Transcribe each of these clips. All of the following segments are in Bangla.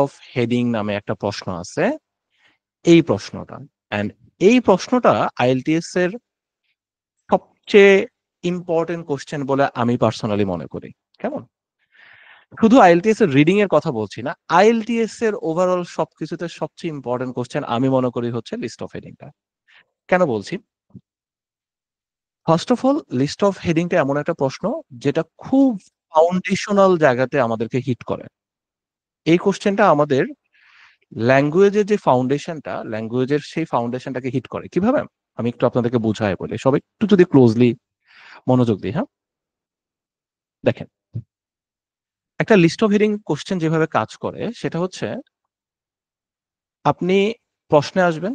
অফ হেডিং নামে একটা প্রশ্ন আছে, এই প্রশ্নটা। অ্যান্ড এই প্রশ্নটা আইএলটিএস এর সবচেয়ে ইম্পর্টেন্ট কোশ্চেন বলে আমি পার্সোনালি মনে করি। কেমন? শুধু আইএলটিএস এর রিডিং এর কথা বলছি না, আইএলটিএস এর ওভারঅল সবকিছুতে সবচেয়ে ইম্পর্টেন্ট কোশ্চেন আমি মনে করি হচ্ছে লিস্ট অফ হেডিংটা। কেন বলছি? First of all, list of হেডিংটা এমন একটা প্রশ্ন যেটা খুব ফাউন্ডেশনাল জায়গাতে আমাদেরকে হিট করে। এই কোশ্চেনটা আমাদের ল্যাঙ্গুয়েজের যে ফাউন্ডেশনটা, ল্যাঙ্গুয়েজের সেই ফাউন্ডেশনটাকে হিট করে। কিভাবে? আমি একটু আপনাদেরকে বুঝাই বলি, সবাই একটু যদি ক্লোজলি মনোযোগ দিই। হ্যাঁ, দেখেন, একটা লিস্ট অফ হেডিং কোশ্চেন যেভাবে কাজ করে সেটা হচ্ছে, আপনি প্রশ্নে আসবেন,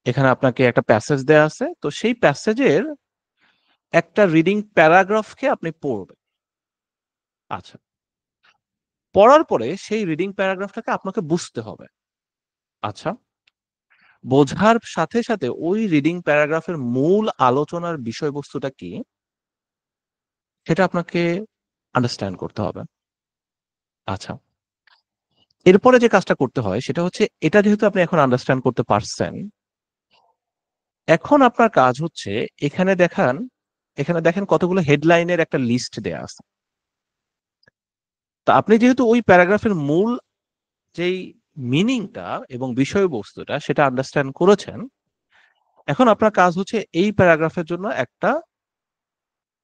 এখানে আপনাকে একটা প্যাসেজ দেয়া আছে, তো সেই প্যাসেজের একটা রিডিং প্যারাগ্রাফকে আপনি পড়বেন। আচ্ছা, পড়ার পরে সেই রিডিং প্যারাগ্রাফটাকে আপনাকে বুঝতে হবে। আচ্ছা, বোঝার সাথে সাথে ওই রিডিং প্যারাগ্রাফের মূল আলোচনার বিষয়বস্তুটা কি সেটা আপনাকে আন্ডারস্ট্যান্ড করতে হবে। আচ্ছা, এরপরে যে কাজটা করতে হয় সেটা হচ্ছে, এটা যেহেতু আপনি এখন আন্ডারস্ট্যান্ড করতে পারছেন, এখন আপনার কাজ হচ্ছে এখানে দেখেন কতগুলো হেডলাইনের একটা লিস্ট দেয়া আছে। তা আপনি যেহেতু ওই প্যারাগ্রাফের মূল যেই মিনিংটা এবং বিষয়বস্তুটা সেটা আন্ডারস্ট্যান্ড করেছেন, এখন আপনার কাজ হচ্ছে এই প্যারাগ্রাফের জন্য একটা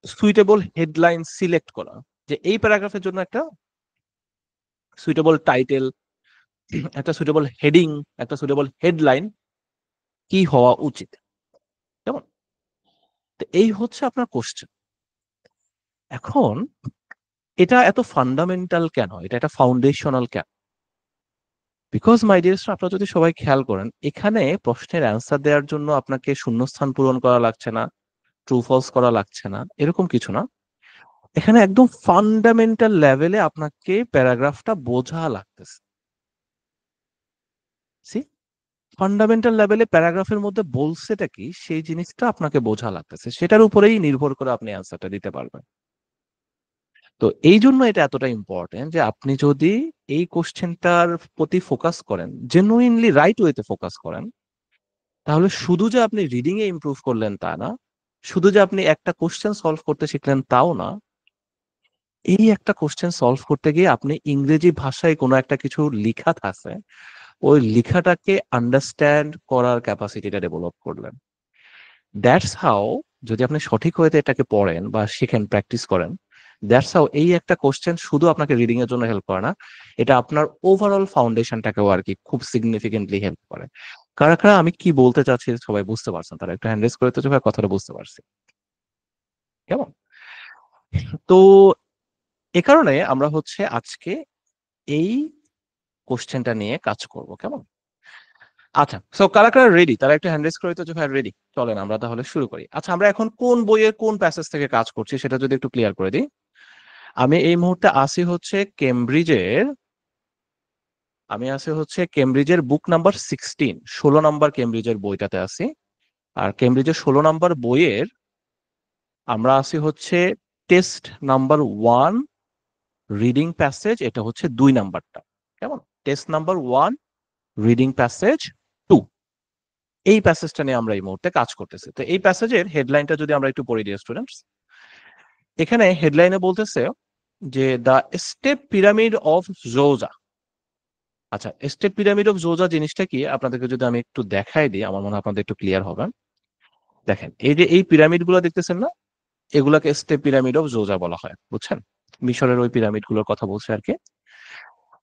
সুইটেবল হেডলাইন সিলেক্ট করা, যে এই প্যারাগ্রাফের জন্য একটা সুইটেবল টাইটেল, একটা সুইটেবল হেডিং, একটা সুইটেবল হেডলাইন কি হওয়া উচিত। কেমন? তো এই হচ্ছে আপনার কোশ্চেন। এখন এটা এত ফান্ডামেন্টাল কেন, এটা একটা ফাউন্ডেশনাল কেন? বিকজ মাই ডিয়ার্স, আপনারা যদি সবাই খেয়াল করেন, এখানে প্রশ্নের অ্যান্সার দেওয়ার জন্য আপনাকে শূন্যস্থান পূরণ করা লাগছে না, ট্রু ফলস করা লাগছে না, এরকম কিছু না। এখানে একদম ফান্ডামেন্টাল লেভেলে আপনাকে প্যারাগ্রাফটা বোঝা লাগতেছে। সি, ফান্ডামেন্টাল লেভেলে প্যারাগ্রাফের মধ্যে বলছেটা কি সেই জিনিসটা আপনাকে বোঝা লাগতেছে, সেটার উপরেই নির্ভর করে আপনি অ্যান্সারটা দিতে পারবেন। তো এই জন্য এটা এতটা ইম্পর্টেন্ট যে আপনি যদি এই কোশ্চেনটার প্রতি ফোকাস করেন, জেনুইনলি রাইট ওয়েতে ফোকাস করেন, তাহলে শুধু যে আপনি রিডিং এ ইমপ্রুভ করলেন তা না, শুধু যে আপনি একটা কোশ্চেন সলভ করতে শিখলেন তাও না, এই একটা কোশ্চেন সলভ করতে গিয়ে আপনি ইংরেজি ভাষায় কোনো একটা কিছু লিখা আছে, ওই লিখাটাকে আন্ডারস্ট্যান্ড করার ক্যাপাসিটিটা ডেভেলপ করলেন। দ্যাটস হাউ, যদি আপনি সঠিক ওয়েতে এটাকে পড়েন বা শিখেন, প্র্যাকটিস করেন, দ্যাটস হাউ এই একটা কোশ্চেন শুধু আপনাকে রিডিং এর জন্য হেল্প করে না, এটা আপনার ওভারঅল ফাউন্ডেশনটাকেও আর কি খুব সিগনিফিকেন্টলি হেল্প করে। কারা কারা আমি কি বলতে চাচ্ছি সবাই বুঝতে পারছেন? তারা একটু হ্যান্ড রেজ করে তো, যে ভাই কথাটা বুঝতে পারছি। কেমন? তো এ কারণে আমরা হচ্ছে আজকে এই কোশ্চেনটা নিয়ে কাজ করব। কেমন? আচ্ছা, সো কারা কারা রেডি তারা একটু হ্যান্ড রেজ করে তো, যে ভাই রেডি, চলেন আমরা তাহলে শুরু করি। আচ্ছা, আমরা এখন কোন বইয়ের কোন প্যাসেজ থেকে কাজ করছি সেটা যদি একটু ক্লিয়ার করে দিই। আমি এই মুহূর্তে আসি হচ্ছে কেমব্রিজের, বুক নাম্বার 16, 16 নম্বর কেমব্রিজের বইটাতে আছি। আর কেমব্রিজের 16 নম্বর বইয়ের আমরা আছি হচ্ছে টেস্ট নাম্বার 1 রিডিং প্যাসেজ, এটা হচ্ছে 2 নাম্বারটা। কেমন? টেস্ট নাম্বার 1 রিডিং প্যাসেজ 2, এই প্যাসেজটা নিয়ে আমরা এই মুহূর্তে কাজ করতেছি। তো এই প্যাসেজের হেডলাইনটা যদি আমরা একটু পড়ে দিই স্টুডেন্টস, এখানে হেডলাইনে বলতেছে যে দ্য স্টেপ পিরামিড অফ জোজা। আচ্ছা, স্টেপ পিরামিড অফ জোজা জিনিসটা কি আপনাদেরকে যদি আমি একটু দেখাই দিই, আমার মনে হয় আপনাদের একটু ক্লিয়ার হবে। দেখেন, এই যে এই পিরামিড গুলো দেখতেছেন না, এগুলাকে স্টেপ পিরামিড অফ জোজা বলা হয়, বুঝছেন? মিশরের ওই পিরামিড গুলোর কথা বলছে আর কি।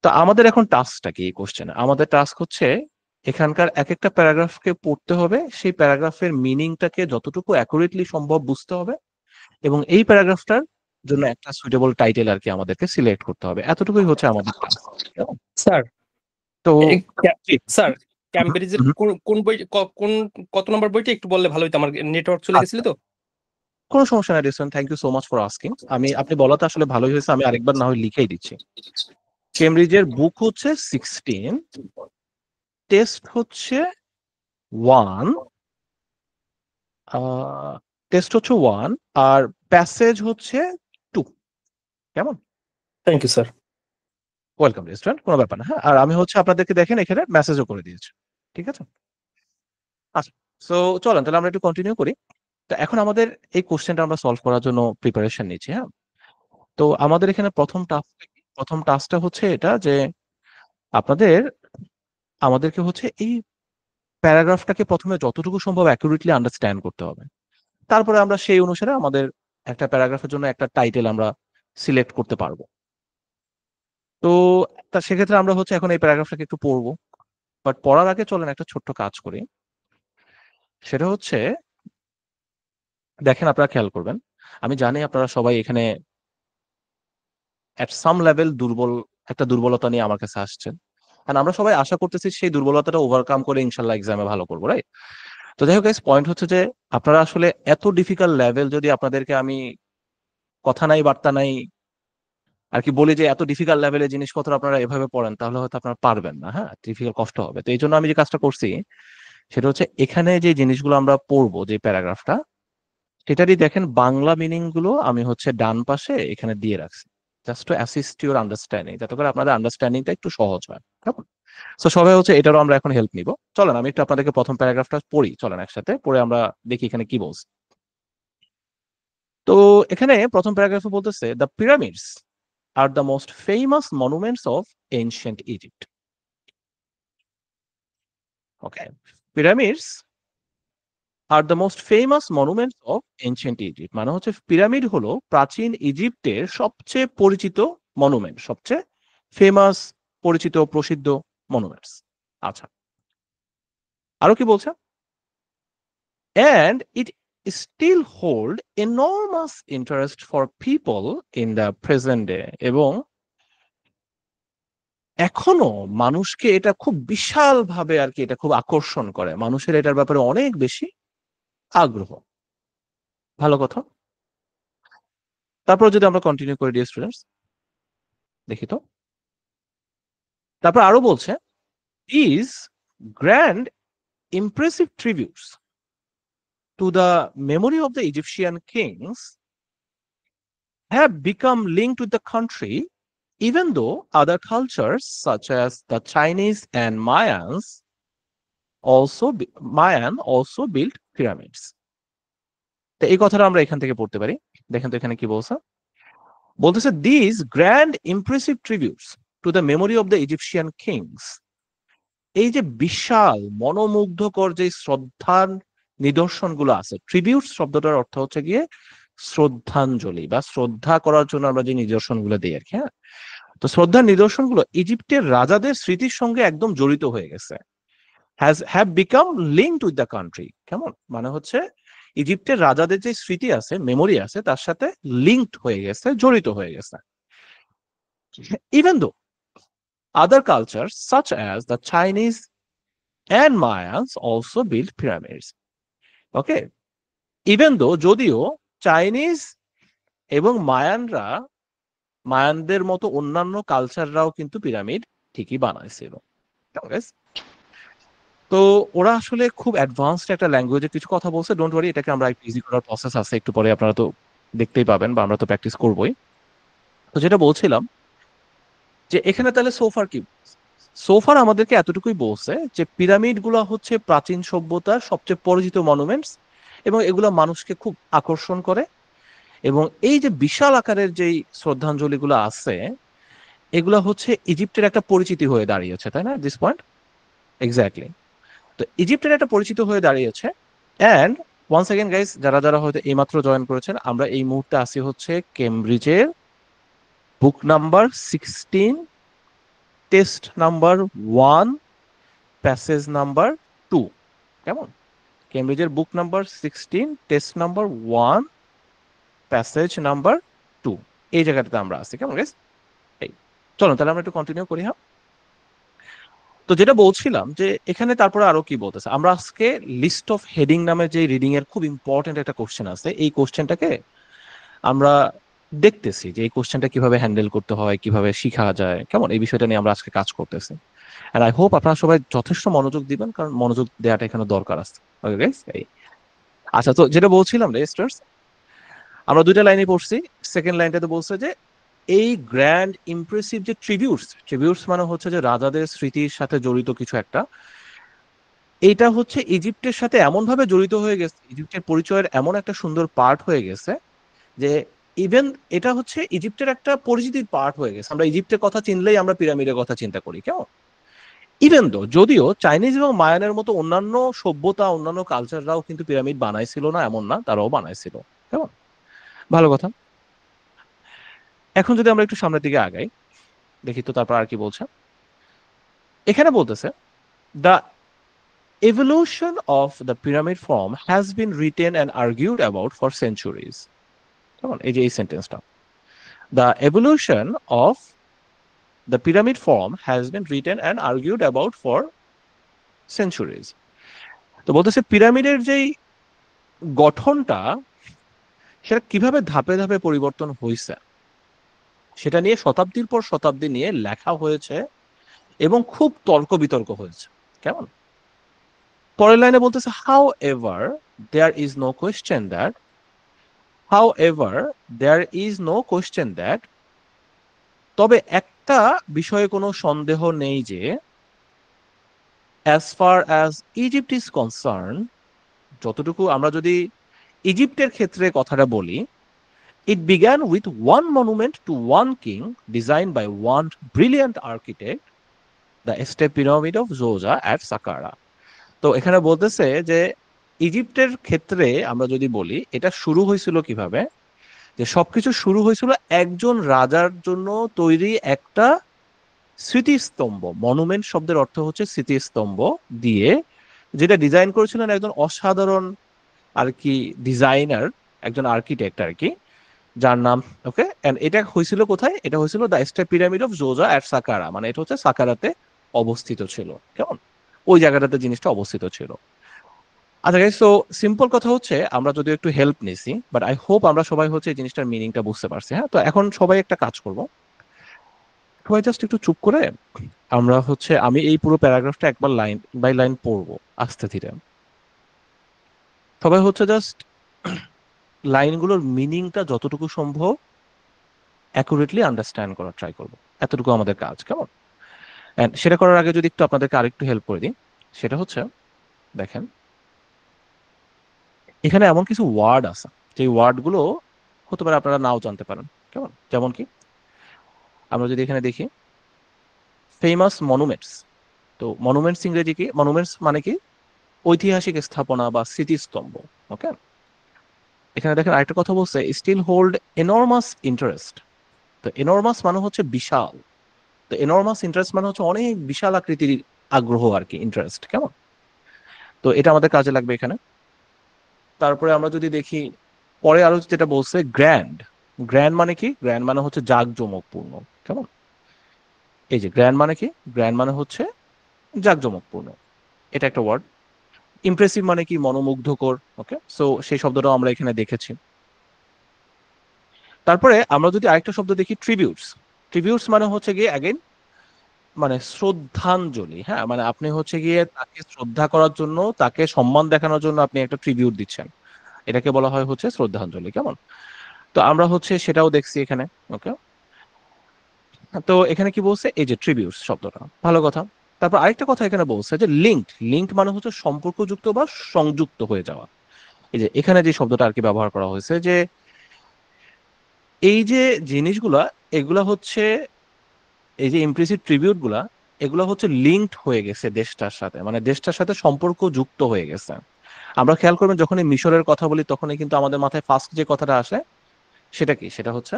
তো আমাদের এখন টাস্কটা কি এই কোশ্চেনে? আমাদের টাস্ক হচ্ছে এখানকার এক একটা প্যারাগ্রাফকে পড়তে হবে, সেই প্যারাগ্রাফের মিনিংটাকে যতটুকু অ্যাকুরেটলি সম্ভব বুঝতে হবে, এবং এই প্যারাগ্রাফটার জন্য একটা সুইটেবল টাইটেল আর কি আমাদেরকে সিলেক্ট করতে হবে। এতটুকুই হচ্ছে আমাদের টাস্ক। স্যার তো জি, স্যার হুম, ক্যামব্রিজের হুম, কোন কোন বই কোন কত নম্বর বইটা একটু বললে ভালো হতো, আমার নেটওয়ার্ক চলে গেছিল আচ্ছা, তো। কোনো সমস্যা নাই reason, thank you so much for asking. আপনি বলাতে আসলে ভালোই হয়েছে, আমি আরেকবার না হয় লিখেই দিচ্ছি। কেমব্রিজের বুক হচ্ছে 16, টেস্ট হচ্ছে 1, আর প্যাসেজ হচ্ছে 2। কেমন? Thank you sir. Welcome restaurant, কোনো ব্যাপার না। হ্যাঁ, আর আমি হচ্ছে আপনাদেরকে দেখেন এখানে মেসেজও করে দিয়েছি। ঠিক আছে? আচ্ছা, সো চলেন তাহলে আমরা একটু কন্টিনিউ করি। তো এখন আমাদের এই কোশ্চেনটা আমরা সলভ করার জন্য প্রিপারেশন নিচ্ছি। হ্যাঁ, তো আমাদের এখানে প্রথম টাস্কটা হচ্ছে এটা যে আপনাদের আমাদেরকে হচ্ছে এই প্যারাগ্রাফটাকে প্রথমে যতটুকু সম্ভব অ্যাকুরেটলি আন্ডারস্ট্যান্ড করতে হবে। তারপরে আমরা সেই অনুসারে আমাদের একটা প্যারাগ্রাফের জন্য একটা টাইটেল আমরা সিলেক্ট করতে পারবো। তো সেক্ষেত্রে আমরা হচ্ছে এখন এই প্যারাগ্রাফটাকে একটু পড়বো। বাট পড়ার আগে চলেন একটা ছোট্ট কাজ করি। সেটা হচ্ছে দেখেন, আপনারা খেয়াল করবেন। আমি জানি আপনারা সবাই এখানে এট সাম লেভেল একটা দুর্বলতা নিয়ে আমার কাছে আসছেন। আর আমরা সবাই আশা করতেছি সেই দুর্বলতাটা ওভারকাম করে ইনশাল্লাহ এক্সামে ভালো করবো, রাইট? তো যাই হোক গাইস, পয়েন্ট হচ্ছে যে আপনারা আসলে এত ডিফিকাল্ট লেভেল যদি আপনাদেরকে আমি কথা নাই বার্তা নাই আর কি বলি যে এত ডিফিকাল্ট লেভেলের জিনিসপত্র আপনারা এভাবে পড়েন, তাহলে হয়তো আপনারা পারবেন না। হ্যাঁ, ডিফিকাল্ট কষ্ট হবে। তো এই জন্য আমি যে কাজটা করছি সেটা হচ্ছে এখানে যে জিনিসগুলো আমরা পড়বো, যে প্যারাগ্রাফটা, সেটারই দেখেন বাংলা মিনিং গুলো আমি হচ্ছে ডান পাশে এখানে দিয়ে রাখছি, just two assist your understanding, যাতে করে আপনাদের আন্ডারস্ট্যান্ডিংটা একটু সহজ হয়। কেমন? তো সবাই হচ্ছে এটারও আমরা এখন হেল্প নিব। চলেন আমি একটু আপনাদেরকে প্রথম প্যারাগ্রাফটা পড়ি, চলেন একসাথে পড়ে আমরা দেখি এখানে কি বলছে। তো এখানে প্রথম প্যারাগ্রাফে বলতেছে, the pyramids are the most famous monuments of ancient Egypt. Okay, pyramids are the most famous monuments of ancient Egypt মানে হচ্ছে পিরামিড হলো প্রাচীন ইজিপ্টের সবচেয়ে পরিচিত মনুমেন্ট, সবচেয়ে ফেমাস, পরিচিত, প্রসিদ্ধ মনুমেন্টস। আচ্ছা, আরো কি বলছে? and it still hold enormous interest for people in the present day, এবং এখনো মানুষকে এটা খুব বিশাল ভাবে আর কি এটা খুব আকর্ষণ করে, মানুষের এটার ব্যাপারে অনেক বেশি আগ্রহ। ভালো কথা। তারপর যদি আমরা কন্টিনিউ করি ডিয়ার স্টুডেন্টস, দেখি তো। তারপর আরো বলছে, is grand impressive tributes to the memory of the Egyptian kings have become linked with the country, even though other cultures such as the Chinese and Mayan also built pyramids. তো এই কথাটা আমরা এখান থেকে পড়তে পারি। দেখেন তো এখানে কি বলছে। বলতেছে, these grand impressive tributes to the memory of the Egyptian kings, এই যে বিশাল মনোমুগ্ধকর যে শ্রদ্ধার নিদর্শনগুলো আছে, ট্রিবিউটস শব্দটার অর্থ হচ্ছে গিয়ে শ্রদ্ধাঞ্জলি বা শ্রদ্ধা করার জন্য আমরা যে নিদর্শনগুলো দিই আর কি। হ্যাঁ, তো শ্রদ্ধার নিদর্শনগুলো ইজিপ্টের রাজাদের স্মৃতির সঙ্গে একদম জড়িত হয়ে গেছে। Have become linked with the country. কেমন? মানে হচ্ছে ইজিপ্টের রাজাদের যে স্মৃতি আছে, মেমোরি আছে, তার সাথে লিঙ্কড হয়ে গেছে, জড়িত হয়ে গেছে। Even though other culture such as the Chinese and Mayans also build pyramids. Okay, even though যদিও চাইনিজ এবং মায়ানদের মতো অন্যান্য কালচাররাও কিন্তু পিরামিড ঠিকই বানাইছিল। তো ওরা আসলে খুব অ্যাডভান্সড একটা ল্যাঙ্গুয়েজে কিছু কথা বলছে। ডোন্ট ওয়ারি, এটাকে আমরা একটু ইজি করার প্রসেস আছে, একটু পরে আপনারা তো দেখতেই পাবেন বা আমরা তো প্র্যাকটিস করবোই। তো যেটা বলছিলাম যে এখানে তাহলে সোফার কি, সোফার আমাদেরকে এতটুকুই বলছে যে পিরামিড গুলো হচ্ছে প্রাচীন সভ্যতার সবচেয়ে পরিচিত মনুমেন্টস, এবং এগুলো মানুষকে খুব আকর্ষণ করে। এবং এই যে বিশাল আকারের যেই শ্রদ্ধাঞ্জলিগুলো আছে, এগুলো হচ্ছে ইজিপ্টের একটা পরিচিতি হয়ে দাঁড়িয়েছে, তাই না? This point exactly. তো ইজিপ্টের একটা পরিচিত হয়ে দাঁড়িয়েছে। অ্যান্ড ওয়ান্স অ্যাগেন গাইস, যারা যারা হয়তো এইমাত্র জয়েন করেছেন, আমরা এই মুহূর্তে আসি হচ্ছে কেমব্রিজের book number 16, test number 1, passage number 2। কেমন? কেমব্রিজের book number 16, test number 1, passage number 2, এই জায়গাটাতে আমরা আসি। কেমন গাইস? এই চলো তাহলে আমরা একটু কন্টিনিউ করি। হ্যাঁ, তো যেটা বলছিলাম যে এখানে তারপরে আরো কি বলতেছে, আমরা আজকে লিস্ট অফ হেডিং নামে যে রিডিং এর খুব ইম্পর্টেন্ট একটা কোশ্চেন আছে, এই কোশ্চেনটাকে আমরা দেখতেছি যে এই কোশ্চেনটা কিভাবে হ্যান্ডেল করতে হয়, কিভাবে শিখা যায়। কেমন? এই বিষয়টা নিয়ে আমরা আজকে কাজ করতেছি। আর আই হোপ আপনারা সবাই যথেষ্ট মনোযোগ দিবেন, কারণ মনোযোগ দেওয়াটা এখানে দরকার আছে। ওকে গাইস, এই আচ্ছা, তো যেটা বলছিলাম রে স্টার্স, আমরা দুইটা লাইনে পড়ছি। সেকেন্ড লাইনটাতে বলছে যে এই গ্র্যান্ড ইমপ্রেসিভ যে ট্রিবিউটস মানে হচ্ছে যে রাজাদের স্মৃতির সাথে জড়িত কিছু একটা, এটা হচ্ছে ইজিপ্টের সাথে এমন ভাবে জড়িত হয়ে গেছে, ইজিপ্টের পরিচয়ের এমন একটা সুন্দর পার্ট হয়ে গেছে যে ইভেন এটা হচ্ছে ইজিপ্টের একটা পরিচিতির পার্ট হয়ে গেছে। আমরা ইজিপ্টের কথা চিনলেই আমরা পিরামিডের কথা চিন্তা করি, কেমন? ইভেন দো যদিও চাইনিজ এবং মায়ানের মতো অন্যান্য সভ্যতা, অন্যান্য কালচাররাও কিন্তু পিরামিড বানাইছিল না এমন না, তারাও বানাইছিল, কেমন? ভালো কথা। এখন যদি আমরা একটু সামনের দিকে আগাই, দেখি তো তারপর আর কি বলছে। এখানে বলতেছে the evolution of the pyramid form has been written and argued about for centuries. কেমন? এই যে এই সেন্টেন্সটা, the evolution of the pyramid form has been written and argued about for centuries. তো বলতেছে পিরামিডের যেই গঠনটা সেটা কিভাবে ধাপে ধাপে পরিবর্তন হয়েছে সেটা নিয়ে শতাব্দীর পর শতাব্দী নিয়ে লেখা হয়েছে এবং খুব তর্ক বিতর্ক হয়েছে, কেমন? পরের লাইনে বলতেছে however there is no question that তবে একটা বিষয়ে কোনো সন্দেহ নেই যে as far as Egypt is concerned, যতটুকু আমরা যদি ইজিপ্টের ক্ষেত্রে কথাটা বলি, it began with one monument to one king designed by one brilliant architect, the Step Pyramid of Zoza at Saqqara. তো এখানে বলতেছে যে ইজিপ্টের ক্ষেত্রে আমরা যদি বলি এটা শুরু হয়েছিল কিভাবে, যে সবকিছু শুরু হয়েছিল একজন রাজার জন্য তৈরি একটা স্মৃতিস্তম্ভ, মনুমেন্ট শব্দের অর্থ হচ্ছে স্মৃতিস্তম্ভ দিয়ে, যেটা ডিজাইন করেছিলেন একজন অসাধারণ আর কি ডিজাইনার, একজন আর্কিটেক্ট আর কি, যার নাম ওকে। এন্ড এটা হয়েছিল কোথায়? এটা হয়েছিল দ্য স্টেপ পিরামিড অফ জোজা অ্যাট সাকারা, মানে এটা হচ্ছে সাকারাতে অবস্থিত ছিল, কেমন? ওই জায়গাটাতে জিনিসটা অবস্থিত ছিল। আচ্ছা গাইস, তো সিম্পল কথা হচ্ছে আমরা যদি একটু হেল্প নিছি, বাট আই হোপ আমরা সবাই হচ্ছে এই জিনিসটার মিনিংটা বুঝতে পারছি। হ্যাঁ, তো এখন সবাই একটা কাজ করব, সবাই জাস্ট একটু চুপ করে আমরা হচ্ছে আমি এই পুরো প্যারাগ্রাফটা একবার লাইন বাই লাইন পড়বো আস্তে ধীরে। সবাই হচ্ছে জাস্ট লাইনগুলোর মিনিংটা যতটুকু সম্ভব অ্যাকুরেটলি আন্ডারস্ট্যান্ড করার ট্রাই করবো, এতটুকু আমাদের কাজ, কেমন? এন্ড সেটা করার আগে যদি একটু আপনাদেরকে আরেকটু হেল্প করে দিই, সেটা হচ্ছে দেখেন এখানে এমন কিছু ওয়ার্ড আছে যে ওয়ার্ডগুলো হতে পারে আপনারা নাও জানতে পারেন, কেমন? যেমন কি আমরা যদি এখানে দেখি ফেমাস মনুমেন্টস, তো মনুমেন্টস ইংরেজি কি? মনুমেন্টস মানে কি? ঐতিহাসিক স্থাপনা বা স্মৃতিস্তম্ভ, ওকে। এখানে দেখেন আরেকটা কথা বলছে, স্টিল হোল্ড এনর্মাস ইন্টারেস্ট। তো এনর্মাস মানে হচ্ছে বিশাল, তো এনর্মাস ইন্টারেস্ট মানে হচ্ছে অনেক বিশাল আকৃতির আগ্রহ আর কি, ইন্টারেস্ট, কেমন? তো এটা আমাদের কাজে লাগবে এখানে। তারপরে আমরা যদি দেখি পরে আরো যেটা বলছে গ্র্যান্ড, গ্র্যান্ড মানে কি? গ্র্যান্ড মানে হচ্ছে জাঁকজমকপূর্ণ, কেমন? এই যে গ্র্যান্ড মানে কি? গ্র্যান্ড মানে হচ্ছে জাঁকজমকপূর্ণ, এটা একটা ওয়ার্ড। ইমপ্রেসিভ মানে কি? মনোমুগ্ধকর, ওকে। সো সেই শব্দটাও আমরা এখানে দেখেছি। তারপরে আমরা যদি আরেকটা শব্দ দেখি ট্রিবিউটস, ট্রিবিউটস মানে হচ্ছে গিয়ে অ্যাগেন মানে শ্রদ্ধাঞ্জলি। হ্যাঁ, মানে আপনি হচ্ছে গিয়ে তাকে শ্রদ্ধা করার জন্য, তাকে সম্মান দেখানোর জন্য আপনি একটা ট্রিবিউট দিচ্ছেন, এটাকে বলা হয় হচ্ছে শ্রদ্ধাঞ্জলি, কেমন? তো আমরা হচ্ছে সেটাও দেখছি এখানে, ওকে। তো এখানে কি বলছে? এই যে ট্রিবিউটস শব্দটা, ভালো কথা। তারপর আরেকটা কথা এখানে বলছে যে লিঙ্কড, লিঙ্কড মানে হচ্ছে সম্পর্কযুক্ত বা সংযুক্ত হয়ে যাওয়া। এই যে এখানে যে শব্দটা আর কি ব্যবহার করা হয়েছে যে এই যে জিনিসগুলা, এগুলা হচ্ছে এই যে ইমপ্লিসিট ট্রিবিউট গুলা, এগুলো হচ্ছে লিঙ্কড হয়ে গেছে দেশটার সাথে, মানে দেশটার সাথে সম্পর্ক যুক্ত হয়ে গেছে। আমরা খেয়াল করবেন যখনই মিশরের কথা বলি তখনই কিন্তু আমাদের মাথায় ফার্স্ট যে কথাটা আসে সেটা কি? সেটা হচ্ছে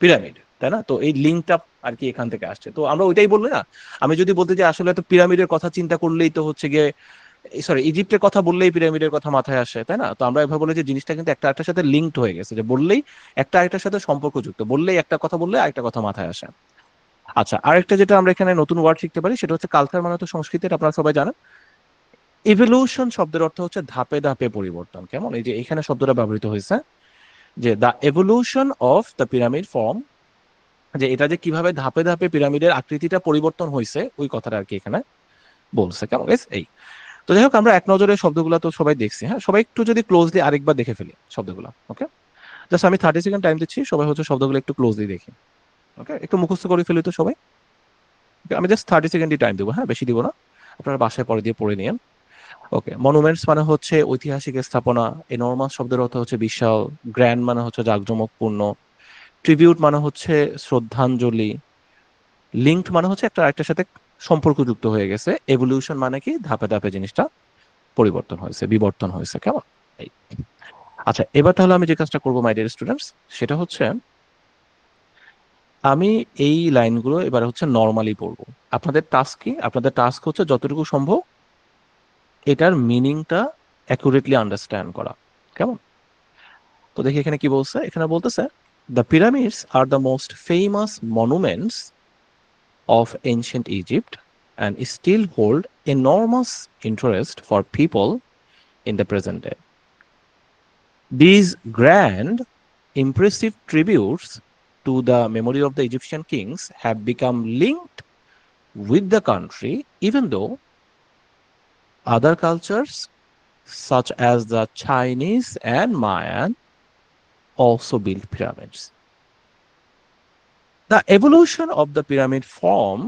পিরামিড, তাই না? তো এই লিঙ্কটা আর কি এখান থেকে আসছে। তো আমরা ওইটাই বলবো না, আমি যদি বলতে যে আসলে তো পিরামিডের কথা চিন্তা করলেই তো হচ্ছে গিয়ে সরি ইজিপ্টের কথা বললেই পিরামিডের কথা মাথায় আসে, তাই না? তো আমরা এভাবে বলি যে জিনিসটা কিন্তু একটা একটার সাথে লিঙ্কড হয়ে গেছে, যে বললেই একটা আরেকটার সাথে সম্পর্কযুক্ত, বললেই একটা কথা বললে আরেকটা কথা মাথায় আসে। আচ্ছা, আরেকটা যেটা আমরা এখানে নতুন ওয়ার্ড শিখতে পারি সেটা হচ্ছে কালচার মানে তো সংস্কৃতির, আপনারা সবাই জানেন। ইভলিউশন শব্দের অর্থ হচ্ছে ধাপে ধাপে পরিবর্তন, কেমন? এই যে এখানে শব্দটা ব্যবহৃত হয়েছে যে the evolution of the pyramid form, যে এটা যে কিভাবে ধাপে ধাপে পিরামিডের আকৃতিটা পরিবর্তন হয়েছে ওই কথাটা আর কি এখানে বলছে, কেমন? এই তো যাই হোক, আমরা এক নজরে শব্দগুলো তো সবাই দেখছি। হ্যাঁ, সবাই একটু যদি ক্লোজলি আরেকবার দেখে ফেলি শব্দগুলো, ওকে। জাস্ট আমি 30 সেকেন্ড টাইম দিচ্ছি, সবাই হচ্ছে শব্দগুলো একটু ক্লোজলি দেখি। ওকে, একটু মুখস্থ করে ফেলি তো সবাই। Okay, আমি জাস্ট 30 সেকেন্ডই টাইম দেবো, হ্যাঁ বেশি দিব না, আপনারা বাসায় পরে দিয়ে পড়ে নিন। ওকে, মনুমেন্টস মানে হচ্ছে ঐতিহাসিক স্থাপনা, এনর্মাস শব্দের অর্থ হচ্ছে বিশাল, গ্র্যান্ড মানে হচ্ছে জাঁকজমকপূর্ণ, ট্রিবিউট মানে হচ্ছে শ্রদ্ধাঞ্জলি, লিঙ্কড মানে হচ্ছে একটা আরেকটার সাথে সম্পর্কযুক্ত হয়ে গেছে, এভলিউশন মানে কি ধাপে ধাপে জিনিসটা পরিবর্তন হয়েছে, বিবর্তন হয়েছে, কেমন? এই। আচ্ছা, এবার তাহলে আমি যে কাজটা করবো মাই ডিয়ার স্টুডেন্টস, সেটা হচ্ছে আমি এই লাইনগুলো এবার হচ্ছে নর্মালি পড়বো। আপনাদের টাস্ক কি? আপনাদের টাস্ক হচ্ছে যতটুকু সম্ভব এটার মিনিংটা অ্যাকুরেটলি আন্ডারস্ট্যান্ড করা, কেমন? তো দেখি এখানে কি বলছে, এখানে বলতেছে the pyramids are the most famous monuments of ancient Egypt and still hold enormous interest for people in the present day. These grand, impressive tributes to the memory of the Egyptian kings have become linked with the country, even though other cultures, such as the Chinese and Mayan, also built pyramids. The evolution of the pyramid form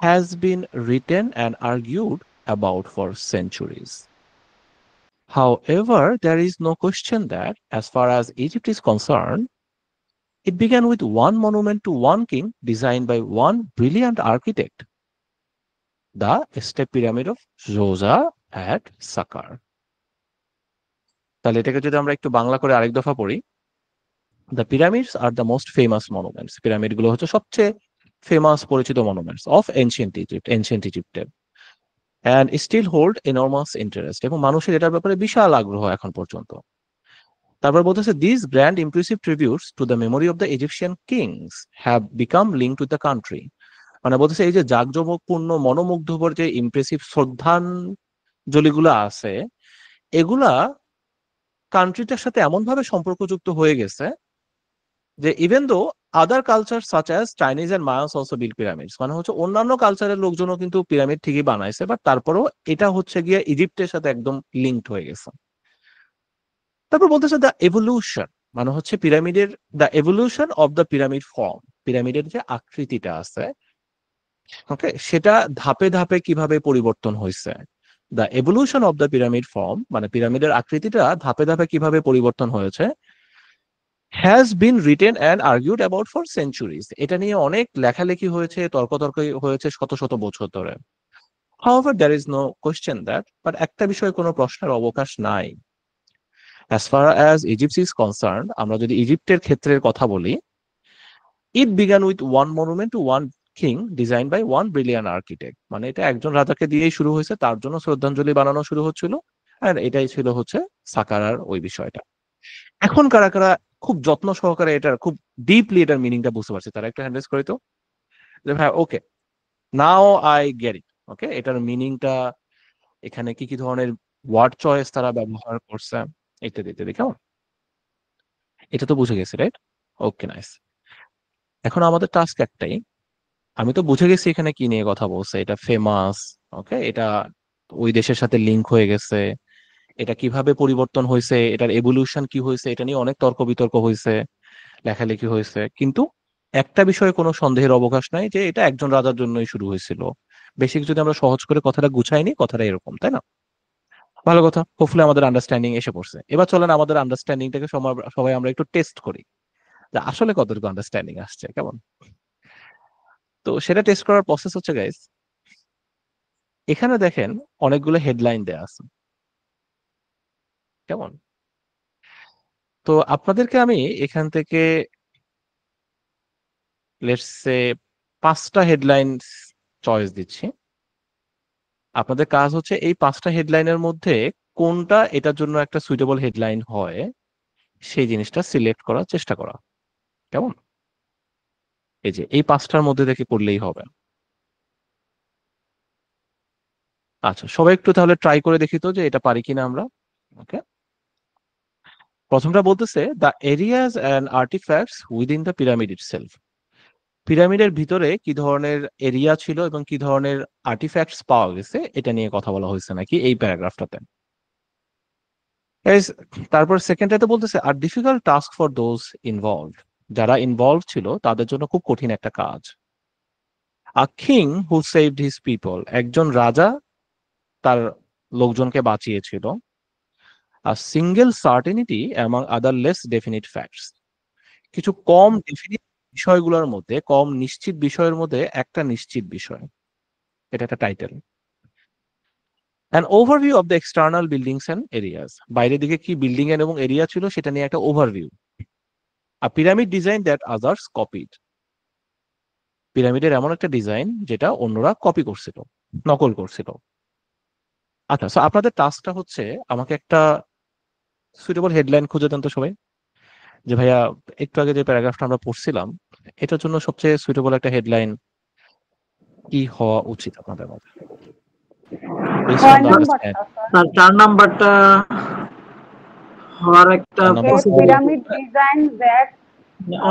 has been written and argued about for centuries. However, there is no question that, as far as Egypt is concerned, it began with one monument to one king designed by one brilliant architect, the Step Pyramid of Djoser at Saqqara. তাহলে এটাকে যদি আমরা একটু বাংলা করে আরেক দফা পড়ি, the pyramids are the most famous monuments, pyramid গুলো হচ্ছে সবচেয়ে ফেমাস পরিচিত মনুমেন্টস অফ এনশিয়েন্ট ইজিপ্টের, and still hold enormous interest, এবং মানুষের এটার ব্যাপারে বিশাল আগ্রহ এখন পর্যন্ত। তারপর বলতেছে this grand impressive tributes to the memory of the Egyptian kings have become linked with the country. মানে বলতেছে এই যে জাঁকজমকপূর্ণ মনোমুগ্ধকর যে ইমপ্রেসিভ শ্রদ্ধাঞ্জলিগুলো আছে, এগুলা কান্ট্রিটার সাথে এমন ভাবে সম্পর্কযুক্ত হয়ে গেছে যে even though other culture such as Chinese and Mayas also build pyramids, মানে হচ্ছে অন্যান্য কালচারের লোকজনও কিন্তু পিরামিড ঠিকই বানাইছে, বাট তারপরেও এটা হচ্ছে গিয়ে ইজিপ্টের সাথে একদম লিঙ্কড হয়ে গেছে। তারপর বলতেছে দ্য এভলিউশন, মানে হচ্ছে পিরামিডের the evolution of the pyramid form, পিরামিডের যে আকৃতিটা আছে, ওকে, সেটা ধাপে ধাপে কিভাবে পরিবর্তন হয়েছে। The evolution of the pyramid form মানে পিরামিডের আকৃতিটা ধাপে ধাপে কিভাবে পরিবর্তন হয়েছে, has been written and argued about for centuries, এটা নিয়ে অনেক লেখালেখি হয়েছে, তর্কতর্ক হয়েছে শত শত বছর ধরে। However there is no question that, but একটা বিষয়ে কোনো প্রশ্নের অবকাশ নাই, as far as Egypt is concerned, আমরা যদি ইজিপ্টের ক্ষেত্রের কথা বলি, it began with one monument to one king design by one brilliant architect, মানে এটা একজন রাজাকে দিয়েই শুরু হয়েছে, তার জন্য শ্রদ্ধাঞ্জলি বানানো শুরু হচ্ছিল, আর এটাই ছিল হচ্ছে সাকারার ওই বিষয়টা। এখন কারা কারা খুব যত্ন সহকারে এটার খুব ডিপলি এটার মিনিংটা বুঝতে পারছে, তারা একটা হ্যান্ডেস করে তো, যে হ্যাঁ ওকে, নাও আই গেট ইট। ওকে, এটার মিনিংটা, এখানে কি কি ধরনের ওয়ার্ড চয়েস তারা ব্যবহার করছে, ইত্যাদি ইত্যাদি, কেমন? এটা তো বুঝে গেছে, রাইট? ওকে, নাইস। এখন আমাদের টাস্ক একটাই, আমি তো বুঝে গেছি এখানে কি নিয়ে কথা বলছে, এটা ফেমাস, ওকে, এটা ওই দেশের সাথে লিঙ্ক হয়ে গেছে, এটা কিভাবে পরিবর্তন হয়েছে, এটার এভলিউশন কি হয়েছে, এটা নিয়ে অনেক তর্ক বিতর্ক হয়েছে, লেখালেখি হয়েছে, কিন্তু একটা বিষয়ে কোনো সন্দেহের অবকাশ নাই যে এটা একজন রাজার জন্যই শুরু হয়েছিল। বেসিক যদি আমরা সহজ করে কথাটা গুছাইনি, কথাটা এরকম, তাই না? ভালো কথা, হোপফুলি আমাদের আন্ডারস্ট্যান্ডিং এসে পড়ছে। এবার চলেন আমাদের আন্ডারস্ট্যান্ডিংটাকে সবাই আমরা একটু টেস্ট করি, যে আসলে কতটুকু আন্ডারস্ট্যান্ডিং আসছে, কেমন? তো সেটা টেস্ট করার প্রসেস হচ্ছে গাইস, এখানে দেখেন অনেকগুলো হেডলাইন দেয়া আছে, কেমন? তো আপনাদেরকে আমি এখান থেকে লেটস সে 5টা হেডলাইন চয়েস দিচ্ছি। আপনাদের কাজ হচ্ছে এই 5টা হেডলাইনের মধ্যে কোনটা এটার জন্য একটা সুইটেবল হেডলাইন হয় সেই জিনিসটা সিলেক্ট করার চেষ্টা করা, কেমন? এই যে এই 5টার মধ্যে থেকে করলেই হবে। আচ্ছা, সবাই একটু তাহলে ট্রাই করে দেখি তো যে এটা পারি কিনা আমরা। ওকে, প্রথমটা বলতেছে the areas and artefacts within the pyramid itself, পিরামিডের ভিতরে কি ধরনের এরিয়া ছিল এবং কি ধরনের আর্টিফ্যাক্টস পাওয়া গেছে এটা নিয়ে কথা বলা হয়েছে নাকি এই প্যারাগ্রাফটাতে, Guys, তারপর সেকেন্ডটাতে বলতেছে are difficult task for those involve, যারা ইনভলভ ছিল তাদের জন্য খুব কঠিন একটা কাজ। A king who saved his people, একজন রাজা তার লোকজনকে বাঁচিয়েছিল। A single certainty among other less definite facts, কিছু কম ডেফিনিট বিষয়গুলোর মধ্যে, কম নিশ্চিত বিষয়ের মধ্যে একটা নিশ্চিত বিষয়, এটা একটা title. An overview of the external buildings and areas, বাইরের দিকে কি বিল্ডিং এবং এরিয়া ছিল সেটা নিয়ে একটা overview. A pyramid design that others copied, পিরামিডের এমন একটা ডিজাইন যেটা অন্যরা কপি করছিল, নকল করছিল। আচ্ছা, সো আপনাদের টাস্কটা হচ্ছে আমাকে একটা সুইটেবল হেডলাইন খুঁজে দেন তো সবাই, যে ভাইয়া একটু আগে যে প্যারাগ্রাফটা আমরা পড়ছিলাম এটার জন্য সবচেয়ে সুইটেবল একটা হেডলাইন কি হওয়া উচিত আপনাদের মতে, বেসড অন ছয় দ্য আন্ডারস্ট্যান্ড। নাম্বারটা স্যার, তার 4 নাম্বারটা হওয়ার একটা 4 number a pyramid design that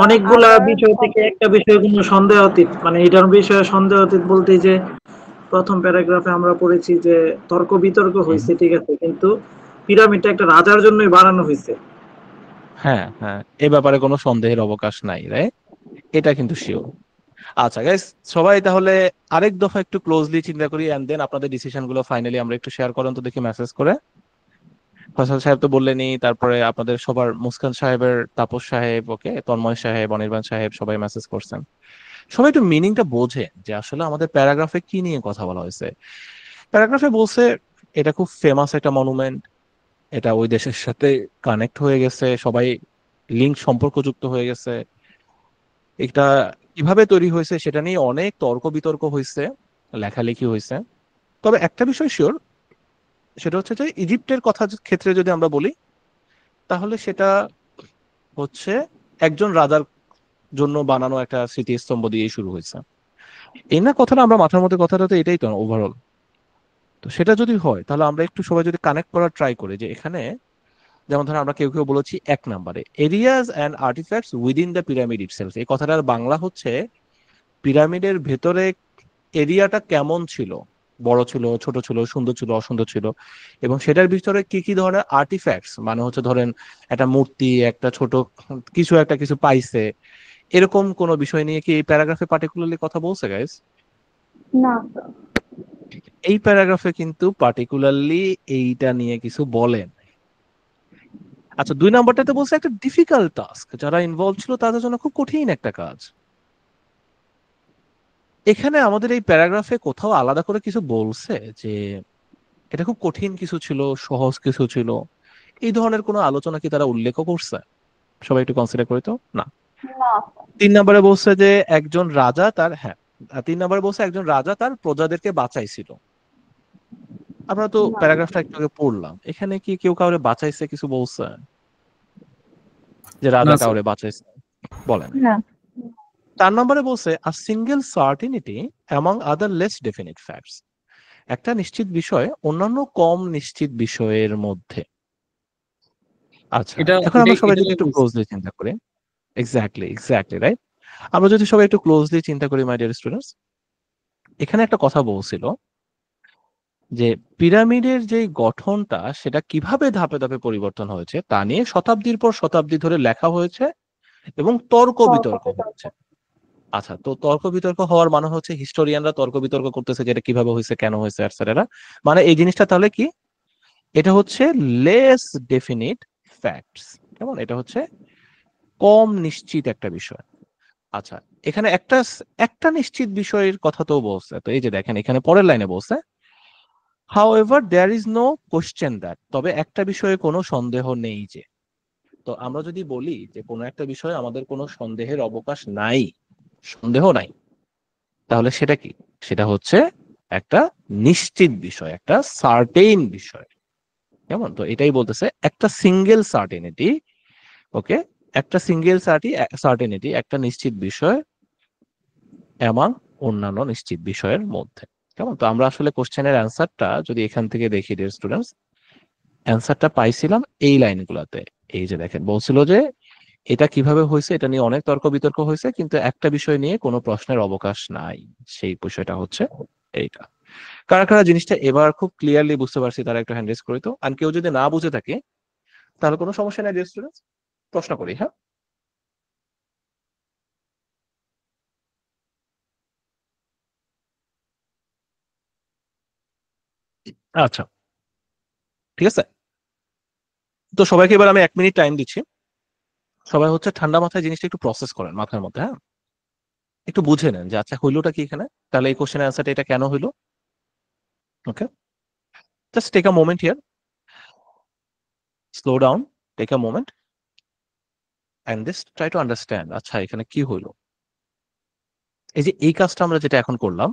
অনেকগুলা others বিষয় থেকে copied. একটা বিষয় কোনো সন্দেহাতীত, মানে এটার বিষয়ে সন্দেহাতীত বলতে যে প্রথম প্যারাগ্রাফে আমরা পড়েছি যে তর্ক বিতর্ক হয়েছে, ঠিক আছে, কিন্তু পিরামিডটা একটা রাজার জন্যই বানানো হয়েছে। হ্যাঁ হ্যাঁ, এ ব্যাপারে কোনো সন্দেহের অবকাশ নাই, রাইট? এটা কিন্তু শিওর। আচ্ছা গাইস, সবাই তাহলে আরেক দফা একটু ক্লোজলি চিন্তা করি এন্ড দেন আপনাদের ডিসিশন গুলো ফাইনালি আমরা একটু শেয়ার করেন তো দেখি মেসেজ করে। ফয়সাল সাহেব তো বললেনই, তারপরে আপনাদের সবার মুসকান সাহেবের, তাপস সাহেব, ওকে, তন্ময় সাহেব, অনির্বাণ সাহেব সবাই মেসেজ করছেন। সবাই একটু মিনিংটা বোঝে যে আসলে আমাদের প্যারাগ্রাফে কি নিয়ে কথা বলা হয়েছে। প্যারাগ্রাফে বলছে এটা খুব ফেমাস একটা মনুমেন্ট, এটা ওই দেশের সাথে কানেক্ট হয়ে গেছে, সবাই লিঙ্ক সম্পর্কযুক্ত হয়ে গেছে। এটা কিভাবে তৈরি হয়েছে সেটা নিয়ে অনেক তর্ক বিতর্ক হয়েছে, লেখালেখি হয়েছে। তবে একটা বিষয় শিওর, সেটা হচ্ছে যে ইজিপ্টের কথা ক্ষেত্রে যদি আমরা বলি তাহলে সেটা হচ্ছে একজন রাজার জন্য বানানো একটা স্মৃতিস্তম্ভ দিয়ে শুরু হয়েছে। এই না কথাটা আমরা মাথার মধ্যে, কথাটা তো এটাই তো ওভারঅল। তো সেটা যদি হয় তাহলে আমরা একটু সবাই যদি কানেক্ট করার ট্রাই করি যে এখানে যেমন ধরো আমরা কেউ কেউ বলেছি 1 নম্বরে areas and artefacts within the pyramid itself, এই কথাটার বাংলা হচ্ছে পিরামিডের ভেতরে এরিয়াটা কেমন ছিল, বড় ছিল, ছোট ছিল, সুন্দর ছিল, অসুন্দর ছিল, এবং সেটার ভিতরে কি কি ধরনের আর্টিফ্যাক্টস, মানে হচ্ছে ধরেন একটা মূর্তি, একটা ছোট কিছু, একটা কিছু পাইছে, এরকম কোন বিষয় নিয়ে কি এই প্যারাগ্রাফে পার্টিকুলারলি কথা বলছে গাইস? না স্যার, এই প্যারাগ্রাফে কিন্তু পার্টিকুলারলি এইটা নিয়ে কিছু বলেন। আচ্ছা, 2 নম্বরটাতে বলছে একটা ডিফিকাল্ট টাস্ক, যারা ইনভলভ ছিল তাদের জন্য খুব কঠিন একটা কাজ। এখানে আমাদের এই প্যারাগ্রাফে কোথাও আলাদা করে কিছু বলছে যে এটা খুব কঠিন কিছু ছিল, সহজ কিছু ছিল, এই ধরনের কোনো আলোচনা কি তারা উল্লেখ করছে? সবাই একটু কনসিডার করি তো না। না 3 নম্বরে বলছে যে একজন রাজা তার, হ্যাঁ, 3 নম্বরে বলছে একজন রাজা তার প্রজাদেরকে বাঁচাইছিল। আমরা তো না প্যারাগ্রাফটা একটু আগে পড়লাম, এখানে কি কেউ কাউরে বাঁচাইছে কিছু বলছে যে রাজা না স্যার। কাউরে বাঁচাইছে? বলেন। না 4 নম্বরে বলছে a single certainty among other less definite facts, একটা নিশ্চিত বিষয় অন্যান্য কম নিশ্চিত বিষয়ের মধ্যে। আচ্ছা, এটা এখন আমরা সবাই এটা যদি একটু ক্লোজলি চিন্তা করি, এক্স্যাক্টলি এক্স্যাক্টলি রাইট, আমরা যদি সবাই একটু ক্লোজলি চিন্তা করি মাই ডিয়ার স্টুডেন্টস, এখানে একটা কথা বলছিল যে পিরামিডের যে গঠনটা সেটা কিভাবে ধাপে ধাপে পরিবর্তন হয়েছে তা নিয়ে শতাব্দীর পর শতাব্দী ধরে লেখা হয়েছে এবং তর্ক বিতর্ক হয়েছে। আচ্ছা, তো তর্ক বিতর্ক হওয়ার মানে হচ্ছে হিস্টোরিয়ানরা তর্ক বিতর্ক করতেছে যে এটা কিভাবে হয়েছে, কেন হয়েছে, এটসেট্রা। মানে এই জিনিসটা তাহলে কি, এটা হচ্ছে লেস ডেফিনিট ফ্যাক্টস, কেমন, এটা হচ্ছে কম নিশ্চিত একটা বিষয়। আচ্ছা, এখানে একটা একটা নিশ্চিত বিষয়ের কথা তো বলছে, তো এই যে দেখেন এখানে পরের লাইনে বলছে however there is no question that, তবে একটা বিষয়ে কোনো সন্দেহ নেই যে। তো আমরা যদি বলি যে কোনো একটা বিষয়ে আমাদের কোনো সন্দেহের অবকাশ নাই, সন্দেহ নাই, তাহলে সেটা কি? সেটা হচ্ছে একটা নিশ্চিত বিষয়, একটা সার্টেইন বিষয়, কেমন। তো এটাই বলতেছে একটা সিঙ্গেল সার্টেনিটি, ওকে, একটা সিঙ্গেল সার্টেনিটি, একটা নিশ্চিত বিষয় এমন অন্যান্য নিশ্চিত বিষয়ের মধ্যে, কেমন। তো আমরা আসলে কোশ্চেনের অ্যান্সারটা যদি এখান থেকে দেখি ডিয়ার স্টুডেন্টস, অ্যান্সারটা পাইছিলাম এই লাইনগুলোতে। এই যে দেখেন বলছিল যে এটা কিভাবে হয়েছে এটা নিয়ে অনেক তর্ক বিতর্ক হয়েছে, কিন্তু একটা বিষয় নিয়ে কোনো প্রশ্নের অবকাশ নাই, সেই বিষয়টা হচ্ছে এইটা। কারা কারা জিনিসটা এবার খুব ক্লিয়ারলি বুঝতে পারছি তারা একটু হ্যান্ড রেজ করি তো, আর কেউ যদি না বুঝে থাকে তাহলে কোনো সমস্যা নাই ডিয়ার স্টুডেন্টস, প্রশ্ন করি। হ্যাঁ, আচ্ছা ঠিক আছে। তো সবাইকে এবার আমি 1 মিনিট টাইম দিচ্ছি, সবাই হচ্ছে ঠান্ডা মাথায় জিনিসটা একটু প্রসেস করেন মাথার মধ্যে। হ্যাঁ, একটু বুঝে নেন যে আচ্ছা হইলোটা কি এখানে, তাহলে এই কোশ্চেনের অ্যান্সারটা এটা কেন হইলো। Okay, just take a moment here, slow down, take a moment and this try to understand আচ্ছা এখানে কি হইলো। এই যে এই কাজটা আমরা যেটা এখন করলাম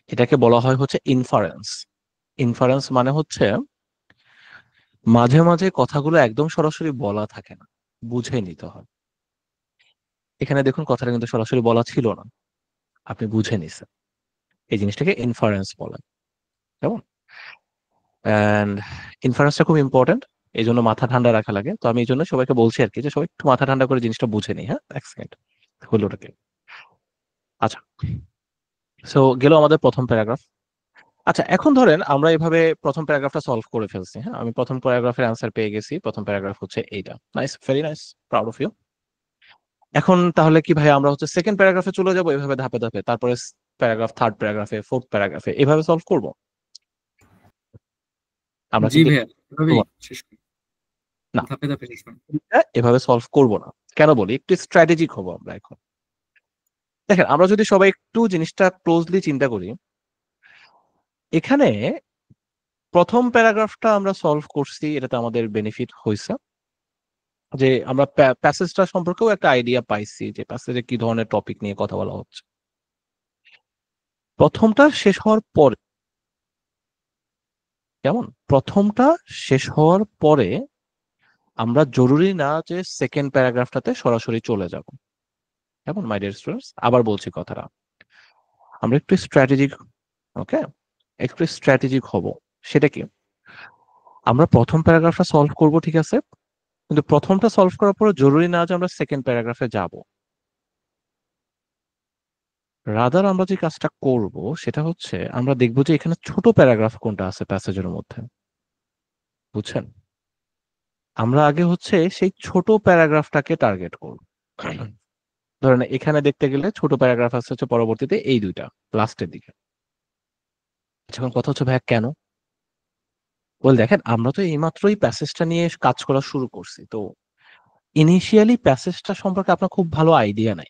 এটাকে বলা হয় হচ্ছে ইনফারেন্স। ইনফারেন্স মানে হচ্ছে মাঝে মাঝে কথাগুলো একদম সরাসরি বলা থাকে না, বুঝে নিতে হয়। এখানে দেখুন কথাটা কিন্তু সরাসরি বলা ছিল না, আপনি বুঝে নিছেন, এই জিনিসটাকে ইনফারেন্স বলে। কেমন? অ্যান্ড ইনফারেন্সটা খুব ইম্পর্টেন্ট, এই জন্য মাথা ঠান্ডা রাখা লাগে। তো আমি এই জন্য সবাইকে বলছি আর কি যে সবাই একটু মাথা ঠান্ডা করে জিনিসটা বুঝে নিই। হ্যাঁ, 1 সেকেন্ড হলো ওটাকে। আচ্ছা, সো গেল আমাদের প্রথম প্যারাগ্রাফ। আচ্ছা এখন ধরেন আমরা এভাবে প্রথম প্যারাগ্রাফটা সলভ করে ফেলছি। হ্যাঁ, আমি প্রথম প্যারাগ্রাফের অ্যান্সার পেয়ে গেছি, প্রথম প্যারাগ্রাফ হচ্ছে এইটা। Nice, very nice, proud of you. এখন তাহলে কি ভাই আমরা হচ্ছে সেকেন্ড প্যারাগ্রাফে চলে যাবো এভাবে ধাপে ধাপে, তারপরে প্যারাগ্রাফ, থার্ড প্যারাগ্রাফে, ফোর্থ প্যারাগ্রাফে এভাবে সলভ করব আমরা জি কিন্তু? ভাইয়া, এভাবেই শেষ করি, না, ধাপে ধাপে শেষ করি। এভাবে সলভ করব না। কেন বলি? একটু স্ট্র্যাটেজিক হবো আমরা এখন। দেখেন আমরা যদি সবাই একটু জিনিসটা ক্লোজলি চিন্তা করি, এখানে প্রথম প্যারাগ্রাফটা আমরা সলভ করছি, এটাতে আমাদের বেনিফিট হয়েছে যে আমরা প্যাসেজটা সম্পর্কেও একটা আইডিয়া পাইছি যে প্যাসেজে কি ধরনের টপিক নিয়ে কথা বলা হচ্ছে। প্রথমটা শেষ হওয়ার পরে, কেমন, প্রথমটা শেষ হওয়ার পরে আমরা জরুরি না যে সেকেন্ড প্যারাগ্রাফটাতে সরাসরি চলে যাব। কেমন মাই ডিয়ার স্টুডেন্টস? আবার বলছি কথাটা, আমরা একটু স্ট্র্যাটেজিক, ওকে, একটু স্ট্র্যাটেজিক হব। সেটা কি, আমরা প্রথম প্যারাগ্রাফটা সলভ করব ঠিক আছে, কিন্তু প্রথমটা সলভ করার পরে জরুরি না যে আমরা সেকেন্ড প্যারাগ্রাফে যাব। রাদার আমরা যে কাজটা করব সেটা হচ্ছে আমরা দেখব যে এখানে ছোট প্যারাগ্রাফ কোনটা আছে প্যাসেজের মধ্যে, বুঝছেন? আমরা আগে হচ্ছে সেই ছোট প্যারাগ্রাফটাকে টার্গেট করব। ধরেন এখানে দেখতে গেলে ছোট প্যারাগ্রাফ আছে হচ্ছে পরবর্তীতে এই দুইটা লাস্টের দিকে। এখন কথা হচ্ছে ভাই কেন? বল দেখেন আমরা তো এইমাত্রই প্যাসেজটা নিয়ে কাজ করা শুরু করছি, তো ইনিশিয়ালি প্যাসেজটা সম্পর্কে আপনার খুব ভালো আইডিয়া নাই।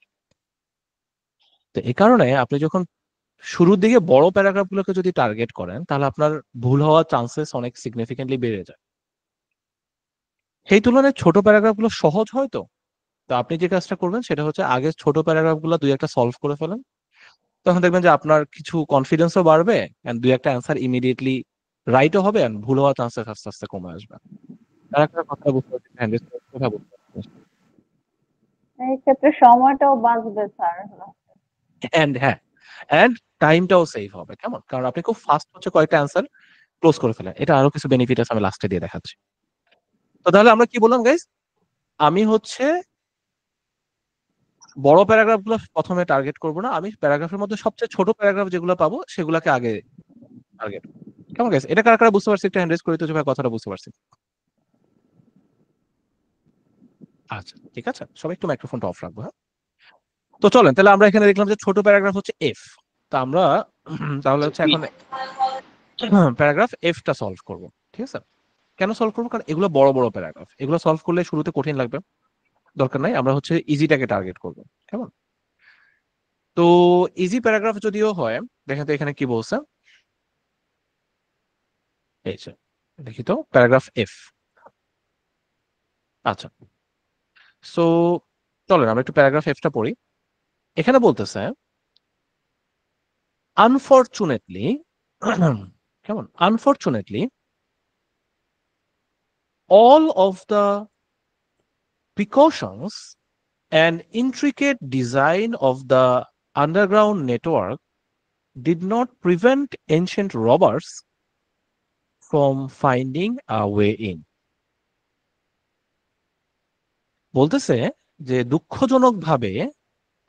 তো এই কারণে আপনি যখন শুরুর দিকে বড় প্যারাগ্রাফ গুলোকে যদি টার্গেট করেন তাহলে আপনার ভুল হওয়ার চান্সেস অনেক সিগনিফিকেন্টলি বেড়ে যায়। সেই তুলনায় ছোট প্যারাগ্রাফ গুলো সহজ হয়। তো তো আপনি যে কাজটা করবেন সেটা হচ্ছে আগে ছোট প্যারাগ্রাফ গুলো দুই একটা সলভ করে ফেলেন, তখন দেখবেন যে আপনার কিছু কনফিডেন্সও বাড়বে এন্ড দুই একটা অ্যান্সার ইমিডিয়েটলি রাইটও হবে এন্ড ভুল হওয়ার চান্সেস আস্তে আস্তে কমে আসবে। তার একটা কথা বুঝতে পারছি, কথা বুঝতে পারছি। এই ক্ষেত্রে সময়টাও বাঁচবে স্যার। এন্ড হ্যাঁ, এন্ড টাইমটাও সেভ হবে। কেমন? কারণ আপনি খুব ফাস্ট হচ্ছে কয়েকটা অ্যান্সার ক্লোজ করে ফেলেন। এটা আরো কিছু বেনিফিট আছে, আমি লাস্টে দিয়ে দেখাচ্ছি। তো তাহলে আমরা কি বললাম গাইস? আমি হচ্ছে বড় প্যারাগ্রাফ গুলো প্রথমে টার্গেট করব না, আমি প্যারাগ্রাফের মধ্যে সবচেয়ে ছোট প্যারাগ্রাফ যেগুলো পাবো সেগুলোকে আগে টার্গেট। কেমন গাইস? এটা কারা কারা বুঝতে পারছি? একটা হ্যান্ড রেজ করে তো যে ভাই কথাটা বুঝতে পারছি। আচ্ছা ঠিক আছে, সবাই একটু মাইক্রোফোনটা অফ রাখবো। হ্যাঁ, তো চলেন তাহলে আমরা এখানে দেখলাম যে ছোট প্যারাগ্রাফ হচ্ছে এফ। তো আমরা তাহলে হচ্ছে এখন প্যারাগ্রাফ এফটা সলভ করব। ঠিক আছে, কেন সলভ করবো? কারণ এগুলো বড় বড় প্যারাগ্রাফ, এগুলো সলভ করলে শুরুতে কঠিন লাগবে, দরকার নাই। আমরা হচ্ছে ইজিটাকে টার্গেট করবো। কেমন? তো ইজি প্যারাগ্রাফ যদিও হয়, দেখেন তো এখানে কি বলছে, এই যে দেখি তো প্যারাগ্রাফ এফ। আচ্ছা, সো চলেন আমরা একটু প্যারাগ্রাফ এফটা পড়ি। এখানে বলতেছে আনফরচুনেটলি, কেমন, unfortunately all of the precautions and intricate design of the underground network did not prevent ancient robbers from finding a way in. বলতেছে যে দুঃখজনকভাবে,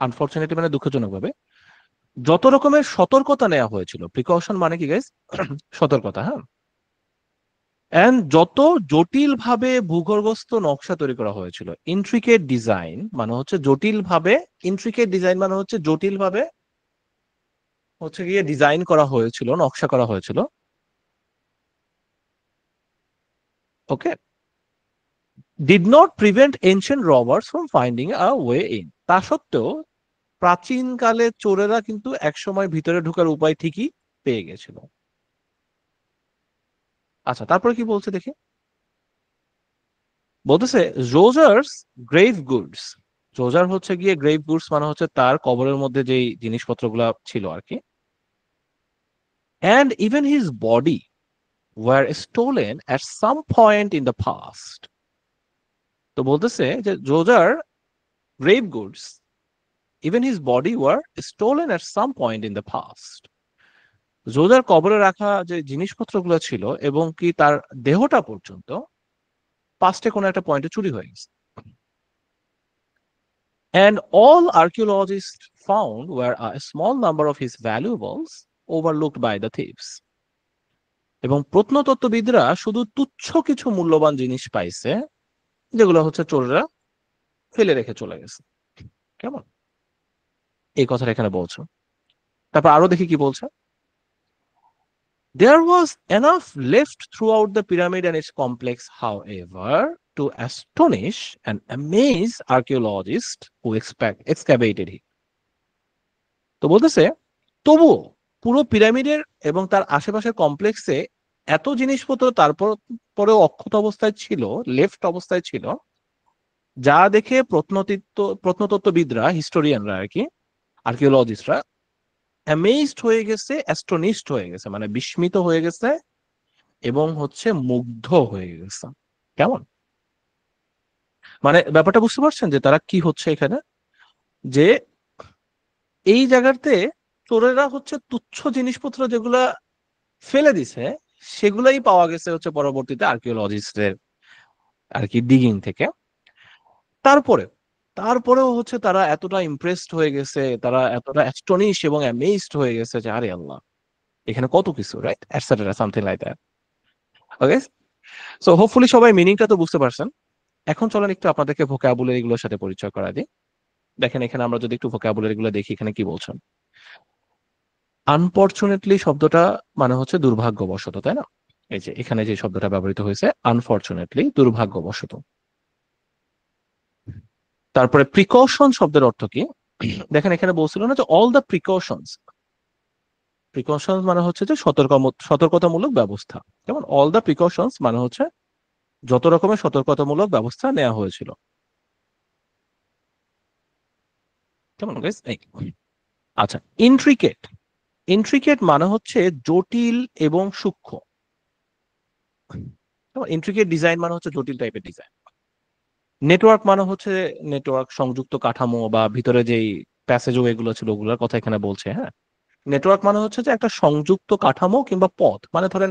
আনফরচুনেটলি মানে দুঃখজনকভাবে, যত রকমের সতর্কতা নেওয়া হয়েছিল, প্রিকশন মানে কি গাইস? সতর্কতা, হ্যাঁ, এন্ড যত জটিল ভাবে ভূগর্ভস্থ নকশা তৈরি করা হয়েছিল, ইন্ট্রিকেট ডিজাইন মানে হচ্ছে জটিল ভাবে, ইন্ট্রিকেট ডিজাইন মানে হচ্ছে জটিল ভাবে হচ্ছে গিয়ে ডিজাইন করা হয়েছিল, নকশা করা হয়েছিল। Okay, did not prevent ancient robbers from finding a way in. তা সত্ত্বেও প্রাচীনকালে চোরেরা কিন্তু একসময় ভিতরে ঢোকার উপায় ঠিকই পেয়ে গেছিল। আচ্ছা, তারপরে কি বলছে দেখি, বলতেছে জোজার্স গ্রেভ গুডস। জোজার হচ্ছে গিয়ে গ্রেভ গুডস মানে হচ্ছে তার কবরের মধ্যে যেই জিনিসপত্রগুলা ছিল আর কি। And even his body were stolen at some point in the past. তো বলতেছে যে জোজার grave goods, even his body were stolen at some point in the past. জোজার কবরে রাখা যে জিনিসপত্রগুলো ছিল এবং কি তার দেহটা পর্যন্ত পাস্টে কোনো একটা পয়েন্টে চুরি হয়ে গেছে। And all archaeologists found were a small number of his valuables overlooked by the thieves. এবং প্রত্নতত্ত্ববিদরা শুধু তুচ্ছ কিছু মূল্যবান জিনিস পাইছে যেগুলো হচ্ছে চোররা ফেলে রেখে চলে গেছে। কেমন, এই কথাটা এখানে বলছো। তারপর আরো দেখি কি বলছে, There was enough left throughout the pyramid and its complex, however, to astonish and amaze archaeologists who excavated it. তো বলতেছে তবুও পুরো পিরামিডের এবং তার আশেপাশের কমপ্লেক্সে এত জিনিসপত্র তারপর পরেও অক্ষত অবস্থায় ছিল, লেফট অবস্থায় ছিল, যা দেখে প্রত্নতত্ত্ববিদরা, হিস্টোরিয়ানরা আর কি, আর্কিওলজিস্টরা অ্যামেজড হয়ে গেছে, অ্যাস্টনিশড হয়ে গেছে, মানে বিস্মিত হয়ে গেছে এবং হচ্ছে মুগ্ধ হয়ে গেছে। কেমন, মানে ব্যাপারটা বুঝতে পারছেন যে তারা কি হচ্ছে এখানে, যে এই জায়গাতে চোরেরা হচ্ছে তুচ্ছ জিনিসপত্র যেগুলা ফেলে দিছে সেগুলাই পাওয়া গেছে হচ্ছে পরবর্তীতে আর্কিওলজিস্টদের আর কি ডিগিং থেকে। তারপরেও হচ্ছে তারা এতটা ইমপ্রেসড হয়ে গেছে, তারা এতটা অ্যাস্টনিশ এবং অ্যামেজড হয়ে গেছে যে আরে আল্লাহ, এখানে কত কিছু, right, etcetera, something like that. Okay, so hopefully সবাই মিনিংটা তো বুঝতে পারছেন। এখন চলেন একটু আপনাদেরকে ভোকাবুলারি গুলোর সাথে পরিচয় করা দিই। দেখেন এখানে আমরা যদি একটু ভোকাবুলারি গুলো দেখি, এখানে কি বলছেন। আনফরচুনেটলি শব্দটা মানে হচ্ছে দুর্ভাগ্যবশত, তাই না? এই যে এখানে যে শব্দটা ব্যবহৃত হয়েছে আনফরচুনেটলি, দুর্ভাগ্যবশত। তারপরে প্রিকশন শব্দের অর্থ কি, দেখেন এখানে বলছিল না যে অল দ্য প্রিকশনস। প্রিকশন মানে হচ্ছে যে সতর্কতামূলক ব্যবস্থা। যেমন অল দ্য প্রিকশনস মানে হচ্ছে যত রকমের সতর্কতামূলক ব্যবস্থা নেওয়া হয়েছিল। কেমন গাইস? আচ্ছা, ইন্ট্রিকেট। ইন্ট্রিকেট মানে হচ্ছে জটিল এবং সূক্ষ্ম। ইন্ট্রিকেট ডিজাইন মানে হচ্ছে জটিল টাইপের ডিজাইন। নেটওয়ার্ক মানে হচ্ছে নেটওয়ার্ক, সংযুক্ত কাঠামো বা ভিতরে যেই প্যাসেজ এগুলো ছিল ওগুলোর কথা এখানে বলছে। হ্যাঁ, নেটওয়ার্ক মানে হচ্ছে যে একটা সংযুক্ত কাঠামো কিংবা পথ, মানে ধরেন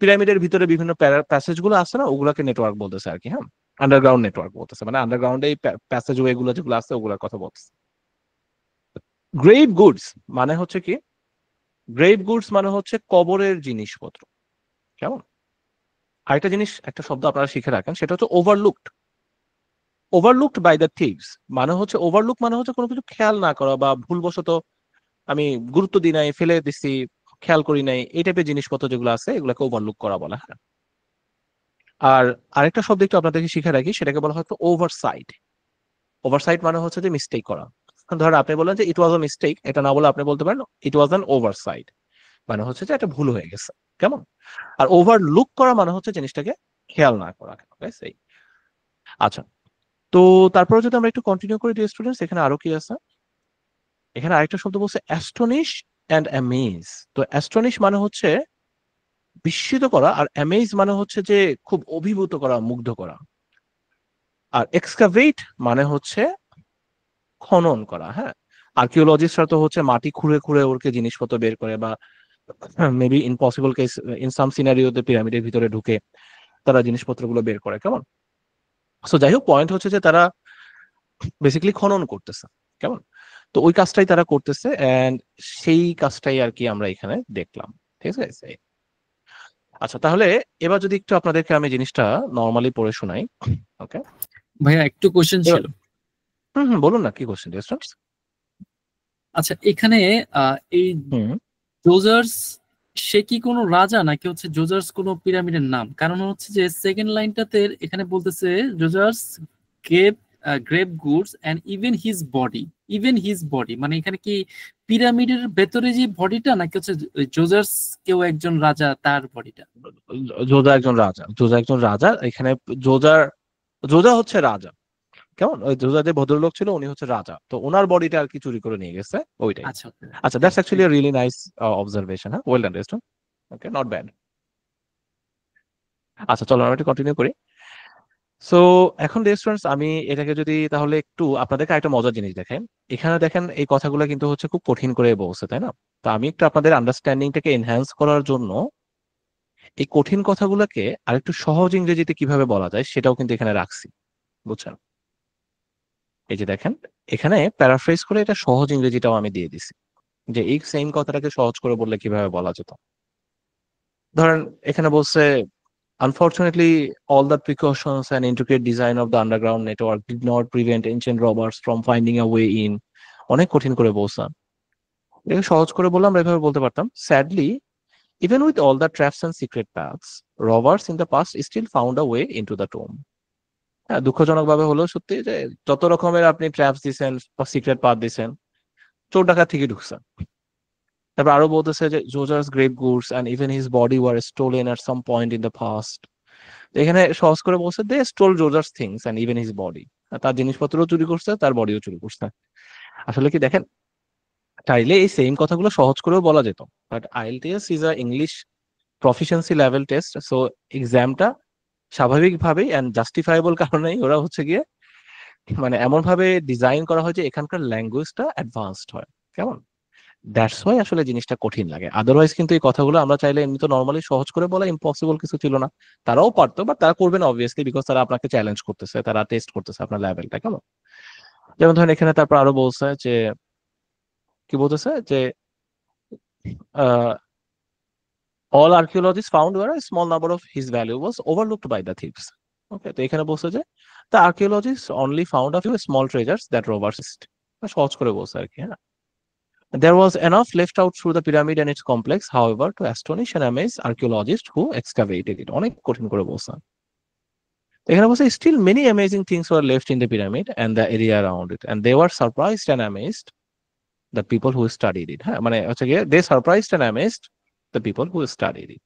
পিরামিডের ভিতরে বিভিন্ন প্যাসেজ গুলো আছে না, ওগুলোকে নেটওয়ার্ক বলতেছে আর কি। হ্যাঁ, আন্ডারগ্রাউন্ড নেটওয়ার্ক বলতেছে, মানে আন্ডারগ্রাউন্ডে প্যাসেজ গুলো যেগুলো আছে ওগুলোর কথা বলতেছে। গ্রেভ গুডস মানে হচ্ছে কি, গ্রেভ গুডস মানে হচ্ছে কবরের জিনিসপত্র। কেমন, আরেকটা জিনিস, একটা শব্দ আপনারা শিখে রাখেন, সেটা হচ্ছে overlooked. Overlooked by the thieves মানে হচ্ছে, ওভারলুক মানে হচ্ছে কোনো কিছু খেয়াল না করা বা ভুলবশত আমি গুরুত্ব দিই নাই, ফেলে দিছি, খেয়াল করি নাই, এই টাইপের জিনিসপত্র যেগুলো আছে এগুলোকে ওভারলুক করা বলা হয়। আর আরেকটা শব্দ একটু আপনাদেরকে শিখে রাখি, সেটাকে বলা হয় ওভারসাইট। ওভারসাইট মানে হচ্ছে যে মিস্টেক করা। ধরেন আপনি বলেন যে ইট ওয়াজ আ মিস্টেক, এটা না বলে আপনি বলতে পারেন ইট ওয়াজ অ্যান ওভারসাইট, মানে হচ্ছে যে একটা ভুল হয়ে গেছে। কেমন, আর ওভারলুক করা মানে হচ্ছে জিনিসটাকে খেয়াল না করা। আচ্ছা, তো তারপরে যদি আমরা একটু কন্টিনিউ করি ডিয়ার স্টুডেন্টস, এখানে আরো কি আছে, এখানে আরেকটা শব্দ বলছে অ্যাস্টনিশ অ্যান্ড অ্যামেজ। তো অ্যাস্টনিশ মানে হচ্ছে বিস্মিত করা, আর অ্যামেজ মানে হচ্ছে যে খুব অভিভূত করা, মুগ্ধ করা। আর এক্সকাভেট মানে হচ্ছে খনন করা। হ্যাঁ, আর্কিওলজিস্টরা তো হচ্ছে মাটি খুঁড়ে খুঁড়ে ওরকে জিনিসপত্র বের করে, বা maybe in possible case in some সিনারিওতে পিরামিডের ভিতরে ঢুকে তারা জিনিসপত্রগুলো বের করে। কেমন, সো যাই হোক, পয়েন্ট হচ্ছে যে তারা বেসিক্যালি খনন করতেছে। কেমন, তো ওই কাজটাই তারা করতেছে, এন্ড সেই কাজটাই আর কি আমরা এখানে দেখলাম। ঠিক আছে, আচ্ছা, তাহলে এবার যদি একটু আপনাদেরকে আমি জিনিসটা নর্মালি পড়ে শোনাই। ওকে, ভাইয়া একটু কোশ্চেন এবার ছিল। বলুন না কি কোশ্চেন ডিস্টেন্স। আচ্ছা, এখানে এই হুম জোজার্স সে কি কোনো রাজা নাকি হচ্ছে জোজার্স কোনো পিরামিডের নাম? কারণ হচ্ছে যে সেকেন্ড লাইনটাতে এখানে বলতেছে Djoser's grave grave goods and even his body, মানে এখানে কি পিরামিডের ভেতরে যে বডিটা নাকি হচ্ছে জোজার্স কেউ একজন রাজা তার বডিটা? যোধা একজন রাজা, যোধা একজন রাজা। এখানে যোধার যোধা হচ্ছে রাজা, কেমন? ওই যোধা যে ভদ্রলোক ছিল উনি হচ্ছে রাজা, তো ওনার বডিটা আর কি চুরি করে নিয়ে গেছে ওইটাই। আচ্ছা আচ্ছা, that's actually a really nice observation. হ্যাঁ, well done Reston. Okay, not bad. আচ্ছা, চলো আমরা একটু কন্টিনিউ করি। সো এখন রেস্টুরেন্টস, আমি এটাকে যদি তাহলে একটু আপনাদেরকে একটা মজার জিনিস দেখেন। এখানে দেখেন এই কথাগুলো কিন্তু হচ্ছে খুব কঠিন করে বলছে, তাই না? তো আমি একটু আপনাদের আন্ডারস্ট্যান্ডিংটাকে এনহ্যান্স করার জন্য এই কঠিন কথাগুলোকে আরেকটু সহজ ইংরেজিতে কিভাবে বলা যায় সেটাও কিন্তু এখানে রাখছি, বুঝছেন? এই যে দেখেন, এখানে প্যারাফ্রেজ করে এটা সহজ ইংরেজিটাও আমি দিয়ে দিছি, যে এই সেম কথাটাকে সহজ করে বললে কিভাবে বলা যেত। ধরেন এখানে বলছে, unfortunately, all the precautions and intricate design of the underground network did not prevent ancient robbers from finding a way in. অনেক কঠিন করে বলছিলাম, এটাকে সহজ করে বললাম, আমরা এভাবে বলতে পারতাম, sadly, even with all the traps and secret paths, robbers in the past still found a way into the tomb. হ্যাঁ, দুঃখজনক ভাবে হলো সত্যি যে যত রকমের আপনি ট্র্যাপস দিছেন বা সিক্রেট পাথ দিছেন, চোর ডাকাত ঠিকই ঢুকছেন। তারপর আরো বলতেছে যে Djoser's great goods and even his body were stolen at some point in the past. এখানে সহজ করে বলছে they stole Djoser's things and even his body, তার জিনিসপত্রও চুরি করছে, তার বডিও চুরি করছে। আসলে কি দেখেন, চাইলে এই সেম কথাগুলো সহজ করেও বলা যেত, but IELTS is a English proficiency level taste. So এক্সামটা স্বাভাবিকভাবেই অ্যান্ড জাস্টিফাইবল কারণেই ওরা হচ্ছে গিয়ে মানে এমন ভাবে ডিজাইন করা হয় যে এখানকার ল্যাঙ্গুয়েজটা অ্যাডভান্সড হয়, কেমন? দ্যাটস ওয়াই আসলে জিনিসটা কঠিন লাগে। আদারওয়াইজ কিন্তু এই কথাগুলো আমরা চাইলে এমনি তো নর্মালি সহজ করে বলা ইম্পসিবল কিছু ছিল না। তারাও পারতো, বাট তারা করবে না অবভিয়াসলি, বিকজ তারা আপনাকে চ্যালেঞ্জ করতেছে, তারা টেস্ট করতেছে আপনার লেভেলটা, কেমন? যেমন ধরেন এখানে তারপর আরো বলছে যে, কি বলতেছে যে all archaeologists found where a small number of his value was overlooked by the thieves. ওকে, তো এখানে বলছে যে the archaeologists only found a few small treasures that robbers missed। সহজ করে বলছে আর কি, হ্যাঁ। There was enough left out through the pyramid and its complex, however, to astonish and amaze archaeologists who excavated it. অনেক কঠিন করে বলছে। এখানে বলছে still many amazing things were left in the pyramid and the area around it, and they were surprised and amazed the people who studied it। হ্যাঁ, মানে হচ্ছে গিয়ে they surprised and amazed the people who studied it.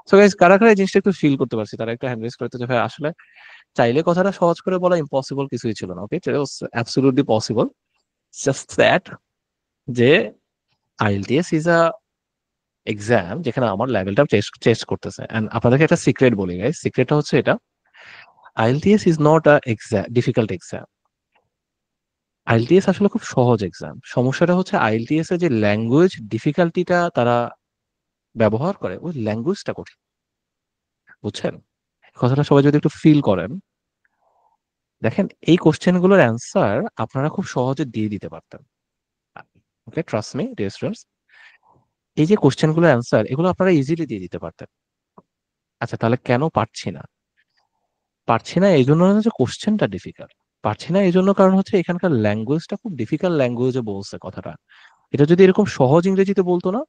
So guys, কারা কারা এই জিনিসটা একটু ফিল করতে পারছি তারা একটা হ্যান্ড রেজ করতে, যে ভাই আসলে চাইলে কথাটা সহজ করে বলা ইম্পসিবল কিছুই ছিল না। Okay, it was absolutely possible, just that যে আইএলটিএস ইজ আ এক্সাম যেখানে আমার লেভেলটা টেস্ট করতেছে। এন্ড আপনাদেরকে একটা সিক্রেট বলি গাইস, সিক্রেটটা হচ্ছে এটা, IELTS is not a exam, difficult exam. IELTS আসলে খুব সহজ এক্সাম। সমস্যাটা হচ্ছে আইএলটিএস এর যে ল্যাঙ্গুয়েজ ডিফিকাল্টিটা তারা ব্যবহার করে, ওই ল্যাঙ্গুয়েজটা কঠিন, বুঝছেন? কথাটা সবাই যদি একটু ফিল করেন, দেখেন এই কোশ্চেন গুলোর অ্যান্সার আপনারা খুব সহজে দিয়ে দিতে পারতেন। ওকে, ট্রাস্ট মি ডিয়ার স্টুডেন্টস, এই যে কোশ্চেন গুলোর অ্যান্সার এগুলো আপনারা ইজিলি দিয়ে দিতে পারতেন। আচ্ছা, তাহলে কেন পারছি না? পারছি না এই জন্য না যে কোশ্চেনটা ডিফিকাল্ট, পারছি না এই জন্য কারণ হচ্ছে এখানকার ল্যাঙ্গুয়েজটা খুব ডিফিকাল্ট ল্যাঙ্গুয়েজে বলছে কথাটা। এটা যদি এরকম সহজ ইংরেজিতে বলতো না,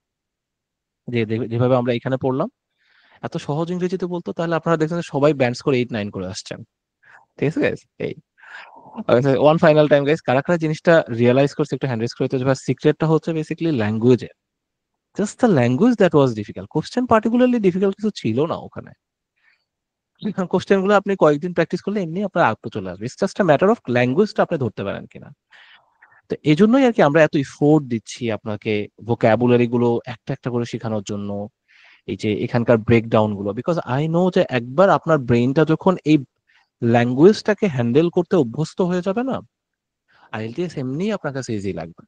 যেভাবে আমরা এখানে পড়লাম, এত সহজ ইংরেজিতে বলতো, তাহলে আপনারা দেখছেন সবাই ব্যান্ডস করে 8-9 করে আসছেন। ঠিক আছে গাইস? এই ওয়ান ফাইনাল টাইম গাইস, কারা কারা জিনিসটা রিয়েলাইজ করছে একটু হ্যান্ড রেজ করে, তো সিক্রেটটা হচ্ছে বেসিক্যালি ল্যাঙ্গুয়েজে, just the language that was difficult. Question particularly difficult কিছু ছিল না ওখানে। কোশ্চেন গুলো আপনি কয়েকদিন প্র্যাকটিস করলে এমনি আপনার আয়ত্ত চলে আসবে। It's just a matter of ল্যাঙ্গুয়েজটা আপনি ধরতে পারেন কিনা। তো এই জন্যই আর কি আমরা এত ইফোর্ট দিচ্ছি আপনাকে ভোক্যাবুলারি গুলো একটা একটা করে শেখানোর জন্য, এই যে এখানকার ব্রেকডাউন গুলো, বিকজ আই নো যে একবার আপনার ব্রেইনটা যখন এই ল্যাঙ্গুয়েজটাকে হ্যান্ডেল করতে অভ্যস্ত হয়ে যাবে না, আইএলটিএস এমনি আপনার কাছে ইজি লাগবে।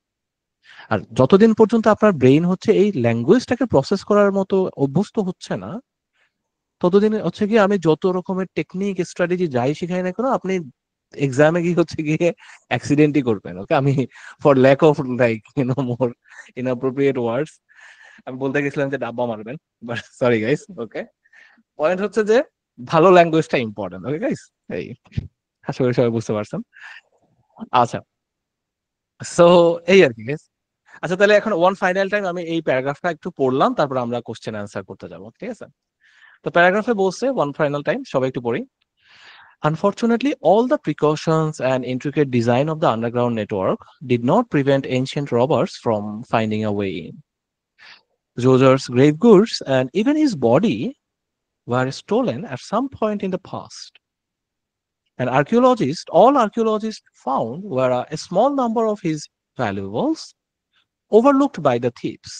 আর যতদিন পর্যন্ত আপনার ব্রেইন হচ্ছে এই ল্যাঙ্গুয়েজটাকে প্রসেস করার মতো অভ্যস্ত হচ্ছে না, ততদিন হচ্ছে গিয়ে আমি যত রকমের টেকনিক স্ট্র্যাটেজি যাই শিখাই না কেন, আপনি এক্সামে গিয়ে হচ্ছে গিয়ে অ্যাক্সিডেন্টই করবেন। ওকে, আমি for lack of like more inappropriate words, আমি বলতে গেছিলাম যে ডাব্বা মারবেন, but sorry guys. Okay, point হচ্ছে যে ভালো ল্যাঙ্গুয়েজটা ইম্পর্টেন্ট। ওকে গাইস, এই আশা করি সবাই বুঝতে পারছেন। আচ্ছা, সো এই আর কি guys। আচ্ছা, তাহলে এখন ওয়ান ফাইনাল টাইম আমি এই প্যারাগ্রাফটা একটু পড়লাম, তারপর আমরা কোশ্চেন অ্যান্সার করতে যাবো, ঠিক আছে? তো প্যারাগ্রাফে বলছে, ওয়ান ফাইনাল টাইম সবাই একটু পড়ি। Unfortunately, all the precautions and intricate design of the underground network did not prevent ancient robbers from finding a way in. Roger's grave goods and even his body were stolen at some point in the past. And all archaeologists found were a small number of his valuables overlooked by the thieves.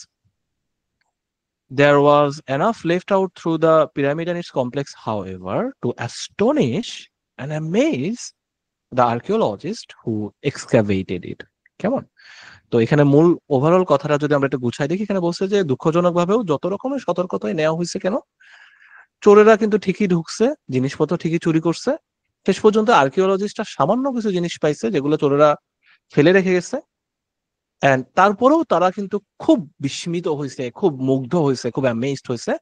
There was enough left out through the pyramid and its complex, however, to astonish and amaze the archaeologist who excavated it. কেমন? তো এখানে মূল ওভারঅল কথাটা যদি আমরা একটু গুছাই দেখি, এখানে বলছে যে দুঃখজনক ভাবেও যত রকমের সতর্কতাই নেওয়া হয়েছে কেন, চোরেরা কিন্তু ঠিকই ঢুকছে, জিনিসপত্র ঠিকই চুরি করছে। শেষ পর্যন্ত আর্কিওলজিস্টরা সামান্য কিছু জিনিস পাইছে যেগুলো চোরেরা ফেলে রেখে গেছে, এন্ড তারপরেও তারা কিন্তু খুব বিস্মিত হয়েছে, খুব মুগ্ধ হয়েছে, খুব অ্যামেজড হয়েছে,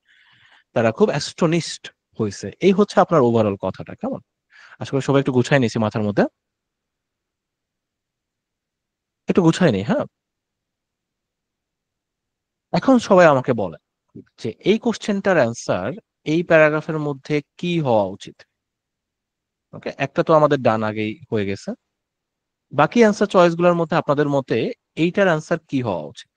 তারা খুব অ্যাস্টনিশড হয়েছে। এই হচ্ছে আপনার ওভারঅল কথাটা। কেমন? আশা করি সবাই একটু গুছাই নিয়েছি মাথার মধ্যে, একটু গুছাই নি। হ্যাঁ, এখন সবাই আমাকে বলে যে এই কোশ্চেনটার অ্যান্সার এই প্যারাগ্রাফের মধ্যে কি হওয়া উচিত। ওকে, একটা তো আমাদের ডান আগেই হয়ে গেছে, বাকি অ্যান্সার চয়েস গুলোর মধ্যে আপনাদের মতে এইটার অ্যান্সার কি হওয়া উচিত?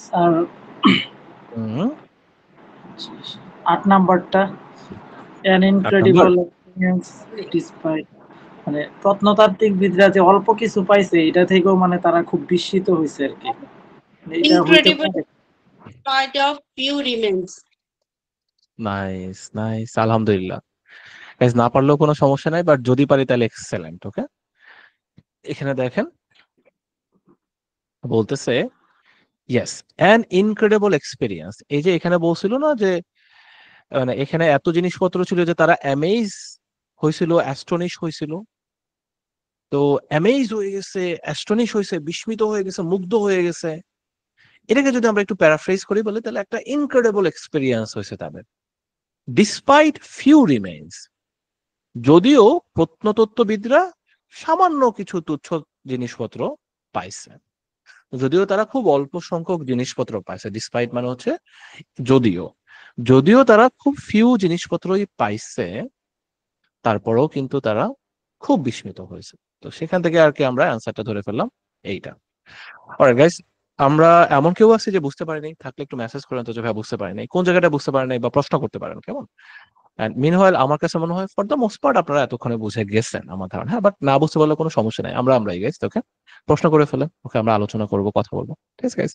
স্যার হুম, 8 নাম্বারটা, an 8 number. incredible experience despite, মানে প্রত্নতাত্ত্বিকবিদরা যে অল্প কিছু পাইছে এটা থেকেও মানে তারা খুব বিস্মিত হয়েছে আর কি। মানে এটা হইতে Incredible পারে। part of few remains. Nice nice, আলহামদুলিল্লাহ। গাইস, না পারলেও কোনো সমস্যা নাই, বাট যদি পারি তাহলে এক্সেলেন্ট। ওকে, এখানে দেখেন বলতেছে ইয়েস অ্যান ইনক্রেডিবল এক্সপেরিয়েন্স। এই যে এখানে বলছিল না যে মানে এখানে এত জিনিসপত্র ছিল যে তারা অ্যামেজ হয়েছিল, অ্যাস্টনিশ হয়েছিল। তো অ্যামেজ হয়ে গেছে, অ্যাস্টনিশ হয়েছে, বিস্মিত হয়ে গেছে, মুগ্ধ হয়ে গেছে। এটাকে যদি আমরা একটু প্যারাফ্রেজ করি বলে, তাহলে একটা ইনক্রেডিবল এক্সপেরিয়েন্স হয়েছে তাদের। ডিসপাইট ফিউ রিমেইনস, যদিও প্রত্নতত্ত্ববিদরা সামান্য কিছু তুচ্ছ জিনিসপত্র পাইছে, যদিও তারা খুব অল্প সংখ্যক জিনিসপত্র পাইছে। ডিসপাইট মানে হচ্ছে যদিও, যদিও তারা খুব ফিউ জিনিসপত্রই পাইছে, তারপরেও কিন্তু তারা খুব বিস্মিত হয়েছে। তো সেখান থেকে আর কি আমরা অ্যান্সারটা ধরে ফেললাম এইটা। অলরাইট গাইস, আমরা এমন কেউ আছে যে বুঝতে পারিনি, থাকলে একটু মেসেজ করেন তো যে ভাই বুঝতে পারিনি, কোন জায়গাটা বুঝতে পারেন বা প্রশ্ন করতে পারেন। কেমন? এন্ড মিনওয়াইল আমার কাছে মনে হয় ফর দ্য মোস্ট পার্ট আপনারা এতক্ষণে বুঝে গেছেন আমার ধারণা। হ্যাঁ, বাট না বুঝতে পারলে কোনো সমস্যা নাই, আমরাই গাইস। ওকে, প্রশ্ন করে ফেলেন। ওকে, আমরা আলোচনা করব, কথা বলবো। ঠিক আছে গাইস?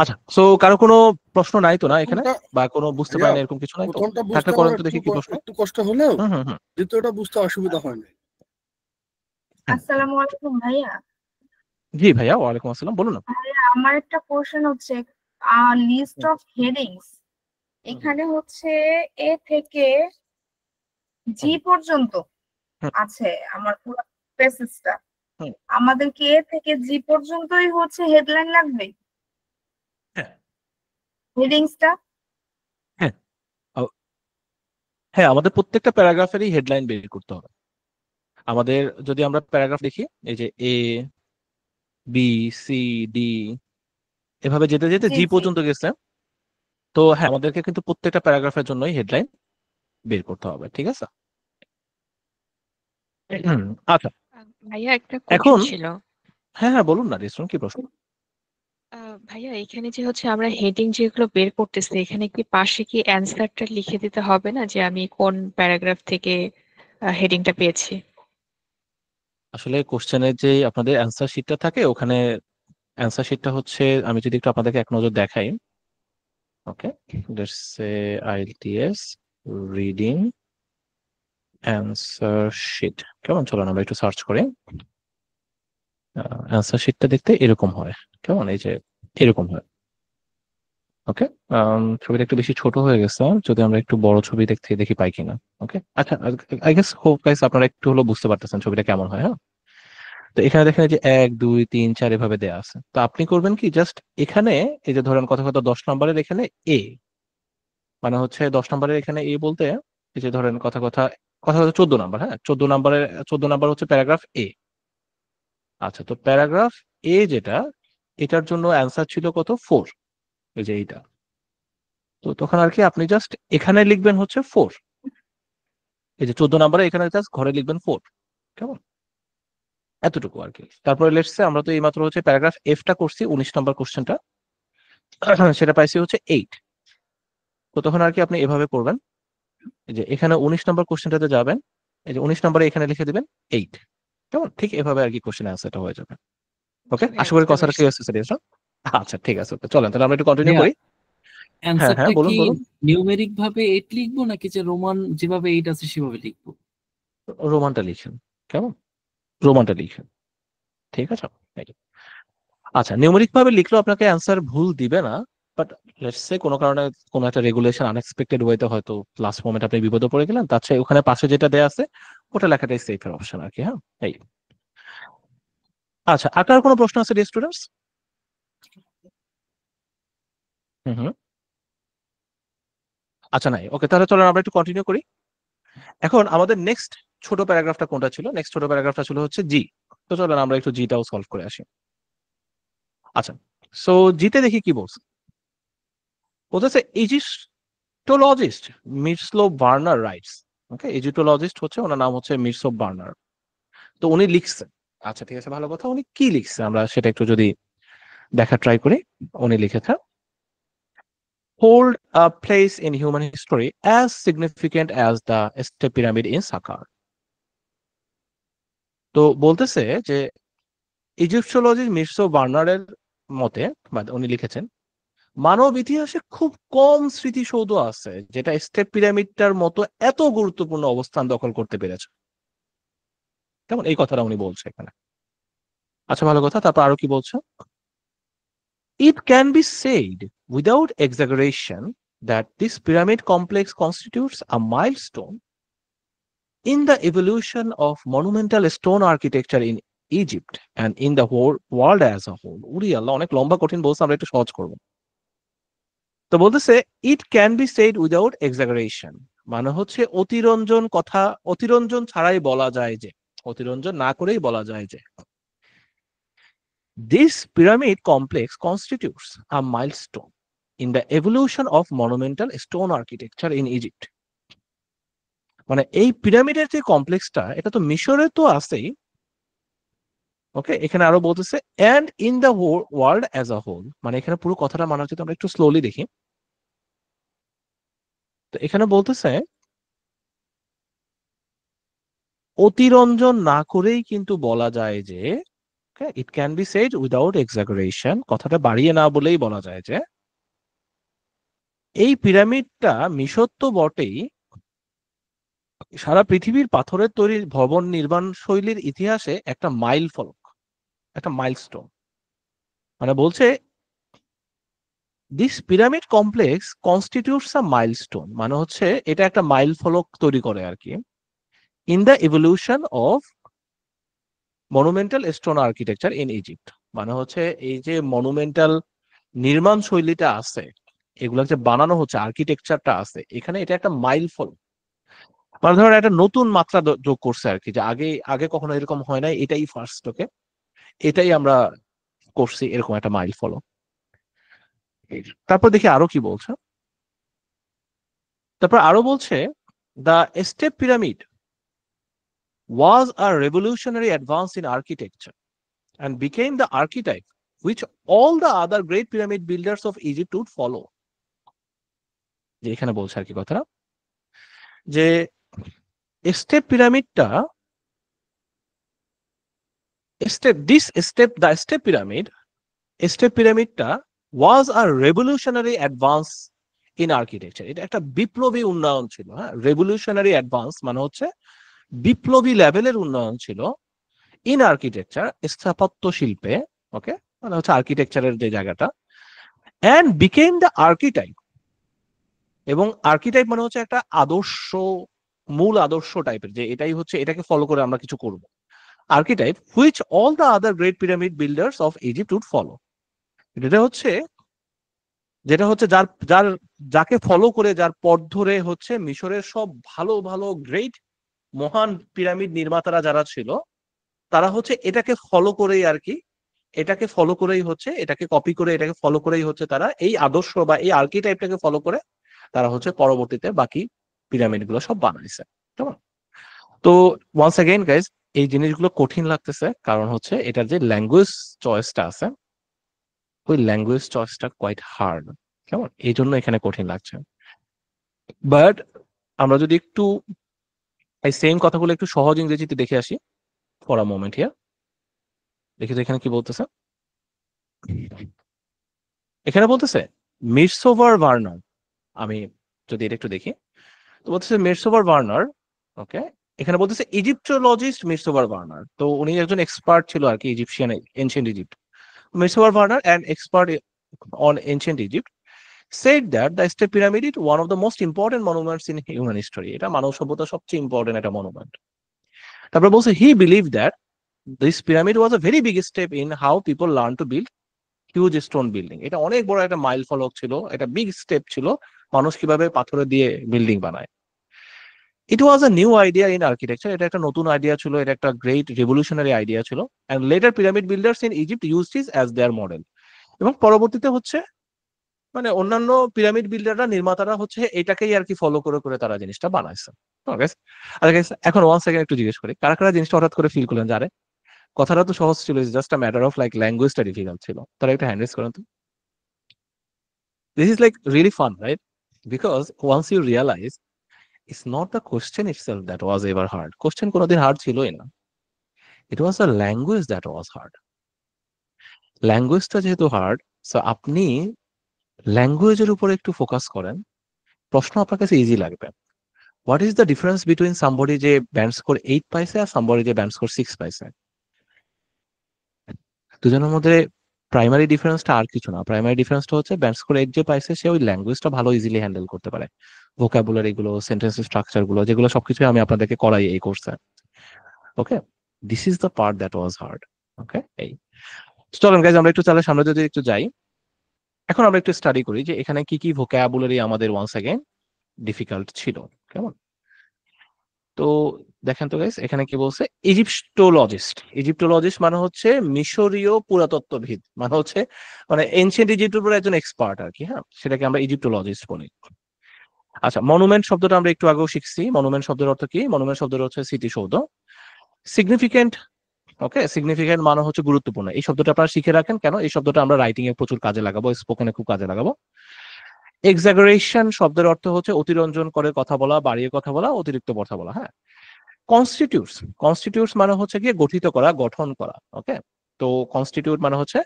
আচ্ছা, সো কারো কোনো প্রশ্ন নাই তো না এখানে, প্রথমটা বা কোনো বুঝতে ভাইয়া, পারেন এরকম কিছু নাই তো? প্রথমটা থাকলে বুঝতে করেন আমার তো দেখি কি প্রশ্ন। একটু কষ্ট হলেও হুম হুম হুম দ্বিতীয়টা বুঝতে অসুবিধা হয় না। আসসালামু আলাইকুম ভাইয়া। জি ভাইয়া, ওয়ালাইকুম আসসালাম, বলুন না। ভাইয়া আমার একটা কোশ্চেন হচ্ছে, লিস্ট অফ হেডিংস এখানে হচ্ছে এ থেকে জি পর্যন্ত হুম, আছে আমার পুরো প্যাসেজটা। হুম, আমাদের কি এ থেকে জি পর্যন্তই হচ্ছে হেডলাইন লাগবে, হ্যাঁ হেডিংসটা? হ্যাঁ হ্যাঁ, আমাদের প্রত্যেকটা প্যারাগ্রাফেরই হেডলাইন বের করতে হবে। আমাদের যদি আমরা প্যারাগ্রাফ দেখি, এই যে এ বি সি ডি এভাবে যেতে যেতে জি জি জি। পর্যন্ত গেছে। তো হ্যাঁ, আমাদেরকে কিন্তু প্রত্যেকটা প্যারাগ্রাফের জন্যই হেডলাইন বের করতে হবে। ঠিক আছে? আচ্ছা, ভাইয়া একটা এখন কোশ্চেন ছিল। হ্যাঁ হ্যাঁ বলুন না রেস্টুরেন্ট, কি প্রশ্ন? ভাইয়া এখানে যে হচ্ছে আমরা হেডিং যেগুলো বের করতেছি, এখানে কি পাশে কি অ্যান্সারটা লিখে দিতে হবে না যে আমি কোন প্যারাগ্রাফ থেকে হেডিংটা পেয়েছি? আসলে কোশ্চেনের যে আপনাদের অ্যান্সার শিটটা থাকে, ওখানে অ্যান্সার শিটটা হচ্ছে, আমি যদি একটু আপনাদেরকে এক নজর দেখাই। Okay, let's say IELTS reading answer sheet. কেমন? চলো আমরা একটু সার্চ করি। অ্যান্সার শিটটা দেখতে এরকম হয়। কেমন? এই যে এরকম হয়। ওকে, ছবিটা একটু বেশি ছোট হয়ে গেছে, যদি আমরা একটু বড় ছবি দেখতে দেখি পাই কিনা। ওকে, আচ্ছা, আই গেস হোপ গাইস আপনারা একটু হলো বুঝতে পারতেছেন ছবিটা কেমন হয়। হ্যাঁ, তো এখানে দেখেন যে 1 2 3 4 এভাবে দেয়া আছে। তো আপনি করবেন কি, জাস্ট এখানে এই যে ধরেন কথা কথা 10 নম্বরের এখানে এ, মানে হচ্ছে 10 নম্বরের এখানে এ বলতে এই যে ধরেন কথা কথা কথা কথা 14 নাম্বার, হ্যাঁ 14 নাম্বার হচ্ছে প্যারাগ্রাফ এ। আচ্ছা, তো প্যারাগ্রাফ এ যেটা, এটার জন্য অ্যান্সার ছিল কত 4, এই যে এইটা। তো তখন আর কি আপনি জাস্ট এখানে লিখবেন হচ্ছে 4, এই যে 14 নাম্বারে এখানে জাস্ট ঘরে লিখবেন 4। কেমন, এতটুকু আর কি। তারপরে লেটস আমরা তো এইমাত্র হচ্ছে প্যারাগ্রাফ এফটা করছি 19 নাম্বার কোশ্চেনটা, সেটা পাইছি হচ্ছে 8। তো তখন আর কি আপনি এভাবে করবেন, এই যে এখানে 19 নাম্বার কোশ্চেনটাতে যাবেন, এই যে 19 নাম্বারে এখানে লিখে দিবেন 8। কেমন, ঠিক এভাবে আর কি কোশ্চেন অ্যান্সারটা হয়ে যাবে। ওকে, আশা করি বুঝতে কথাটা পারছি। ক্লিয়ার আছে সিরিয়াস। আচ্ছা ঠিক আছে, ওকে চলেন তাহলে আমরা একটু কন্টিনিউ ভাইয়া, করি। হ্যাঁ অ্যান্সারটা হ্যাঁ, বলুন কি বলুন। নিউমেরিক ভাবে 8 লিখবো নাকি যে রোমান যেভাবে 8 আছে সেভাবে লিখবো? রোমানটা লিখেন, কেমন, রোমানটা লিখেন, ঠিক আছে। এই যে। আচ্ছা, নিউমেরিক ভাবে লিখলেও আপনাকে অ্যান্সার ভুল দিবে না, বাট লেটস সে কোনো কারণে কোনো একটা রেগুলেশন আনএক্সপেক্টেড ওয়েতে হয়তো লাস্ট মোমেন্ট আপনি বিপদে পড়ে গেলেন, তার চেয়ে ওখানে পাশে যেটা দেয়া আছে ওটা লেখাটাই সেফের অপশন আর কি। হ্যাঁ, এই। আচ্ছা, আপনার কোনো প্রশ্ন আছে ডিয়ার স্টুডেন্টস? হুম হুম। আচ্ছা নাই, ওকে তাহলে চলেন আমরা একটু কন্টিনিউ করি। এখন আমাদের নেক্সট ছোট প্যারাগ্রাফটা কোনটা ছিল? নেক্সট ছোট প্যারাগ্রাফটা ছিল হচ্ছে জি। তো চলেন আমরা একটু জিটাও সলভ করে আসি। আচ্ছা, সো জিতে দেখি কি বলছে। বলতেছে ইজিপ্টোলজিস্ট মিরস্লো বার্নার রাইটস। ওকে, ইজিপ্টোলজিস্ট হচ্ছে ওনার নাম হচ্ছে মিরস্লো বার্নার। তো উনি লিখছেন, আচ্ছা ঠিক আছে, ভালো কথা। উনি কি লিখছে আমরা সেটা একটু যদি দেখা ট্রাই করি। উনি লিখেছে hold a place in human history as significant as the step pyramid in Saqqara. তো বলতেছে যে ইজিপ্টোলজিস্ট মিরস্লো বার্নারের মতে, বা উনি লিখেছেন, মানব ইতিহাসে খুব কম স্মৃতিসৌধ আছে যেটা স্টেপ পিরামিডটার মতো এত গুরুত্বপূর্ণ অবস্থান দখল করতে পেরেছে। কেমন, এই কথাটা উনি বলছে এখানে। আচ্ছা ভালো কথা, তারপর আরো কি বলছে? It can be said without exaggeration that this pyramid complex constitutes a milestone in the evolution of monumental stone architecture in Egypt and in the whole world as a whole. উরি আল্লাহ, অনেক লম্বা কঠিন বলছে, আমরা একটু সহজ করবো। তো বলতেছে it can be said without exaggeration, মানে হচ্ছে অতিরঞ্জন ছাড়াই বলা যায় যে, অতিরঞ্জন না করেই বলা যায় যে, this pyramid complex constitutes a milestone in the evolution of monumental stone architecture in Egypt. মানে এই পিরামিডের যে কমপ্লেক্সটা, এটা তো মিশরে তো আছেই। ওকে, এখানে আরো বলতেছে and in the world as a whole, মানে এখানে পুরো কথাটা মানা হচ্ছে, আমরা একটু স্লোলি দেখি। তো এখানে বলতেছে অতিরঞ্জন না করেই কিন্তু বলা যায় যে, it can be said without exaggeration, কথাটা বাড়িয়ে না বলেই বলা যায় যে এই পিরামিডটা মিশর তো বটেই, সারা পৃথিবীর পাথরের তৈরি ভবন নির্মাণ শৈলীর ইতিহাসে একটা মাইল ফলক, একটা মাইলস্টোন। মানে বলছে this pyramid complex constitutes a milestone, মানে হচ্ছে এটা একটা মাইল ফলক তৈরি করে আর কি, in the evolution of monumental stone architecture in Egypt. মানে হচ্ছে এই যে মনুমেন্টাল নির্মাণ শৈলীটা আছে, এগুলো যে বানানো হচ্ছে, আর্কিটেকচারটা আছে এখানে, এটা একটা মাইল ফলক। মানে ধরেন একটা নতুন মাত্রা যোগ করছে আর কি, যে আগে আগে কখনো এরকম হয় নাই, এটাই ফার্স্ট। ওকে, এটাই আমরা করছি, এরকম একটা মাইল ফলক। তারপর দেখি আরো কি বলছে। তারপর আরো বলছে the step pyramid was a revolutionary advance in architecture and became the archetype which all the other great pyramid builders of Egypt would follow. যে এখানে বলছে আর কি কথাটা, যে স্টেপ পিরামিডটা, স্টেপ পিরামিডটা was a revolutionary advance in architecture. এটা একটা বিপ্লবী উন্নয়ন ছিল। হ্যাঁ, রেভলিউশনারি অ্যাডভান্স মানে হচ্ছে বিপ্লবী লেভেলের উন্নয়ন ছিল ইন আর্কিটেকচার, স্থাপত্য শিল্পে। ওকে, মানে হচ্ছে আর্কিটেকচারের যে জায়গাটা, and became the archetype. এবং আর্কিটাইপ মানে হচ্ছে একটা আদর্শ, মূল আদর্শ টাইপের, যে এটাই হচ্ছে, এটাকে ফলো করে আমরা কিছু করব। Archetype which all the other great pyramid builders of Egypt would follow. যেটা হচ্ছে যার যার যাকে ফলো করে, যার পথ ধরে হচ্ছে মিশরের সব ভালো ভালো গ্রেট মহান পিরামিড নির্মাতারা যারা ছিল, তারা হচ্ছে এটাকে ফলো করেই আর কি, এটাকে ফলো করেই হচ্ছে, এটাকে কপি করে, এটাকে ফলো করেই হচ্ছে তারা এই আদর্শ বা এই আর্কিটাইপটাকে ফলো করে তারা হচ্ছে পরবর্তীতে বাকি পিরামিড গুলো সব বানাইছে। কেমন? তো ওয়ান্স অ্যাগেইন গাইজ, এই জিনিসগুলো কঠিন লাগতেছে কারণ হচ্ছে এটার যে ল্যাঙ্গুয়েজ চয়েসটা আছে, ওই ল্যাঙ্গুয়েজ চয়েসটা কোয়াইট হার্ড। কেমন? এই জন্য এখানে কঠিন লাগছে। বাট আমরা যদি একটু এই সেম কথাগুলো একটু সহজ ইংরেজিতে দেখে আসি ফর আ মোমেন্ট হিয়ার, দেখি তো এখানে কি বলতেছে। এখানে বলতেছে মিরসোভার ভার্নার, আমি যদি এটা একটু দেখি তো বলতেছে মিরসোভার ভার্নার, ওকে, এখানে বলতেছে ইজিপ্টোলজিস্ট মিরসোভার ভার্নার, তো উনি একজন এক্সপার্ট ছিল আর কি Egyptian ancient Egypt. Miroslav Verner, an expert on ancient Egypt, said that the Step Pyramid is one of the most important monuments in human history. এটা মানব সভ্যতার সবচেয়ে ইম্পর্টেন্ট একটা মনুমেন্ট। তারপরে বলছে he believed that this pyramid was a very big step in how people learn to build huge stone building. এটা অনেক বড় একটা মাইল ফলক ছিল, এটা বিগ স্টেপ ছিল মানুষ কিভাবে পাথরে দিয়ে বিল্ডিং বানায়। It was a new idea in architecture. এটা একটা নতুন আইডিয়া ছিল, এটা একটা গ্রেট রেভলিউশনারি আইডিয়া ছিল, and later pyramid builders in Egypt used this as their model. এবং পরবর্তীতে হচ্ছে মানে অন্যান্য পিরামিড বিল্ডাররা, নির্মাতারা হচ্ছে এটাকেই আর কি ফলো করে করে তারা জিনিসটা বানাইছে। এখন ওয়ান সেকেন্ড একটু জিজ্ঞেস করি, কারা কারা জিনিসটা হঠাৎ করে ফিল করলেন যারে কথাটা তো সহজ ছিল, just a matter of like ল্যাঙ্গুয়েজটা ডিফিকাল্ট ছিল, তারা একটা হ্যান্ড রেজ করেন তো। This is like really fun, right? Because once you realize it's not the question itself that was ever hard, question কোনোদিন হার্ড ছিলই না, it was the language that was hard. ল্যাঙ্গুয়েজটা যেহেতু হার্ড, সো আপনি ল্যাঙ্গুয়েজের উপরে একটু ফোকাস করেন, প্রশ্ন আপনার কাছে ইজি লাগবে। What is the difference between somebody যে ব্যান্ড স্কোর 8 পাইছে আর সামবডি যে ব্যান্ড স্কোর 6 পাইছে? দুজনের মধ্যে প্রাইমারি ডিফারেন্সটা আর কিছু না, প্রাইমারি ডিফারেন্সটা হচ্ছে ব্যান্ড স্কোর 8 যে পাইছে সে ওই ল্যাঙ্গুয়েজটা ভালো ইজিলি হ্যান্ডেল করতে পারে, ভোকাবুলারি গুলো, সেন্টেন্স স্ট্রাকচার গুলো, যেগুলো সবকিছু আমি আপনাদেরকে করাই এই কোর্সে। Okay, this is the part that was hard. Okay, এই চলেন গাইজ আমরা একটু চালে সামনে যদি একটু যাই, এখন আমরা একটু স্টাডি করি যে এখানে কি কি ভোকাবুলারি আমাদের ওয়ান্স অ্যাগেন ডিফিকাল্ট ছিল। কেমন? তো দেখেন তো গাইস, এখানে কি বলছে, ইজিপ্টোলজিস্ট। ইজিপ্টোলজিস্ট মানে হচ্ছে মিশরীয় পুরাতত্ত্ববিদ, মানে হচ্ছে মানে এনশিয়েন্ট ইজিপ্টের উপর একজন এক্সপার্ট আর কি, হ্যাঁ, সেটাকে আমরা ইজিপ্টোলজিস্ট বলি। আচ্ছা, মনুমেন্ট শব্দটা আমরা একটু আগেও শিখছি। মনুমেন্ট শব্দের অর্থ কি? মনুমেন্ট শব্দের হচ্ছে স্মৃতিসৌধ। সিগনিফিকেন্ট, ওকে, সিগনিফিকেন্ট মানে হচ্ছে গুরুত্বপূর্ণ। এই শব্দটা আপনারা শিখে রাখেন, কেন এই শব্দটা আমরা রাইটিং এ প্রচুর কাজে লাগাবো, স্পোকেনে খুব কাজে লাগাবো। এক্সাগারেশন শব্দের অর্থ হচ্ছে অতিরঞ্জন করে কথা বলা, বাড়িয়ে কথা বলা, অতিরিক্ত কথা বলা। হ্যাঁ, কনস্টিটিউটস, কনস্টিটিউটস মানে হচ্ছে গিয়ে গঠিত করা, গঠন করা। ওকে, তো কনস্টিটিউট মানে হচ্ছে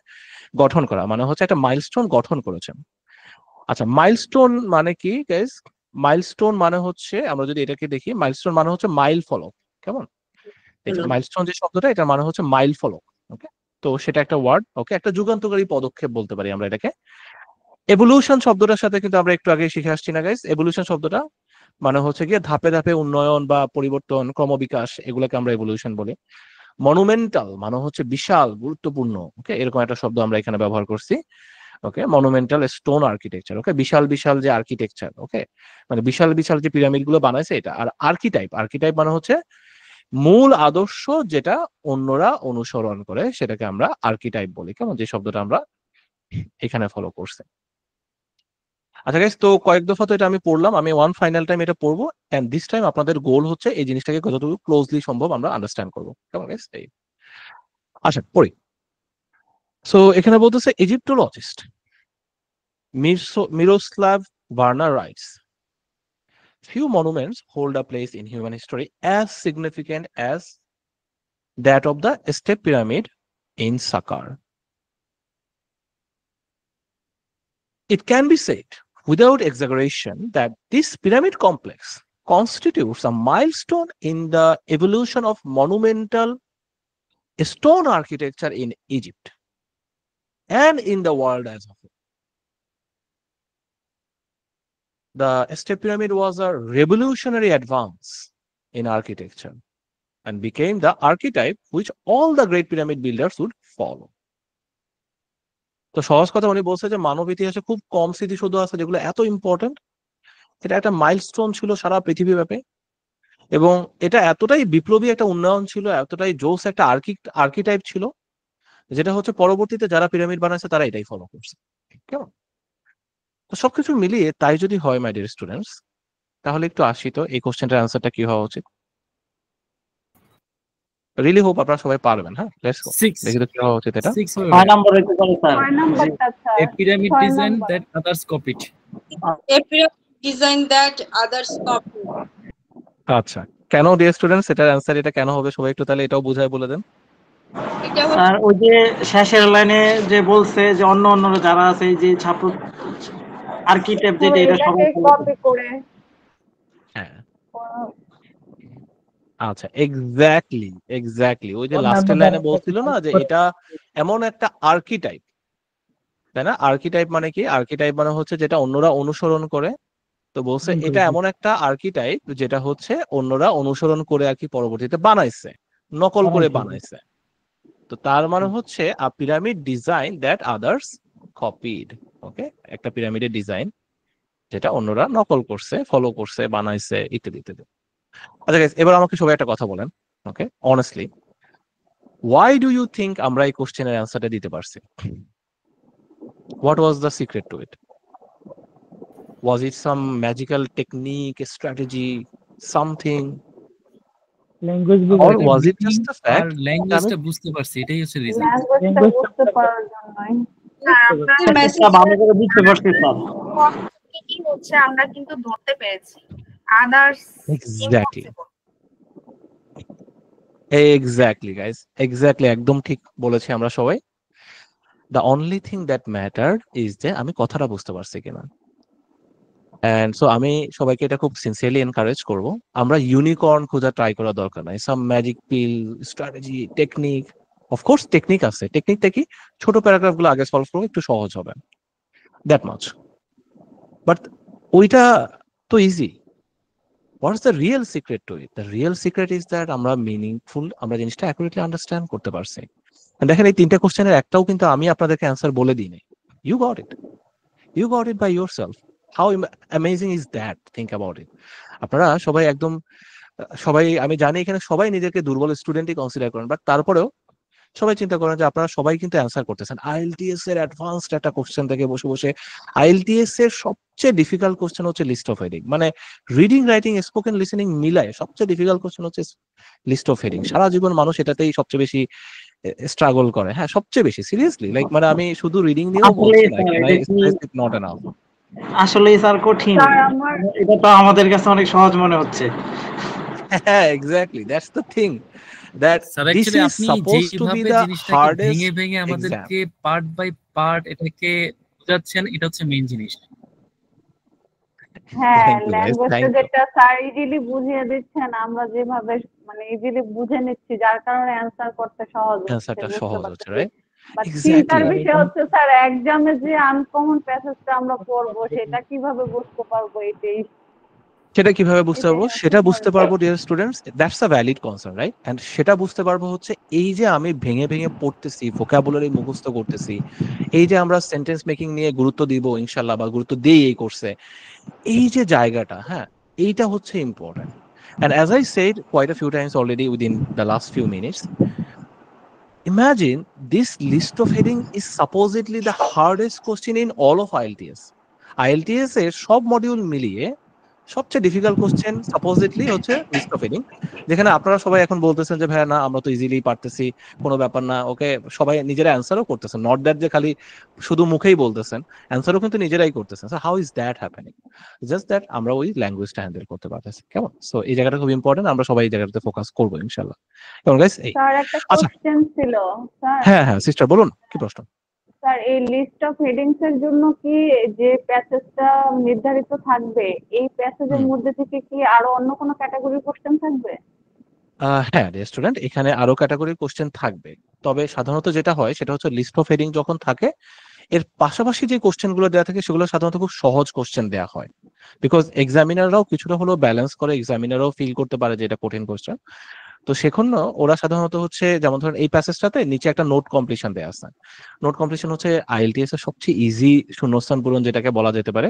গঠন করা, মানে হচ্ছে একটা মাইলস্টোন গঠন করেছেন। আচ্ছা, মাইলস্টোন মানে কি গাইস? মাইলস্টোন মানে হচ্ছে, আমরা যদি এটাকে দেখি, মাইলস্টোন মানে হচ্ছে মাইল ফলক। কেমন? মাইলস্টোন যে শব্দটা, এটা মানে হচ্ছে মাইল ফলক। ওকে, তো সেটা একটা ওয়ার্ড। ওকে, একটা যুগান্তকারী পদক্ষেপ বলতে পারি আমরা এটাকে। এভলিউশন শব্দটার সাথে কিন্তু আমরা একটু আগে শিখে আসছি না গাইস? এভলিউশন শব্দটা মানে হচ্ছে গিয়ে ধাপে ধাপে উন্নয়ন বা পরিবর্তন, ক্রমবিকাশ, এগুলোকে আমরা এভলিউশন বলি। মনুমেন্টাল মানে হচ্ছে বিশাল, গুরুত্বপূর্ণ। ওকে, এরকম একটা শব্দ আমরা এখানে ব্যবহার করছি। ওকে, মনুমেন্টাল স্টোন আর্কিটেকচার। ওকে, বিশাল বিশাল যে আর্কিটেকচার, ওকে, মানে বিশাল বিশাল যে পিরামিড গুলো বানাইছে এটা। আর আর্কিটাইপ, আর্কিটাইপ মানে হচ্ছে মূল আদর্শ যেটা অন্যরা অনুসরণ করে, সেটাকে আমরা আর্কিটাইপ বলি। কেমন? যে শব্দটা আমরা এখানে ফলো করছি। আচ্ছা গাইস, তো কয়েক দফা তো এটা আমি পড়লাম, আমি ওয়ান ফাইনাল টাইম এটা পড়বো, এন্ড দিস টাইম আপনাদের গোল হচ্ছে এই জিনিসটাকে কতটুকু ক্লোজলি সম্ভব আমরা আন্ডারস্ট্যান্ড করবো। কেমন গাইস? এই আচ্ছা পড়ি। সো এখানে বলতেছে ইজিপ্টোলজিস্ট Miroslav Verner rights, few monuments hold a place in human history as significant as that of the Step Pyramid in Saqqara. It can be said without exaggeration that this pyramid complex constitutes a milestone in the evolution of monumental stone architecture in Egypt and in the world as a whole. the step pyramid was a revolutionary advance in architecture and became the archetype which all the great pyramid builders would follow. তো সহজ কথা উনি বলছে যে মানব ইতিহাসে খুব কম স্মৃতিসৌধ আছে যেগুলো এত ইম্পর্টেন্ট। এটা একটা মাইলস্টোন ছিল সারা পৃথিবীব্যাপী, এবং এটা এতটাই বিপ্লবী একটা উন্নয়ন ছিল, এতটাই জোস একটা আর্কিটাইপ ছিল, যেটা হচ্ছে পরবর্তীতে যারা পিরামিড বানাইছে তারা এটাই ফলো করছে। কেমন? তো সবকিছু মিলিয়ে তাই যদি হয় মাই ডিয়ার স্টুডেন্টস, তাহলে একটু আসি তো এই কোশ্চেনটার অ্যান্সারটা কি হওয়া উচিত। রিলি হোপ আপনারা সবাই পারবেন। হ্যাঁ, লেটস গো, 6 দেখি তো কি হওয়া উচিত এটা। 6 হবে 6 নাম্বার হইতে পারে স্যার। 6 নাম্বারটা a sir, pyramid 6 design number. that others copied. A pyramid design that others copy. আচ্ছা, কেন ডিয়ার স্টুডেন্টস এটার অ্যান্সার এটা কেন হবে, সবাই একটু তাহলে এটাও বুঝায় বলে দেন। এটা হচ্ছে স্যার ওই যে শেষের লাইনে যে বলছে যে অন্য যারা আছে এই যে ছাত্র আর্কিটেক্ট যেটা এটা এটাকে সবাই কপি করে হ্যাঁ, কোনো- আচ্ছা, এক্স্যাক্টলি ওই যে লাস্টের লাইনে বলছিল না যে এটা এমন একটা আর্কিটাইপ, তাই না? আর্কিটাইপ মানে কি? আর্কিটাইপ মানে হচ্ছে যেটা অন্যরা অনুসরণ করে। তো বলছে এটা এমন একটা আর্কিটাইপ যেটা হচ্ছে অন্যরা অনুসরণ করে আর কি পরবর্তীতে বানাইছে, নকল করে বানাইছে। তো তার মানে হচ্ছে a pyramid design that others copied. Okay, একটা পিরামিডের ডিজাইন যেটা অন্যরা নকল করছে, ফলো করছে, বানাইছে, ইত্যাদি ইত্যাদি। আচ্ছা গাইস, এবার আমাকে সবাই একটা কথা বলেন, okay, honestly, why do you think আমরা এই কোশ্চেনের অ্যান্সারটা দিতে পারছি? What was the secret to it? Was it some magical technique, strategy, something? Language Or was it just the আর fact? ল্যাঙ্গুয়েজটা বুঝতে পারছি, এটাই হচ্ছে রিজন। ল্যাঙ্গুয়েজটা বুঝতে পারার জন্যই। ভালো করে বুঝতে পারছি স্যার। কি হচ্ছে আমরা কিন্তু ধরতে পেরেছি, others Exactly. Exactly, guys. Exactly, একদম ঠিক বলেছি আমরা সবাই। The only thing that mattered is যে আমি কথাটা বুঝতে পারছি কিনা। And so আমি সবাইকে এটা খুব সিনসিয়ারলি এনকারেজ করব, আমরা ইউনিকর্ন খোঁজা ট্রাই করা দরকার নাই। সাম ম্যাজিক পিল, স্ট্র্যাটেজি, টেকনিক, অফকোর্স টেকনিক আছে, টেকনিকটা কি? ছোট প্যারাগ্রাফ গুলো আগে সলভ করবো, একটু সহজ হবে, দ্যাট মাচ। বাট ওইটা তো easy. What is the real secret to it? The real secret is that আমরা মিনিংফুল, আমরা জিনিসটা অ্যাকুরেটলি আন্ডারস্ট্যান্ড করতে পারছি। দেখেন এই তিনটা কোশ্চেনের একটাও কিন্তু আমি আপনাদেরকে অ্যান্সার বলে দিই নাই। You got it by yourself. How amazing is that? Think about it. আপনারা সবাই একদম সবাই, আমি জানি এখানে সবাই নিজেকে দুর্বল স্টুডেন্টই কনসিডার করেন, বাট তারপরেও সবাই চিন্তা করেন যে আপনারা সবাই কিন্তু অ্যান্সার করতেছেন। আইএলটিএস এর অ্যাডভান্সড একটা কোশ্চেন থেকে বসে বসে, আইএলটিএস এর সবচেয়ে ডিফিকাল্ট কোশ্চেন হচ্ছে লিস্ট অফ হেডিং, মানে রিডিং, রাইটিং, স্পোকেন, লিসেনিং মিলায় সবচেয়ে ডিফিকাল্ট কোশ্চেন হচ্ছে লিস্ট অফ হেডিং। সারা জীবন মানুষ এটাতেই সবচেয়ে বেশি স্ট্রাগল করে। হ্যাঁ, সবচেয়ে বেশি, সিরিয়াসলি, লাইক মানে আমি শুধু রিডিং নিয়েও বলছি না, নট এনাফ। আসলে স্যার কঠিন, স্যার আমার এটা তো আমাদের কাছে অনেক সহজ মনে হচ্ছে। হ্যাঁ, exactly, that's the thing, that sir this actually is আপনি সাপোজড টু বি যেভাবে দ্য জিনিসটাকে হার্ডেস্ট ভেঙে ভেঙে এক্সাম। আমাদেরকে পার্ট বাই পার্ট এটাকে বোঝাচ্ছেন, এটা হচ্ছে মেইন জিনিস। হ্যাঁ, থ্যাংক ইউ গাইস, ল্যাঙ্গুয়েজটা থ্যাংক ইউ। যেটা স্যার ইজিলি বুঝিয়ে দিচ্ছেন, আমরা যেভাবে মানে ইজিলি বুঝে নিচ্ছি, যার কারণে অ্যান্সার করতে সহজ হচ্ছে, অ্যান্সারটা বুঝতে সহজ হচ্ছে, পারছি। রাইট? But exactly. চিন্তার বিষয় হচ্ছে স্যার, এক্সামে যে আনকমন প্যাসেজটা আমরা পড়বো সেটা কিভাবে বুঝতে পারবো, এটাই সেটা কিভাবে বুঝতে পারবো? এটাই সেটা হচ্ছে বুঝতে পারবো dear students, that's a valid concern, right? And সেটা বুঝতে পারবো হচ্ছে এই যে আমি ভেঙে ভেঙে পড়তেছি, ভোকাবুলারি মুখস্থ করতেছি, এই যে আমরা সেন্টেন্স মেকিং নিয়ে গুরুত্ব দিব ইনশাল্লাহ, বা গুরুত্ব দিই এই কোর্সে, এই যে জায়গাটা, হ্যাঁ, এইটা হচ্ছে important. And as I said quite a few times already within the last few minutes, imagine this list of heading is supposedly the hardest question in all of IELTS. IELTS এর সব মডিউল মিলিয়ে সবচেয়ে ডিফিকাল্ট কোশ্চেন সাপোজিটলি হচ্ছে লিস্ট অফ হেডিং, যেখানে আপনারা সবাই এখন বলতেছেন যে ভাইয়া না, আমরা তো ইজিলি পারতেছি, কোনো ব্যাপার না, ওকে, সবাই নিজেরা অ্যান্সারও করতেছেন, নট দ্যাট যে খালি শুধু মুখেই বলতেছেন, অ্যান্সারও কিন্তু নিজেরাই করতেছেন। So how is that happening? Just that আমরা ওই ল্যাঙ্গুয়েজটা হ্যান্ডেল করতে পারতেছি। কেমন? সো এই জায়গাটা খুব ইম্পর্টেন্ট, আমরা সবাই এই জায়গাটাতে ফোকাস করবো ইনশাল্লাহ। কেমন গাইস? এই স্যার একটা আচ্ছা, কোশ্চেন ছিল স্যার। হ্যাঁ হ্যাঁ সিস্টার বলুন, কি প্রশ্ন? স্যার এই লিস্ট অফ হেডিংস এর জন্য কি যে প্যাসেজটা নির্ধারিত থাকবে, এই প্যাসেজের মধ্যে থেকে কি আরো অন্য কোনো ক্যাটাগরির কোশ্চেন থাকবে? হ্যাঁ স্টুডেন্ট, এখানে আরো ক্যাটাগরির কোশ্চেন থাকবে, তবে সাধারণত যেটা হয় সেটা হচ্ছে লিস্ট অফ হেডিং যখন থাকে, এর পাশাপাশি যে কোশ্চেন গুলো দেওয়া থাকে সেগুলো সাধারণত খুব সহজ কোশ্চেন দেওয়া হয়, বিকজ এক্সামিনাররাও কিছুটা হলো ব্যালেন্স করে, এক্সামিনাররাও ফিল করতে পারে যে এটা কঠিন কোশ্চেন। তো সেজন্য ওরা সাধারণত হচ্ছে, যেমন ধরেন এই প্যাসেজটাতে নিচে একটা নোট কমপ্লিশন দেওয়া আছে। নোট কমপ্লিশন হচ্ছে আইএলটিএস এর সবচেয়ে ইজি শূন্যস্থান পূরণ যেটাকে বলা যেতে পারে,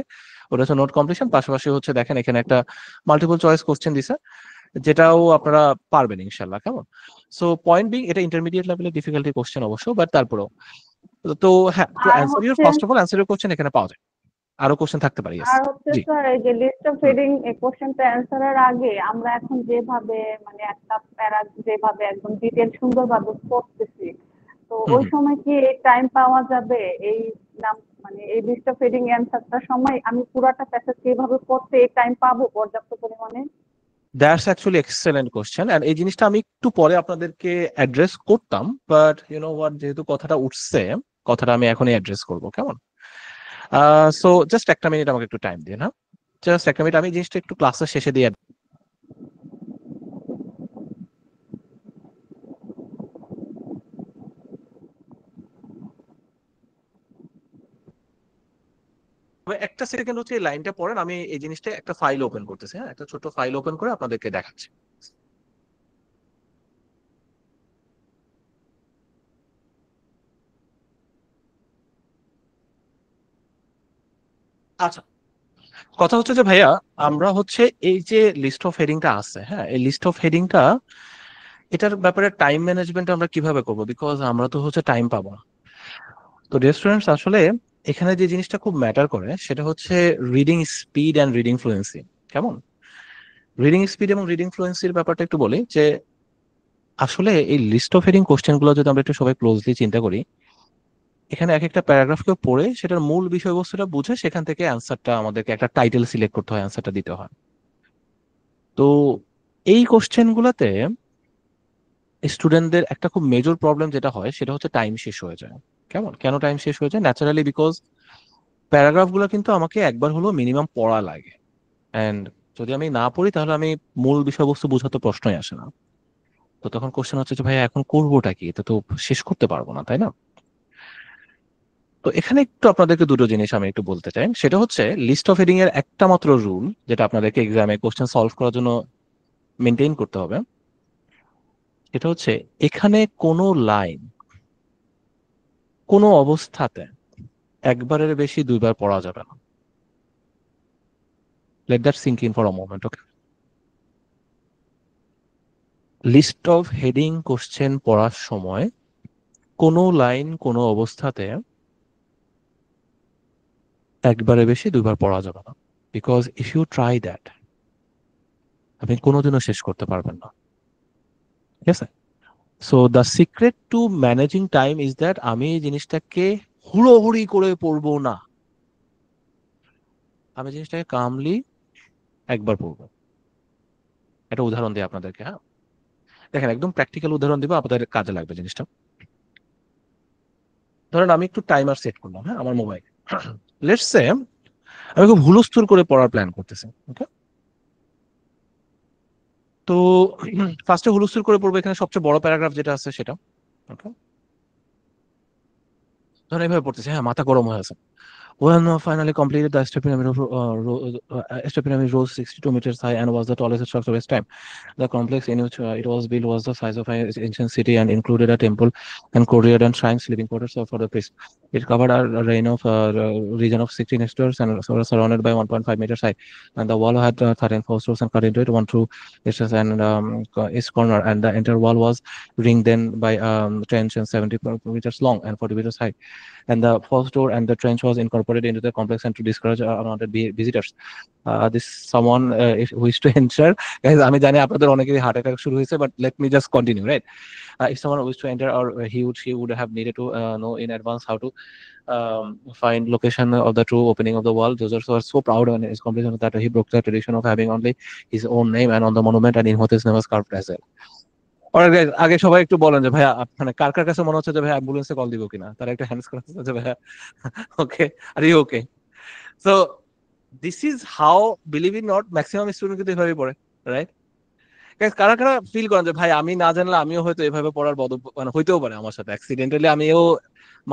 ওটা হচ্ছে নোট কমপ্লিশন। পাশাপাশি হচ্ছে দেখেন এখানে একটা মাল্টিপল চয়েস কোশ্চেন দিছে, যেটাও আপনারা পারবেন ইনশাল্লাহ। কেমন? সো পয়েন্ট বিং, এটা ইন্টারমিডিয়েট লেভেলের ডিফিকাল্টি কোশ্চেন অবশ্য, বাট তারপরেও তো হ্যাঁ, টু আর অ্যান্সার ইউর হচ্ছে first of all answer your question এখানে পাওয়া যায়। আরো কোশ্চেন থাকতে পারে, ইয়েস আর হচ্ছে জি। স্যার এই যে লিস্ট অফ হেডিং এই কোশ্চেনটা অ্যান্সারের আগে আমরা এখন যেভাবে মানে একটা প্যারা যেভাবে একদম ডিটেল সুন্দরভাবে পড়তেছি, তো ওই সময় কি এই টাইম পাওয়া যাবে এই নাম মানে এই লিস্ট অফ হেডিং অ্যান্সারটার সময় আমি পুরাটা প্যাসেজ কিভাবে পড়তে এই টাইম পাবো পর্যাপ্ত পরিমাণে? That's actually excellent question, and এই জিনিসটা আমি একটু পরে আপনাদেরকে অ্যাড্রেস করতাম, বাট ইউ নো হোয়াট, যেহেতু কথাটা উঠছে, কথাটা আমি এখনই অ্যাড্রেস করবো। কেমন? সো জাস্ট একটা মিনিট আমাকে একটু টাইম দিন, হ্যাঁ, জাস্ট একটা মিনিট, আমি এই জিনিসটা একটু ক্লাসের শেষে দিয়ে একটা সেকেন্ড হচ্ছে এই লাইনটা পড়েন, আমি এই জিনিসটা একটা ফাইল ওপেন করতেছি, হ্যাঁ, একটা ছোট ফাইল ওপেন করে আপনাদেরকে দেখাচ্ছি। আচ্ছা, কথা হচ্ছে যে ভাইয়া, আমরা হচ্ছে এই যে লিস্ট অফ হেডিংটা আছে, হ্যাঁ, এই লিস্ট অফ হেডিংটা, এটার ব্যাপারে টাইম ম্যানেজমেন্ট আমরা কিভাবে করবো, বিকজ আমরা তো হচ্ছে টাইম পাবো না। তো রেস্টুরেন্টস আসলে এখানে যে জিনিসটা খুব ম্যাটার করে সেটা হচ্ছে reading speed and reading fluency. কেমন? রিডিং স্পিড এবং রিডিং ফ্লুয়েন্সির ব্যাপারটা একটু বলি, যে আসলে এই লিস্ট অফ হেডিং কোশ্চেন গুলো যদি আমরা একটু সবাই ক্লোজলি চিন্তা করি, এখানে এক একটা প্যারাগ্রাফকে পড়ে সেটার মূল বিষয়বস্তুটা বুঝে সেখান থেকে অ্যান্সারটা, আমাদেরকে একটা টাইটেল সিলেক্ট করতে হয়, অ্যান্সারটা দিতে হয়। তো এই কোশ্চেন গুলাতে স্টুডেন্টদের একটা খুব মেজর প্রবলেম যেটা হয় সেটা হচ্ছে টাইম শেষ হয়ে যায়। কেমন? কেন টাইম শেষ হয়ে যায়? ন্যাচারালি বিকজ প্যারাগ্রাফ গুলো কিন্তু আমাকে একবার হলেও মিনিমাম পড়া লাগে, এন্ড যদি আমি না পড়ি তাহলে আমি মূল বিষয়বস্তু বোঝাতে প্রশ্নই আসে না। তো তখন কোশ্চেন হচ্ছে যে ভাই এখন করবোটা কি, এটা তো শেষ করতে পারবো না, তাই না? তো এখানে একটু আপনাদেরকে দুটো জিনিস আমি একটু বলতে চাই, সেটা হচ্ছে লিস্ট অফ হেডিং এর একটা মাত্র রুল যেটা আপনাদেরকে এক্সামে কোশ্চেন সলভ করার জন্য মেনটেন করতে হবে, সেটা হচ্ছে এখানে কোনো লাইন কোনো অবস্থাতে একবারের বেশি দুইবার পড়া যাবে না। Let that sink in for a moment, okay? List of heading question পড়ার সময় কোনো লাইন কোনো অবস্থাতে একবারে বেশি দুইবার পড়া যাবে না, because if you try that আপনি কোনোদিনও শেষ করতে পারবেন না। ঠিক আছে? So the secret to managing time is that আমি এই জিনিসটাকে হুড়োহুড়ি করে পড়বো না, আমি জিনিসটাকে কামলি একবার পড়বো। একটা উদাহরণ দিই আপনাদেরকে, হ্যাঁ, দেখেন একদম প্র্যাকটিক্যাল উদাহরণ দিব, আপনাদের কাজে লাগবে জিনিসটা। ধরেন আমি একটু টাইমার সেট করলাম, হ্যাঁ, আমার মোবাইল। লেটস সে আমি খুব হুলস্থুল করে পড়ার প্ল্যান করতেছি, ওকে? তো ফার্স্টে হুলস্থুল করে পড়বো এখানে সবচেয়ে বড় প্যারাগ্রাফ যেটা আছে সেটা, ওকে? ধরেন এইভাবে পড়তেছি, হ্যাঁ, মাথা গরম হয়ে আছে। When finally completed, the step pyramid, step pyramid rose 62 meters high and was the tallest structure of its time. The complex in which it was built was the size of an ancient city and included a temple and courtyard and shrines, living quarters for the priests. It covered a region of 16 hectares and was surrounded by 1.5 meters high. And the wall had 13 floors and cut into it, one through its corner. And the entire wall was ringed then by trench and 70 meters long and 40 meters high. And the first door and the trench was incorporated into the complex and to discourage unwanted visitors. This someone who is to enter, guys, আমি জানি আপনাদের অনেকেরই হার্ট অ্যাটাক শুরু হয়েছে, but let me just continue, right? If someone wished to enter, or she would have needed to know in advance how to find location of the true opening of the wall. Joseph was so proud on his completion that he broke the tradition of having only his own name and on the monument, and in what his name was carved as well. Alright guys, আগে সবাই একটু বলেন যে ভাইয়া মানে কার কার কাছে মনে হচ্ছে যে ভাই অ্যাম্বুলেন্সে কল দিব কিনা, তারা একটু হ্যান্ডস করা যে ভাইয়া okay, are you okay? So this is how, believe it not, maximum student কিন্তু এভাবেই পড়ে, রাইট? গাইস, কারা কারা ফিল করেন যে ভাই আমি না জানলে আমিও হয়তো এভাবে পড়ার মানে হইতেও পারে আমার সাথে অ্যাক্সিডেন্টালি, আমিও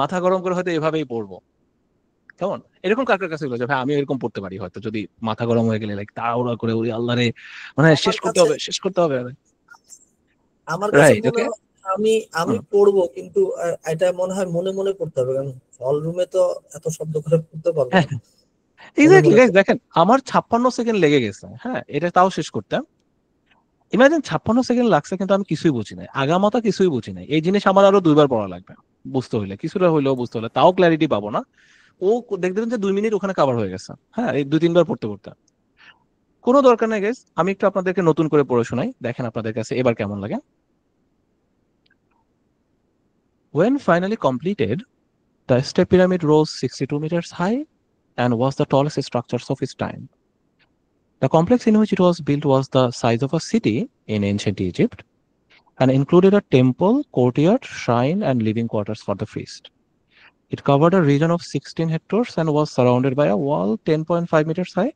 মাথা গরম করে হয়তো এভাবেই পড়বো? কেমন? এরকম কার কাছে হলো যে ভাই আমি এরকম পড়তে পারি হয়তো, যদি মাথা গরম হয়ে গেলে লাইক তাড়াহুড়া করে ওরে আল্লাহ রে, মানে আমার শেষ করতে কাছে হবে, শেষ করতে হবে। আমার কাছে রাইট, মনে ওকে। হয় আমি আমি পড়বো, কিন্তু এটা মনে হয় মনে মনে পড়তে হবে, কারণ হল রুমে তো এত শব্দ করে পড়তে পারবো না। মনে এক্স্যাক্টলি মনে গাইস, দেখেন আমার 56 সেকেন্ড লেগে গেছে, হ্যাঁ, এটা তাও শেষ করতে। ইমাজিন 56 সেকেন্ড লাগছে, কিন্তু আমি কিছুই বুঝি নাই, আগামাতা কিছুই বুঝি নাই। এই জিনিস আমার আরো 2বার পড়া লাগবে বুঝতে হইলে, কিছুটা হইলেও বুঝতে হলে, তাও ক্ল্যারিটি পাবো না। ও দেখবেন যে 2 মিনিট ওখানে কভার হয়ে গেছে, হ্যাঁ, এই 2-3 বার পড়তে পড়তে। কোনো দরকার নাই গাইস, আমি একটু আপনাদেরকে নতুন করে পড়ে শোনাই, দেখেন আপনাদের কাছে এবার কেমন লাগে। When finally completed, the step pyramid rose 62 meters high and was the tallest structure of its time. The complex in which it was built was the size of a city in ancient Egypt and included a temple, courtyard, shrine, and living quarters for the priest. It covered a region of 16 hectares and was surrounded by a wall 10.5 meters high.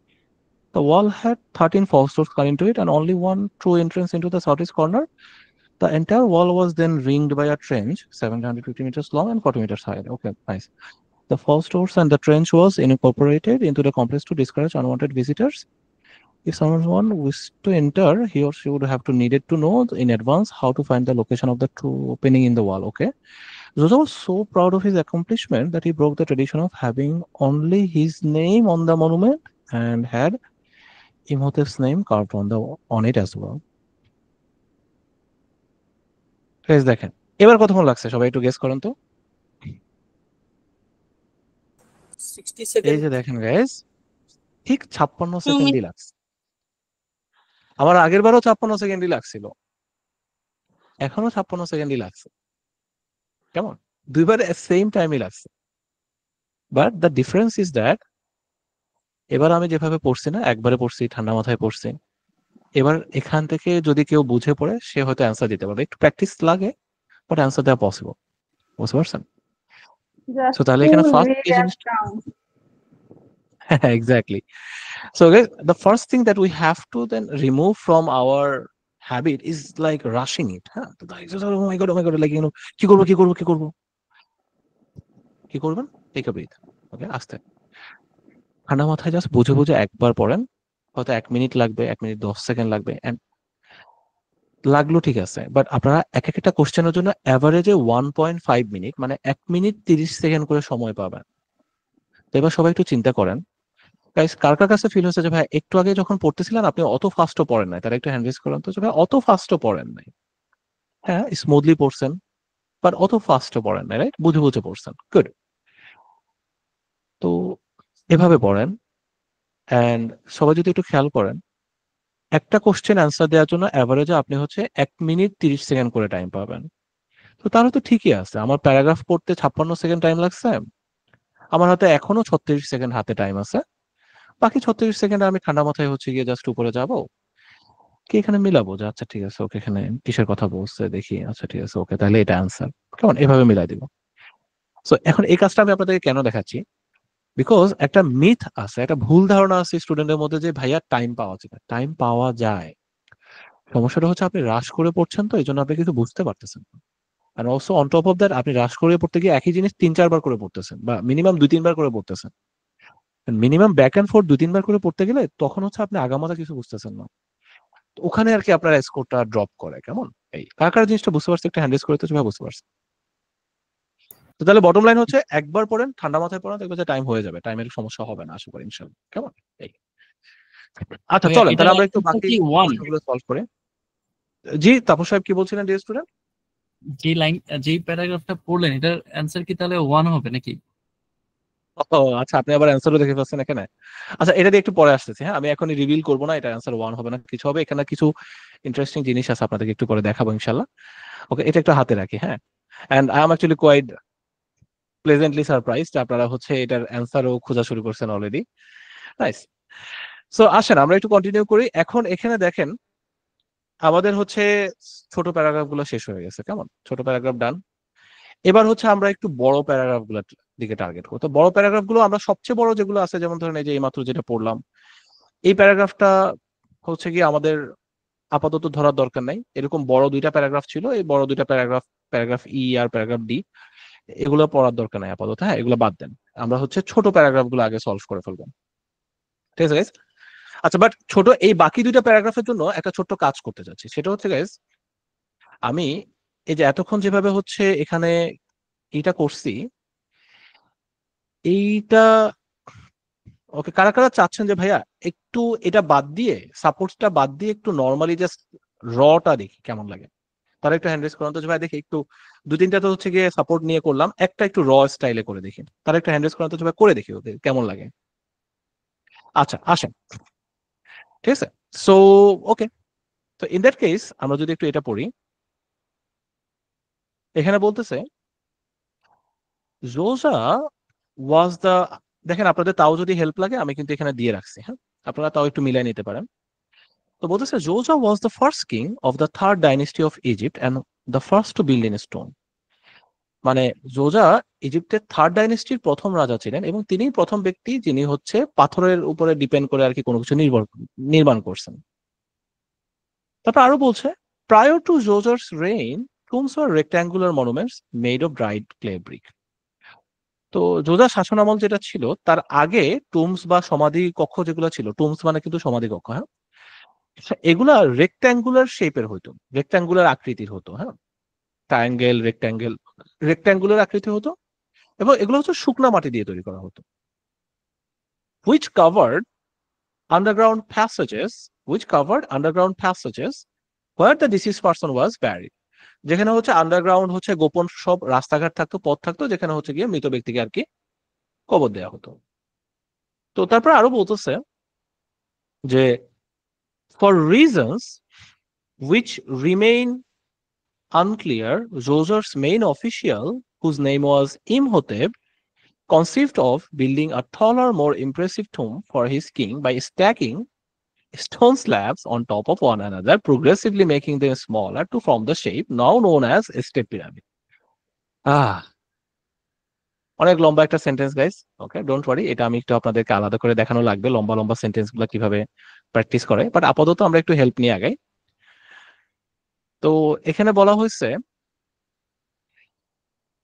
The wall had 13 false doors cut into it and only one true entrance into the southeast corner. The entire wall was then ringed by a trench 750 meters long and 40 meters high. Okay, nice. The false doors and the trench was incorporated into the complex to discourage unwanted visitors. If someone wished to enter, he or she would have to needed to know in advance how to find the location of the true opening in the wall. Okay. Zozo was so proud of his accomplishment that he broke the tradition of having only his name on the monument and had Imhotep's name carved on it as well. Guys, দেখেন এবার কতক্ষণ লাগছে, সবাই একটু গেস করেন তো। 60 এই সেকেন্ড। যে দেখেন গাইস, ঠিক 56 2 সেকেন্ডই minutes. লাগছে। আমার আগের বারও 56 সেকেন্ডই লাগছিল, এখনো 56 সেকেন্ডই লাগছে। কেমন? 2বার সেম টাইমই লাগছে, but the difference is that এবার আমি যেভাবে পড়ছি না, একবারে পড়ছি, ঠান্ডা মাথায় পড়ছি। এবার এখান থেকে যদি কেউ বুঝে পড়ে, সে হয়তো অ্যান্সার দিতে পারবে। একটু প্র্যাকটিস লাগে, বাট অ্যান্সার দেওয়া পসিবল। বুঝতে পারছেন? Just সো তাহলে to এখানে ফার্স্ট read এই and জিনিসটা count. exactly. So guys, the first thing that we have to then remove from our habit is like rushing it. হ্যাঁ, তো guys, oh my god, like কি করবো কি করবেন? Take a breathe. ওকে, আস্তে ঠান্ডা মাথায় জাস্ট বুঝে বুঝে একবার পড়েন। হয়তো 1 মিনিট লাগবে, 1 মিনিট 10 সেকেন্ড লাগবে, এন্ড লাগলো ঠিক আছে, বাট আপনারা এক একটা কোশ্চেনের জন্য অ্যাভারেজে 1.5 মিনিট, মানে 1 মিনিট 30 সেকেন্ড করে সময় পাবেন। তো এবার সবাই একটু চিন্তা করেন, গাইস, কার কার কাছে ফিল হচ্ছে যে ভাই একটু আগে যখন পড়তেছিলেন আপনি অত ফাস্টও পড়েন নাই, তারা একটু হ্যান্ড রেজ করেন তো যে ভাই অত ফাস্টও পড়েন নাই। হ্যাঁ, স্মুথলি পড়ছেন, বাট অত ফাস্টও পড়েন নাই, রাইট? বুঝে বুঝে পড়ছেন। গুড। তো এভাবে পড়েন, এন্ড সবাই যদি একটু খেয়াল করেন, একটা কোশ্চেন অ্যান্সার দেওয়ার জন্য অ্যাভারেজে আপনি হচ্ছে 1 মিনিট 30 সেকেন্ড করে টাইম পাবেন। তো তাহলে তো ঠিকই আছে, আমার প্যারাগ্রাফ পড়তে 56 সেকেন্ড টাইম লাগছে, আমার হাতে এখনো 36 সেকেন্ড হাতে টাইম আছে। বাকি 36 সেকেন্ড আমি ঠান্ডা মাথায় হচ্ছে গিয়ে জাস্ট উপরে যাবো, কি এখানে মিলাবো যে আচ্ছা ঠিক আছে, ওকে এখানে কিসের কথা বলছে দেখি, আচ্ছা ঠিক আছে, ওকে তাহলে এটা অ্যান্সার, কেমন? এভাবে মিলাই দিব। সো এখন এই কাজটা আমি আপনাদেরকে কেন দেখাচ্ছি, বিকজ একটা মিথ আছে, একটা ভুল ধারণা আছে স্টুডেন্টের মধ্যে যে ভাইয়া টাইম পাওয়া যায়। টাইম পাওয়া যায়, সমস্যাটা হচ্ছে আপনি রাশ করে পড়ছেন, তো এই জন্য আপনি কিছু বুঝতে পারতেছেন। Are also on top of that, আপনি রাশ করে পড়তে গিয়ে একই জিনিস 3-4 বার করে পড়তেছেন, বা মিনিমাম 2-3 বার করে পড়তেছেন। মিনিমাম ব্যাক এন্ড ফোর্থ 2-3 বার করে পড়তে গেলে তখন হচ্ছে আপনি আগামাথা কিছু বুঝতেছেন না। তো ওখানে আর কি আপনার স্কোরটা ড্রপ করে। কেমন? এই কার কার জিনিসটা বুঝতে পারছে একটু হ্যান্ডেস করে তো ভাই, বুঝতে পারছে? তো তাহলে বটম লাইন হচ্ছে একবার পড়েন, ঠান্ডা মাথায় পড়েন, দেখবেন যে টাইম হয়ে যাবে, টাইমের সমস্যা হবে না আশা করি ইনশাআল্লাহ। কেমন? এই আচ্ছা, ভাইয়া চলেন এটার তাহলে আমরা একটু অ্যান্সার বাকি কি 1? প্রশ্নগুলো সলভ করি। জি তাপস সাহেব, কি বলছিলেন ডিয়ার স্টুডেন্ট? যেই প্যারাগ্রাফটা পড়লেন এটার অ্যান্সার কি তাহলে 1 হবে নাকি? ও আচ্ছা, আপনি আবার অ্যান্সারও দেখে ফেলছেন এখানে। আচ্ছা, এটা দিয়ে একটু পরে আসতেছি। হ্যাঁ, আমি এখনই রিভিল করবো না, এটা অ্যান্সার 1 হবে না, কিছু হবে এখানে, কিছু ইন্টারেস্টিং জিনিস আছে, আপনাদেরকে একটু পরে দেখাবো ইনশাআল্লাহ। ওকে, এটা একটু হাতে রাখি। হ্যাঁ, and I am actually quite pleasantly surprised, আপনারা হচ্ছে এটার অ্যান্সারও খোঁজা শুরু করছেন অলরেডি। নাইস। সো আসেন আমরা একটু কন্টিনিউ করি। এখন এখানে দেখেন আমাদের হচ্ছে ছোট প্যারাগ্রাফ গুলো শেষ হয়ে গেছে। কেমন? ছোট প্যারাগ্রাফ ডান। এবার হচ্ছে আমরা একটু বড় প্যারাগ্রাফ গুলোর দিকে টার্গেট করবো। তো বড় প্যারাগ্রাফ গুলো আমরা সবচেয়ে বড় যেগুলো আছে, যেমন ধরেন এই যে এইমাত্র যেটা পড়লাম, এই প্যারাগ্রাফটা হচ্ছে কি আমাদের আপাতত ধরার দরকার নাই। এরকম বড় 2টা প্যারাগ্রাফ ছিল, এই বড় 2টা প্যারাগ্রাফ, প্যারাগ্রাফ ই আর প্যারাগ্রাফ ডি, এগুলো পড়ার দরকার নাই আপাতত, হ্যাঁ এগুলো বাদ দেন, আমরা হচ্ছে ছোট প্যারাগ্রাফ গুলো আগে সলভ করে ফেলবো, ঠিক আছে গাইস? আচ্ছা, বাট ছোট এই বাকি দুইটা প্যারাগ্রাফের জন্য একটা ছোট্ট কাজ করতে যাচ্ছি, সেটা হচ্ছে গাইস আমি এই যে এতক্ষণ যেভাবে হচ্ছে এখানে এইটা করছি, এইটা ওকে কারা কারা চাচ্ছেন যে ভাইয়া একটু এটা বাদ দিয়ে, সাপোর্টটা বাদ দিয়ে একটু নর্মালি জাস্ট রটা দেখি কেমন লাগে, তারা একটু হ্যান্ড রেজ করেন তো যে ভাই দেখি একটু, দু তিনটা তো হচ্ছে গিয়ে সাপোর্ট নিয়ে করলাম, একটা একটু র স্টাইলে করে দেখি, তারা একটু হ্যান্ড রেজ করেন তো যে ভাই করে দেখি ওদের কেমন লাগে। আচ্ছা আসেন, ঠিক আছে। সো ওকে, তো ইন দ্যাট কেস আমরা যদি একটু এটা পড়ি, এখানে বলতেছে জোজা ওয়াজ দ্য, দেখেন আপনাদের তাও যদি হেল্প লাগে আমি কিন্তু এখানে দিয়ে রাখছি, হ্যাঁ আপনারা তাও একটু মিলাই নিতে পারেন। তো বলতেছে জোজা was the first king of the third dynasty of Egypt and the first to build in stone. মানে জোজা ইজিপ্টের থার্ড ডাইনেস্টির প্রথম রাজা ছিলেন এবং তিনি প্রথম ব্যক্তি যিনি হচ্ছে পাথরের উপরে ডিপেন্ড করে আর কি কোনো কিছু নির্মাণ করছেন। তারপর আরো বলছে prior to Djoser's reign tombs were rectangular monuments made of dried clay brick. তো জোজা শাসনামল যেটা ছিল তার আগে টুমস বা সমাধি কক্ষ যেগুলো ছিল, টুমস মানে কিন্তু সমাধি কক্ষ, হ্যাঁ এগুলা রেক্ট্যাঙ্গুলার শেপের হতো, রেক্ট্যাঙ্গুলার আকৃতির হতো, হ্যাঁ ট্রায়াঙ্গেল রেক্ট্যাঙ্গুলার আকৃতি হতো এবং এগুলো হচ্ছে শুকনা মাটি দিয়ে তৈরি করা হতো। which covered underground passages where the deceased person was buried, যেখানে হচ্ছে আন্ডারগ্রাউন্ড হচ্ছে গোপন সব রাস্তাঘাট থাকতো, পথ থাকতো, যেখানে হচ্ছে গিয়ে মৃত ব্যক্তিকে আর কি কবর দেওয়া হতো। তো তারপর আরো বলতেছে যে for reasons which remain unclear, Zoser's main official, whose name was Imhotep, conceived of building a taller, more impressive tomb for his king by stacking stone slabs on top of one another, progressively making them smaller to form the shape now known as a step pyramid. অনেক লম্বা একটা sentence guys, okay don't worry, এটা আমি একটু আপনাদেরকে আলাদা করে দেখানো লাগবে লম্বা লম্বা সেন্টেন্স গুলো কিভাবে প্র্যাকটিস করে, বাট আপাতত আমরা একটু হেল্প নিয়ে আগাই। তো এখানে বলা হয়েছে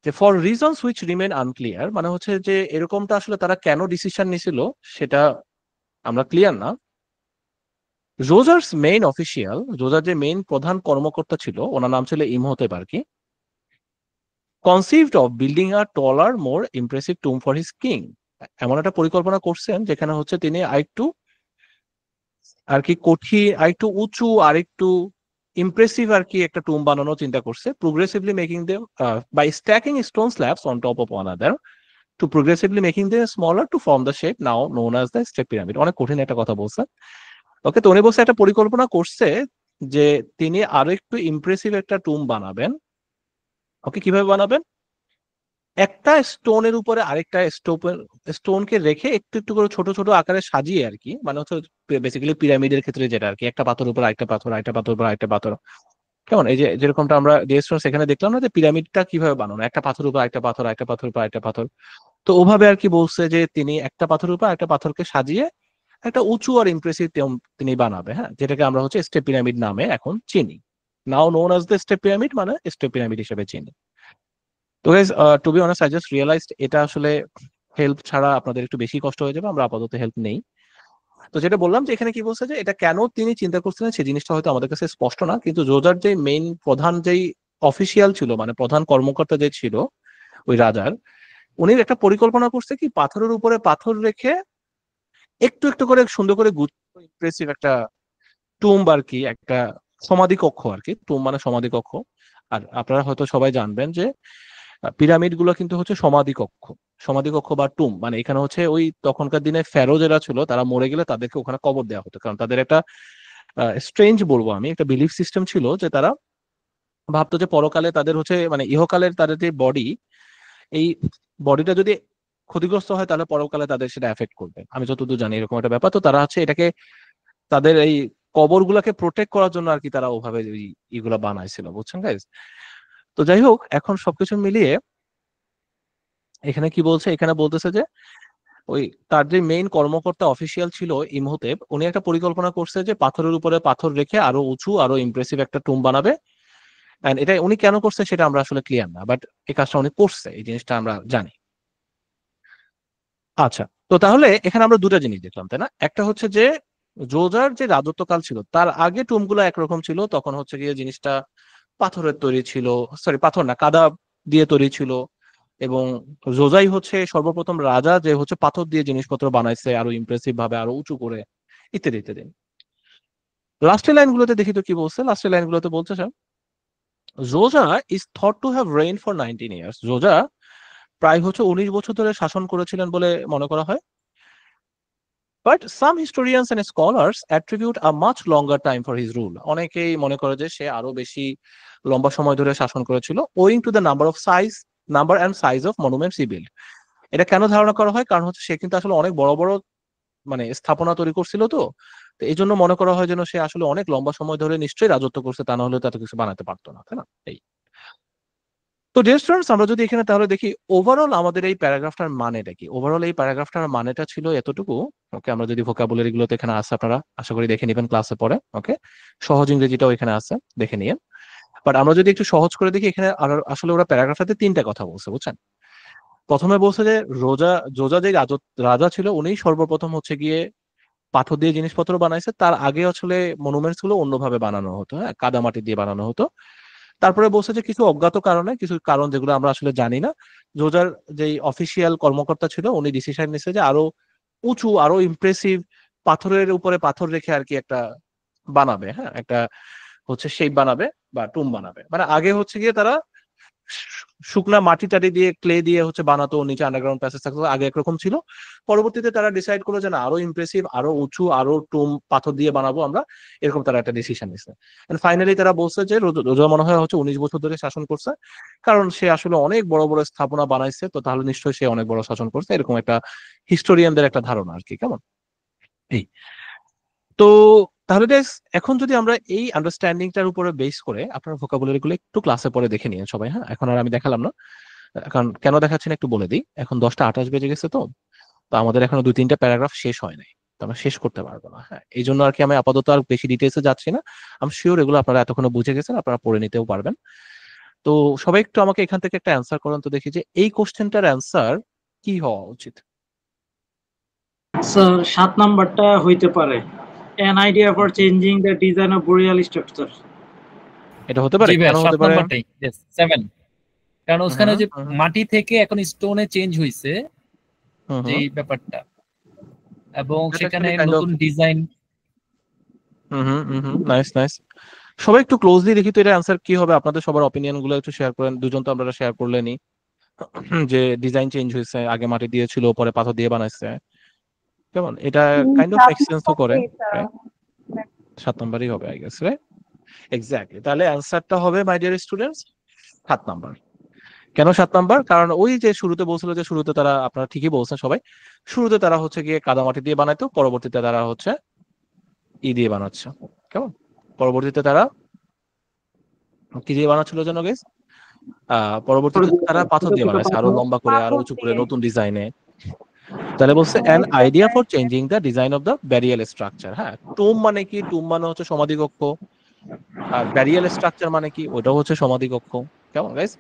যে for reasons which remain unclear, মানে হচ্ছে যে এরকমটা আসলে তারা কেন ডিসিশন নিছিল সেটা আমরা ক্লিয়ার না। জোজার্স মেইন অফিসিয়াল, জোজার যে মেইন প্রধান কর্মকর্তা ছিল ওনার নাম ছিল ইমহোতেপ আর কি, conceived of building a taller more impressive tomb for his king, এমন একটা পরিকল্পনা করছেন যেখানে হচ্ছে তিনি আরেকটু আর কি আরেকটু উঁচু আরেকটু ইমপ্রেসিভ আর কি একটা টুম বানানো চিন্তা করছে, progressively making them by stacking stone slabs on top of one other to progressively making them smaller to form the shape now known as the step pyramid. অনেক কঠিন একটা কথা বলছে, ওকে। তো উনি বলছে একটা পরিকল্পনা করছে যে তিনি আরো একটু ইমপ্রেসিভ একটা টুম বানাবেন, ওকে কিভাবে বানাবেন, একটা স্টোনের উপরে আরেকটা স্টোনকে রেখে একটু একটু করে ছোট ছোট আকারে সাজিয়ে আর কি, মানে হচ্ছে বেসিক্যালি পিরামিডের ক্ষেত্রে যেটা আর কি, একটা পাথর উপর আরেকটা পাথর, আরেকটা পাথর উপর আরেকটা পাথর, কেমন এই যে যেরকমটা আমরা ডিএসট্রোন সেখানে দেখলাম না যে পিরামিডটা কিভাবে বানানো, একটা পাথর উপর আরেকটা পাথর, একটা পাথর উপর আরেকটা পাথর। তো ওভাবে আর কি বলছে যে তিনি একটা পাথর উপর একটা পাথরকে সাজিয়ে একটা উঁচু আর ইমপ্রেসিভ তিনি বানাবে, হ্যাঁ যেটাকে আমরা হচ্ছে স্টেপ পিরামিড নামে এখন চিনি, now known as the step pyramid, মানে স্টেপ পিরামিড হিসেবে চিনি। তো guys to be honest I just realized এটা আসলে হেল্প ছাড়া আপনাদের একটু বেশি কষ্ট হয়ে যাবে, আমরা আপাতত হেল্প নেই। তো যেটা বললাম যে এখানে কি বলছে যে এটা কেন তিনি চিন্তা করছিলেন সেই জিনিসটা হয়তো আমাদের কাছে স্পষ্ট না, কিন্তু জোজার যে মেইন প্রধান যেই অফিসিয়াল ছিল, মানে প্রধান কর্মকর্তা যে ছিল ওই রাজার, উনি একটা পরিকল্পনা করছে কি পাথরের উপরে পাথর রেখে একটু একটু করে সুন্দর করে ইমপ্রেসিভ একটা টুম্ব আর কি, একটা সমাধি কক্ষ আর কি, টুম্ব মানে সমাধি কক্ষ। আর আপনারা হয়তো সবাই জানবেন যে পিরামিড গুলো কিন্তু হচ্ছে সমাধি কক্ষ বা টুম, মানে এখানে হচ্ছে ওই তখনকার দিনে ফেরো যারা ছিল তারা মরে গেলে তাদেরকে ওখানে কবর দেওয়া হতো, কারণ তাদের একটা স্ট্রেঞ্জ বলবো আমি, একটা বিলিফ সিস্টেম ছিল যে তারা ভাবতো যে পরকালে তাদের হচ্ছে মানে ইহকালের তাদের যে বডি, এই বডিটা যদি ক্ষতিগ্রস্ত হয় তাহলে পরকালে তাদের সেটা এফেক্ট করবে, আমি যতদূর জানি এরকম একটা ব্যাপার। তো তারা হচ্ছে এটাকে তাদের এই কবর গুলাকে প্রোটেক্ট করার জন্য আর কি তারা ওভাবে ইগুলা বানাইছিল, বুঝছেন গাইজ। তো যাই হোক এখন সবকিছু মিলিয়ে এখানে কি বলছে, এখানে বলতেছে যে ওই তার যে মেইন কর্মকর্তা অফিসিয়াল ছিল ইমহোতেপ, উনি একটা পরিকল্পনা করছে যে পাথরের উপরে পাথর রেখে আরো উঁচু আরো ইমপ্রেসিভ একটা টুম বানাবে, এন্ড এটা উনি কেন করছে সেটা আমরা আসলে ক্লিয়ার না, বাট এই কাজটা উনি করছে, এই জিনিসটা আমরা জানি। আচ্ছা, তো তাহলে এখানে আমরা দুটা জিনিস দেখলাম, তাই না? একটা হচ্ছে যে জোজার যে রাজত্বকাল ছিল তার আগে টুমগুলো একরকম ছিল, তখন হচ্ছে গিয়ে জিনিসটা পাথরের তৈরি ছিল, সরি পাথর না, কাদা দিয়ে তৈরি ছিল, এবং জোজাই হচ্ছে সর্বপ্রথম রাজা যে হচ্ছে পাথর দিয়ে জিনিসপত্র বানাইছে আরো ইমপ্রেসিভ ভাবে, আরো উঁচু করে, ইত্যাদি ইত্যাদি। লাস্টের লাইনগুলোতে দেখি তো কি বলছে, লাস্টের লাইনগুলোতে বলছে স্যার, জোজা is thought to have reign for 19 years. জোজা প্রায় হচ্ছে 19 বছর ধরে শাসন করেছিলেন বলে মনে করা হয়। But some historians and scholars attribute a much longer time for his rule. অনেকেই মনে করে যে সে আরো বেশি লম্বা সময় ধরে শাসন করেছিল, owing to the number and size of monuments he build. এটা কেন ধারণা করা হয়? কারণ হচ্ছে সে কিন্তু আসলে অনেক বড় বড় মানে স্থাপনা তৈরি করছিল, তো এই জন্য মনে করা হয় যেন সে আসলে অনেক লম্বা সময় ধরে নিশ্চয়ই রাজত্ব করছে, তা না হলে তো এত কিছু বানাতে পারতো না, তাই না? এই তো ডিয়ার স্টুডেন্টস, আমরা যদি এখানে তাহলে দেখি ওভারঅল আমাদের এই প্যারাগ্রাফটার মানেটা কি। ওভারঅল এই প্যারাগ্রাফটার মানেটা ছিল এতটুকু। ওকে, আমরা যদি ভোকাবুলারি গুলোতে এখানে আছে, আপনারা আশা করি দেখে নেবেন ক্লাসে পরে। ওকে, সহজ ইংরেজিটাও এখানে আছে, দেখে নিয়ে। বাট আমরা যদি একটু সহজ করে দেখি, এখানে আসলে ওরা প্যারাগ্রাফটাতে তিনটা কথা বলছে, বুঝছেন? প্রথমে বলছে যে জোজা যে রাজা ছিল, উনি সর্বপ্রথম হচ্ছে গিয়ে পাথর দিয়ে জিনিসপত্র বানাইছে। তার আগে আসলে মনুমেন্টস গুলো অন্যভাবে বানানো হতো, হ্যাঁ, কাদা মাটি দিয়ে বানানো হতো। তারপরে বলছে যে কিছু অজ্ঞাত কারণে, কিছু কারণ যেগুলো আমরা আসলে জানি না, জোজার যে অফিসিয়াল কর্মকর্তা ছিল উনি ডিসিশন নিচ্ছে যে আরো উঁচু, আরো ইমপ্রেসিভ পাথরের উপরে পাথর রেখে আর কি একটা বানাবে, হ্যাঁ, একটা হচ্ছে শেপ বানাবে বা টুম বানাবে। মানে আগে হচ্ছে গিয়ে তারা শুকনা মাটি টাটি দিয়ে, ক্লে দিয়ে হচ্ছে বানাতো, নিচে আন্ডারগ্রাউন্ড প্যাসেজ থাকতো, আগে একরকম ছিল। পরবর্তীতে তারা ডিসাইড করলো যে না, আরো ইমপ্রেসিভ, আরো উঁচু, আরো টুম পাথর দিয়ে বানাবো আমরা, এরকম তারা একটা ডিসিশন নিচ্ছে। ফাইনালি তারা বলছে যে রোজা মনে হয় হচ্ছে 19 বছর ধরে শাসন করছে, কারণ সে আসলে অনেক বড় বড় স্থাপনা বানাইছে, তো তাহলে নিশ্চয়ই সে অনেক বড় শাসন করছে, এরকম একটা হিস্টোরিয়ানদের একটা ধারণা আর কি। কেমন? এই তো তাহলে guys, এখন যদি আমরা এই আন্ডারস্ট্যান্ডিংটার উপরে বেস করে আপনার ভোকাবুলারি গুলো একটু ক্লাসে পরে দেখে নিন সবাই, হ্যাঁ। এখন আর আমি দেখালাম না, কারণ কেন দেখাচ্ছি না একটু বলে দিই। এখন 10টা 28 বেজে গেছে, তো আমাদের এখনো 2-3টা প্যারাগ্রাফ শেষ হয় নাই, তো আমরা শেষ করতে পারবো না, হ্যাঁ। এই জন্য আর কি আমি আপাতত আর বেশি ডিটেলসে যাচ্ছি না। আমি শিওর এগুলো আপনারা এতক্ষণ বুঝে গেছেন, আপনারা পড়ে নিতেও পারবেন। তো সবাই একটু আমাকে এখান থেকে একটা অ্যান্সার করেন তো দেখি, যে এই কোশ্চেনটার অ্যান্সার কি হওয়া উচিত। স্যার 7 নাম্বারটা হইতে পারে, an idea for changing the design of boreal structure। এটা হতে পারে, জি ভাই, কেন 7 হতে পারে? নাম্বারটাই, yes 7। কারণ ওখানে যে মাটি থেকে এখন স্টোনে চেঞ্জ হইছে যে এই ব্যাপারটা, এবং সেখানে নতুন ডিজাইন। Nice nice. সবাই একটু ক্লোজলি দেখি তো এটা অ্যান্সার কি হবে। আপনাদের সবার অপিনিয়ন গুলো একটু শেয়ার করেন, দুজন তো আমরা শেয়ার করলেনই যে ডিজাইন চেঞ্জ হয়েছে, আগে মাটি দিয়ে ছিল, পরে পাথর দিয়ে বানাইছে। কেমন? এটা কাইন্ড অফ মেক সেন্স তো করে। 7 নাম্বারই হবে আই গেস, রাইট? এক্স্যাক্টলি। তাহলে অ্যান্সারটা হবে মাই ডিয়ার স্টুডেন্টস 7 নাম্বার। কেন 7 নাম্বার? কারণ ওই যে শুরুতে বলছিল যে শুরুতে তারা, আপনারা ঠিকই বলছেন সবাই, শুরুতে তারা হচ্ছে গিয়ে কাদামাটি দিয়ে বানাইতো, পরবর্তীতে তারা হচ্ছে দিয়ে বানাচ্ছে। কেমন? পরবর্তীতে তারা কি দিয়ে বানাচ্ছিল যেন গেস? পরবর্তীতে তারা পাথর দিয়ে বানাইছে, আরো লম্বা করে, আরো উঁচু করে, নতুন ডিজাইনে। তাহলে বলছে an idea for changing the design of the burial structure। হ্যাঁ, টুম মানে কি? টুম মানে হচ্ছে সমাধিকক্ষ। আর ব্যারিয়াল স্ট্রাকচার মানে কি? ওটাও হচ্ছে সমাধিকক্ষ। কেমন গাইস?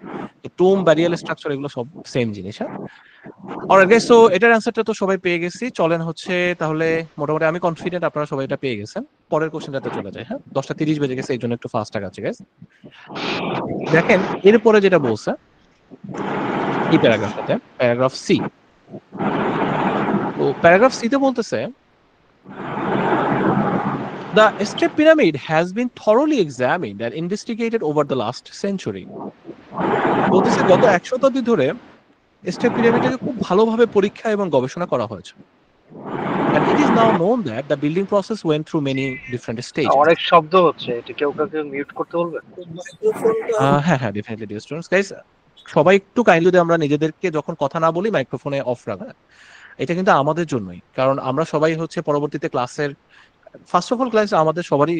টুম, ব্যারিয়াল স্ট্রাকচার এগুলো সব সেম জিনিস, হ্যাঁ। অলরাইট গাইস, সো এটার অ্যানসারটা তো সবাই পেয়ে গেছি। চলেন হচ্ছে তাহলে মোটামুটি আমি কনফিডেন্ট আপনারা সবাই এটা পেয়ে গেছেন। পরের কোশ্চেনটাতে চলে যায়, হ্যাঁ। 10টা 30 বেজে গেছে, এই জন্য একটু ফাস্ট আগাচ্ছি গাইস। দেখেন এরপরে যেটা বলছে এই প্যারাগ্রাফটাতে, প্যারাগ্রাফ সি। তো প্যারাগ্রাফ সি তে বলতেছে the Step Pyramid has been thoroughly examined and investigated over the last century। বলতেছে গত 1 শতাব্দী ধরে স্টেপ পিরামিডটাকে খুব ভালোভাবে পরীক্ষা এবং গবেষণা করা হয়েছে। And it is now known that the building process went through many different stages। অনেক শব্দ হচ্ছে, এটা কেউ কাউকে মিউট করতে বলবে? হ্যাঁ হ্যাঁ, ডেফিনেটলি ডিয়ার স্টুডেন্টস। গাইস, সবাই একটু কাইন্ডলি যদি আমরা নিজেদেরকে যখন কথা না বলি মাইক্রোফোনে অফ রাখা, এটা কিন্তু আমাদের জন্যই। কারণ আমরা সবাই হচ্ছে পরবর্তীতে ক্লাসের, ফার্স্ট অফ অল ক্লাস আমাদের সবারই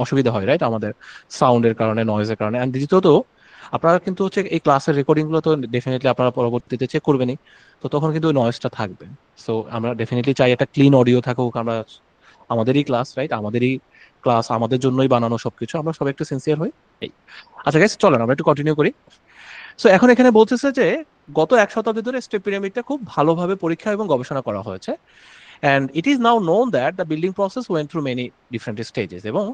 অসুবিধা হয়, রাইট? আমাদের সাউন্ডের কারণে, নয়েজের কারণে। এন্ড দ্বিতীয়ত আপনারা কিন্তু হচ্ছে এই ক্লাসের রেকর্ডিং গুলো তো ডেফিনেটলি আপনারা পরবর্তীতে চেক করবেনই, তো তখন কিন্তু ওই নয়েজটা থাকবে। সো আমরা ডেফিনেটলি চাই একটা ক্লিন অডিও থাকুক। আমরা আমাদেরই ক্লাস, রাইট? আমাদেরই ক্লাস, আমাদের জন্যই বানানো সবকিছু, আমরা সবাই একটু সিনসিয়ার হই। এই আচ্ছা গাইস, চলেন আমরা একটু কন্টিনিউ করি। সো এখন এখানে বলতেছে যে গত 1 শতাব্দী ধরে স্টেপ পিরামিডটা খুব ভালোভাবে পরীক্ষা এবং গবেষণা করা হয়েছে, and it is now known that the building process went through many different stages, এবং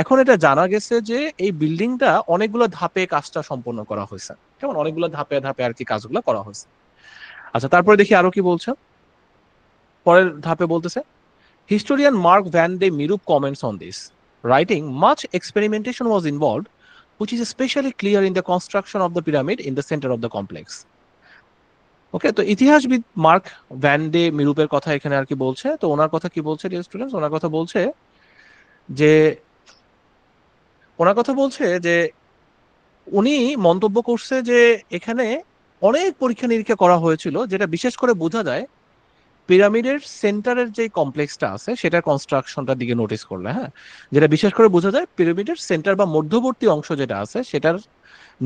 এখন এটা জানা গেছে যে এই বিল্ডিংটা অনেকগুলো ধাপে কাজটা সম্পন্ন করা হয়েছে, কেমন অনেকগুলো ধাপে ধাপে আর কি কাজগুলো করা হয়েছে। আচ্ছা তারপরে দেখি আরো কি বলছে। পরের ধাপে বলতেছে historian Mark van de Mirup comments on this, writing much experimentation was involved, which is especially clear in the construction of the pyramid in the center of the complex. ওকে, তো ইতিহাসবিদ মার্ক ভ্যান ডে মিরুপের কথা এখানে আর কি বলছে। তো ওনার কথা কি বলছে ডিয়ার স্টুডেন্টস, ওনার কথা বলছে যে উনি মন্তব্য করছে যে এখানে অনেক পরীক্ষা নিরীক্ষা করা হয়েছিল, যেটা বিশেষ করে বোঝা যায় পিরামিডের সেন্টারের যে কমপ্লেক্সটা আছে সেটার কনস্ট্রাকশনটার দিকে নোটিস করলে। হ্যাঁ, যেটা বিশেষ করে বোঝা যায় পিরামিডের সেন্টার বা মধ্যবর্তী অংশ যেটা আছে সেটার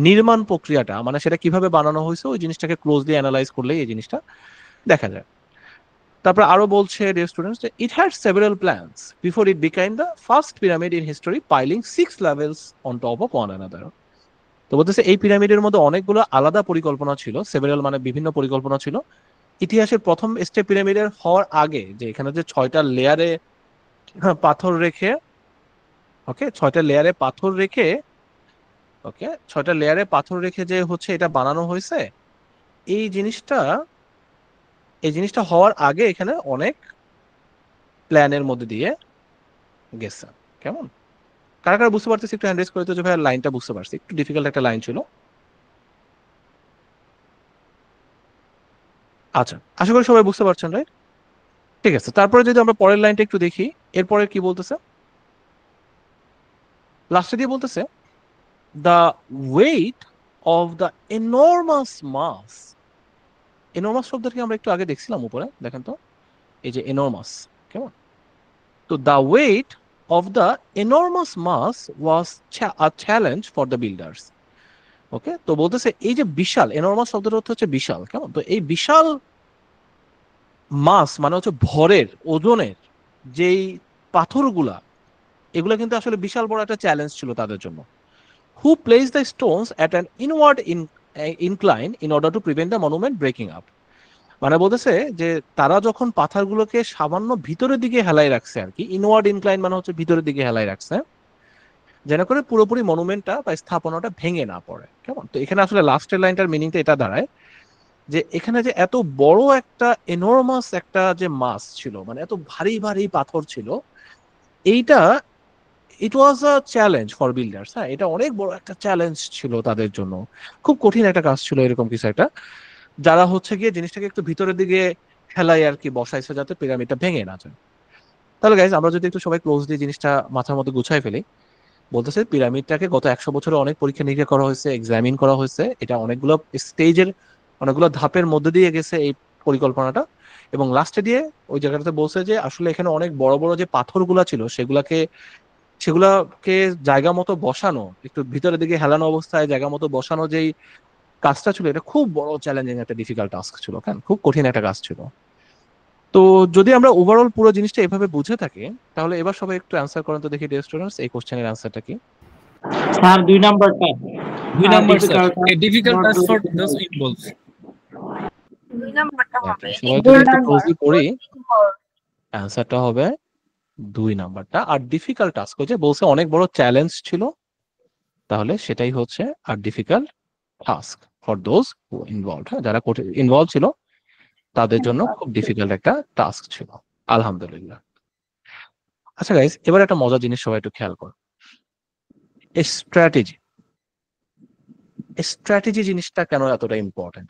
নির্মাণ প্রক্রিয়াটা, মানে সেটা কিভাবে বানানো হয়েছে ওই জিনিসটাকে ক্লোজলি অ্যানালাইজ করলেই এই জিনিসটা দেখা যায়। তারপর আরো বলছে dear students, it had several plans before it become the first pyramid in history, piling 6 levels on top of one another. তো বলতেছে এই পিরামিডের মধ্যে অনেকগুলো আলাদা পরিকল্পনা ছিল, সেভারাল মানে বিভিন্ন পরিকল্পনা ছিল। ইতিহাসের প্রথম স্টেপ পিরামিডের হওয়ার আগে যে এখানে যে 6টা লেয়ারে পাথর রেখে, ওকে 6টা লেয়ারে পাথর রেখে, ওকে 6টা লেয়ারে পাথর রেখে যে হচ্ছে এটা বানানো হয়েছে, এই জিনিসটা হওয়ার আগে এখানে অনেক প্ল্যানের মধ্যে দিয়ে গেছে। কেমন কারা কারা বুঝতে পারতেছি একটু হ্যান্ড রেজ করে তো, যে ভাই লাইনটা বুঝতে পারছি, একটু ডিফিকাল্ট একটা লাইন ছিল। আচ্ছা আশা করি সবাই বুঝতে পারছেন, রাইট? ঠিক আছে, তারপরে যদি আমরা পরের লাইনটা একটু দেখি, এরপরে কি বলতেছে, লাস্টে দিয়ে বলতেছে the weight of the enormous mass, enormous শব্দটা কি আমরা একটু আগে দেখছিলাম উপরে, দেখেন তো এই যে enormous, কেমন, তো the weight of the enormous mass was a challenge for the builders. ওকে, তো বলতেছে এই যে বিশাল, enormous শব্দের অর্থ হচ্ছে বিশাল, কেমন, তো এই বিশাল মাস মানে হচ্ছে ভরের, ওজনের যেই পাথরগুলা, এগুলা কিন্তু আসলে বিশাল বড় একটা চ্যালেঞ্জ ছিল তাদের জন্য। Who placed the stones at an inward incline in order to prevent the monument breaking up? মানে বলতেছে যে তারা যখন পাথরগুলোকে সামান্য ভিতরের দিকে হেলাই রাখছে আর কি, ইনওয়ার্ড ইনক্লাইন মানে হচ্ছে ভিতরের দিকে হেলাই রাখছে, যেন করে পুরোপুরি মনুমেন্টটা বা স্থাপনাটা ভেঙে না পড়ে। কেমন, তো এখানে আসলে লাস্টের লাইনটার মিনিংটা এটা দাঁড়ায় যে এখানে যে এত বড় একটা এনর্মাস একটা যে মাস ছিল, মানে এত ভারী ভারী পাথর ছিল, এইটা ইট ওয়াজ আ চ্যালেঞ্জ ফর বিল্ডার্স। হ্যাঁ, এটা অনেক বড় একটা চ্যালেঞ্জ ছিল তাদের জন্য, খুব কঠিন একটা কাজ ছিল এরকম কিছু একটা, যারা হচ্ছে গিয়ে জিনিসটাকে একটু ভিতরের দিকে খেলাই আর কি বসাইছে যাতে পিরামিডটা ভেঙে না যায়। তাহলে গাইজ আমরা যদি একটু সবাই ক্লোজলি জিনিসটা মাথার মধ্যে গুছাই ফেলি, বলতেছে পিরামিডটাকে গত 100 বছরে অনেক পরীক্ষা নিরীক্ষা করা হয়েছে, এক্সামিন করা হয়েছে, এটা অনেকগুলো স্টেজের অনেকগুলো ধাপের মধ্যে দিয়ে গেছে এই পরিকল্পনাটা, এবং লাস্টে দিয়ে ওই জায়গাটাতে বলছে যে আসলে এখানে অনেক বড় বড় যে পাথরগুলা ছিল সেগুলাকে জায়গা মতো বসানো, একটু ভিতরের দিকে হেলানো অবস্থায় জায়গা মতো বসানো যেই কাজটা ছিল, এটা খুব বড় চ্যালেঞ্জিং একটা ডিফিকাল্ট টাস্ক ছিল, কেন খুব কঠিন একটা কাজ ছিল। তো যদি আমরা ওভারঅল পুরো জিনিসটা এভাবে বুঝে থাকি, তাহলে এবার সবাই একটু অ্যান্সার করেন তো দেখি ডিয়ার স্টুডেন্টস, এই কোশ্চেনের অ্যান্সারটা কি? স্যার 2 নাম্বারটা, 2 number sir, a difficult task for those involved। 2 নাম্বারটা হবে। সবাই যদি একটু ক্লোজলি পড়ি, অ্যান্সারটা হবে 2 নাম্বারটা। আর ডিফিকাল্ট টাস্ক হচ্ছে বলছে অনেক বড় চ্যালেঞ্জ ছিল, তাহলে সেটাই হচ্ছে are difficult task for those who involved. হ্যাঁ, যারা ইনভলভ ছিল তাদের জন্য খুব ডিফিকাল্ট একটা টাস্ক ছিল। আলহামদুলিল্লাহ। আচ্ছা গাইস, এবার একটা মজার জিনিস সবাই একটু খেয়াল করো, স্ট্র্যাটেজি জিনিসটা কেন এতটা ইম্পর্টেন্ট।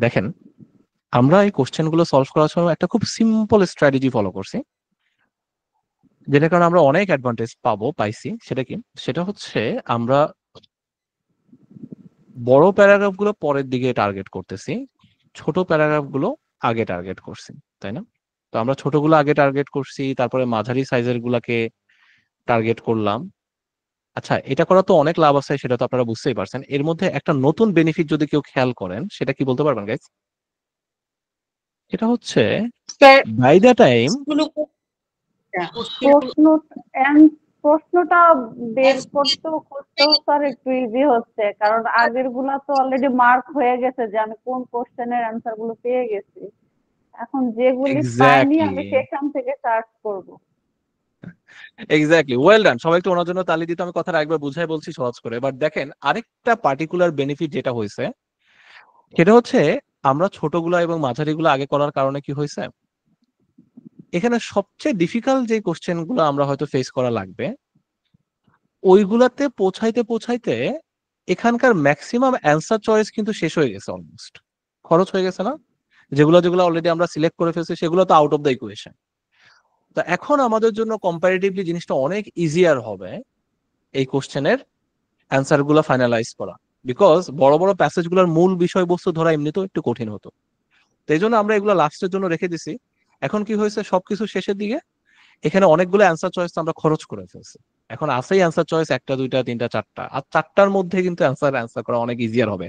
দেখেন, আমরা এই কোশ্চেন গুলো সলভ করার সময় একটা খুব সিম্পল স্ট্র্যাটেজি ফলো করছি, যেটার কারণে আমরা অনেক অ্যাডভান্টেজ পাইছি। সেটা কি? সেটা হচ্ছে আমরা বড় প্যারাগ্রাফ গুলো পরের দিকে টার্গেট করতেছি, ছোট প্যারাগ্রাফ গুলো আগে টার্গেট করছি, তাই না? তো আমরা ছোটগুলো আগে টার্গেট করছি, তারপরে মাঝারি সাইজের গুলাকে টার্গেট করলাম। আচ্ছা, এটা করা তো অনেক লাভ আছে, সেটা তো আপনারা বুঝতেই পারছেন। এর মধ্যে একটা নতুন বেনিফিট যদি কেউ খেয়াল করেন, সেটা কি বলতে পারবেন গাইস? এটা হচ্ছে স্যার বাই দ্য টাইম, প্রশ্নটা বের করতেও স্যার একটু ইজি হচ্ছে, কারণ আগের গুলা তো অলরেডি মার্ক হয়ে গেছে যে আমি কোন কোশ্চেনের অ্যান্সার গুলো পেয়ে গেছি। এখন যেগুলি পাইনি আমি এক্স্যাক্টলি, সেখান থেকে সার্চ করব। Exactly, well done. সবাই একটু ওনার জন্য তালি দিতে, আমি কথাটা একবার বুঝাই বলছি সহজ করে। বাট দেখেন আরেকটা পার্টিকুলার বেনিফিট যেটা হয়েছে সেটা হচ্ছে আমরা ছোটগুলা এবং মাঝারিগুলো আগে করার কারণে কি হয়েছে, এখানে সবচেয়ে ডিফিকাল্ট যে কোশ্চেন গুলো আমরা হয়তো ফেস করা লাগবে ওইগুলাতে পৌঁছাইতে পৌঁছাইতে এখানকার ম্যাক্সিমাম অ্যান্সার চয়েস কিন্তু শেষ হয়ে গেছে, অলমোস্ট খরচ হয়ে গেছে না? যেগুলো যেগুলো অলরেডি আমরা সিলেক্ট করে ফেলছি সেগুলো তো আউট অফ দ্য ইকুয়েশন। তো এখন আমাদের জন্য কম্পারেটিভলি জিনিসটা অনেক ইজিয়ার হবে এই কোশ্চেনের অ্যান্সার গুলো ফাইনালাইজ করা, বিকজ বড় বড় প্যাসেজ গুলোর মূল বিষয়বস্তু ধরা এমনিতেও একটু কঠিন হতো। তো এই জন্য আমরা এগুলো লাস্টের জন্য রেখে দিছি। এখন কি হয়েছে, সবকিছু শেষের দিকে এখানে অনেকগুলো অ্যান্সার চয়েস আমরা খরচ করে ফেলছি। এখন আছেই অ্যান্সার চয়েস একটা, দুইটা, তিনটা, চারটা, আর চারটার মধ্যে কিন্তু অ্যান্সার করা অনেক ইজিয়ার হবে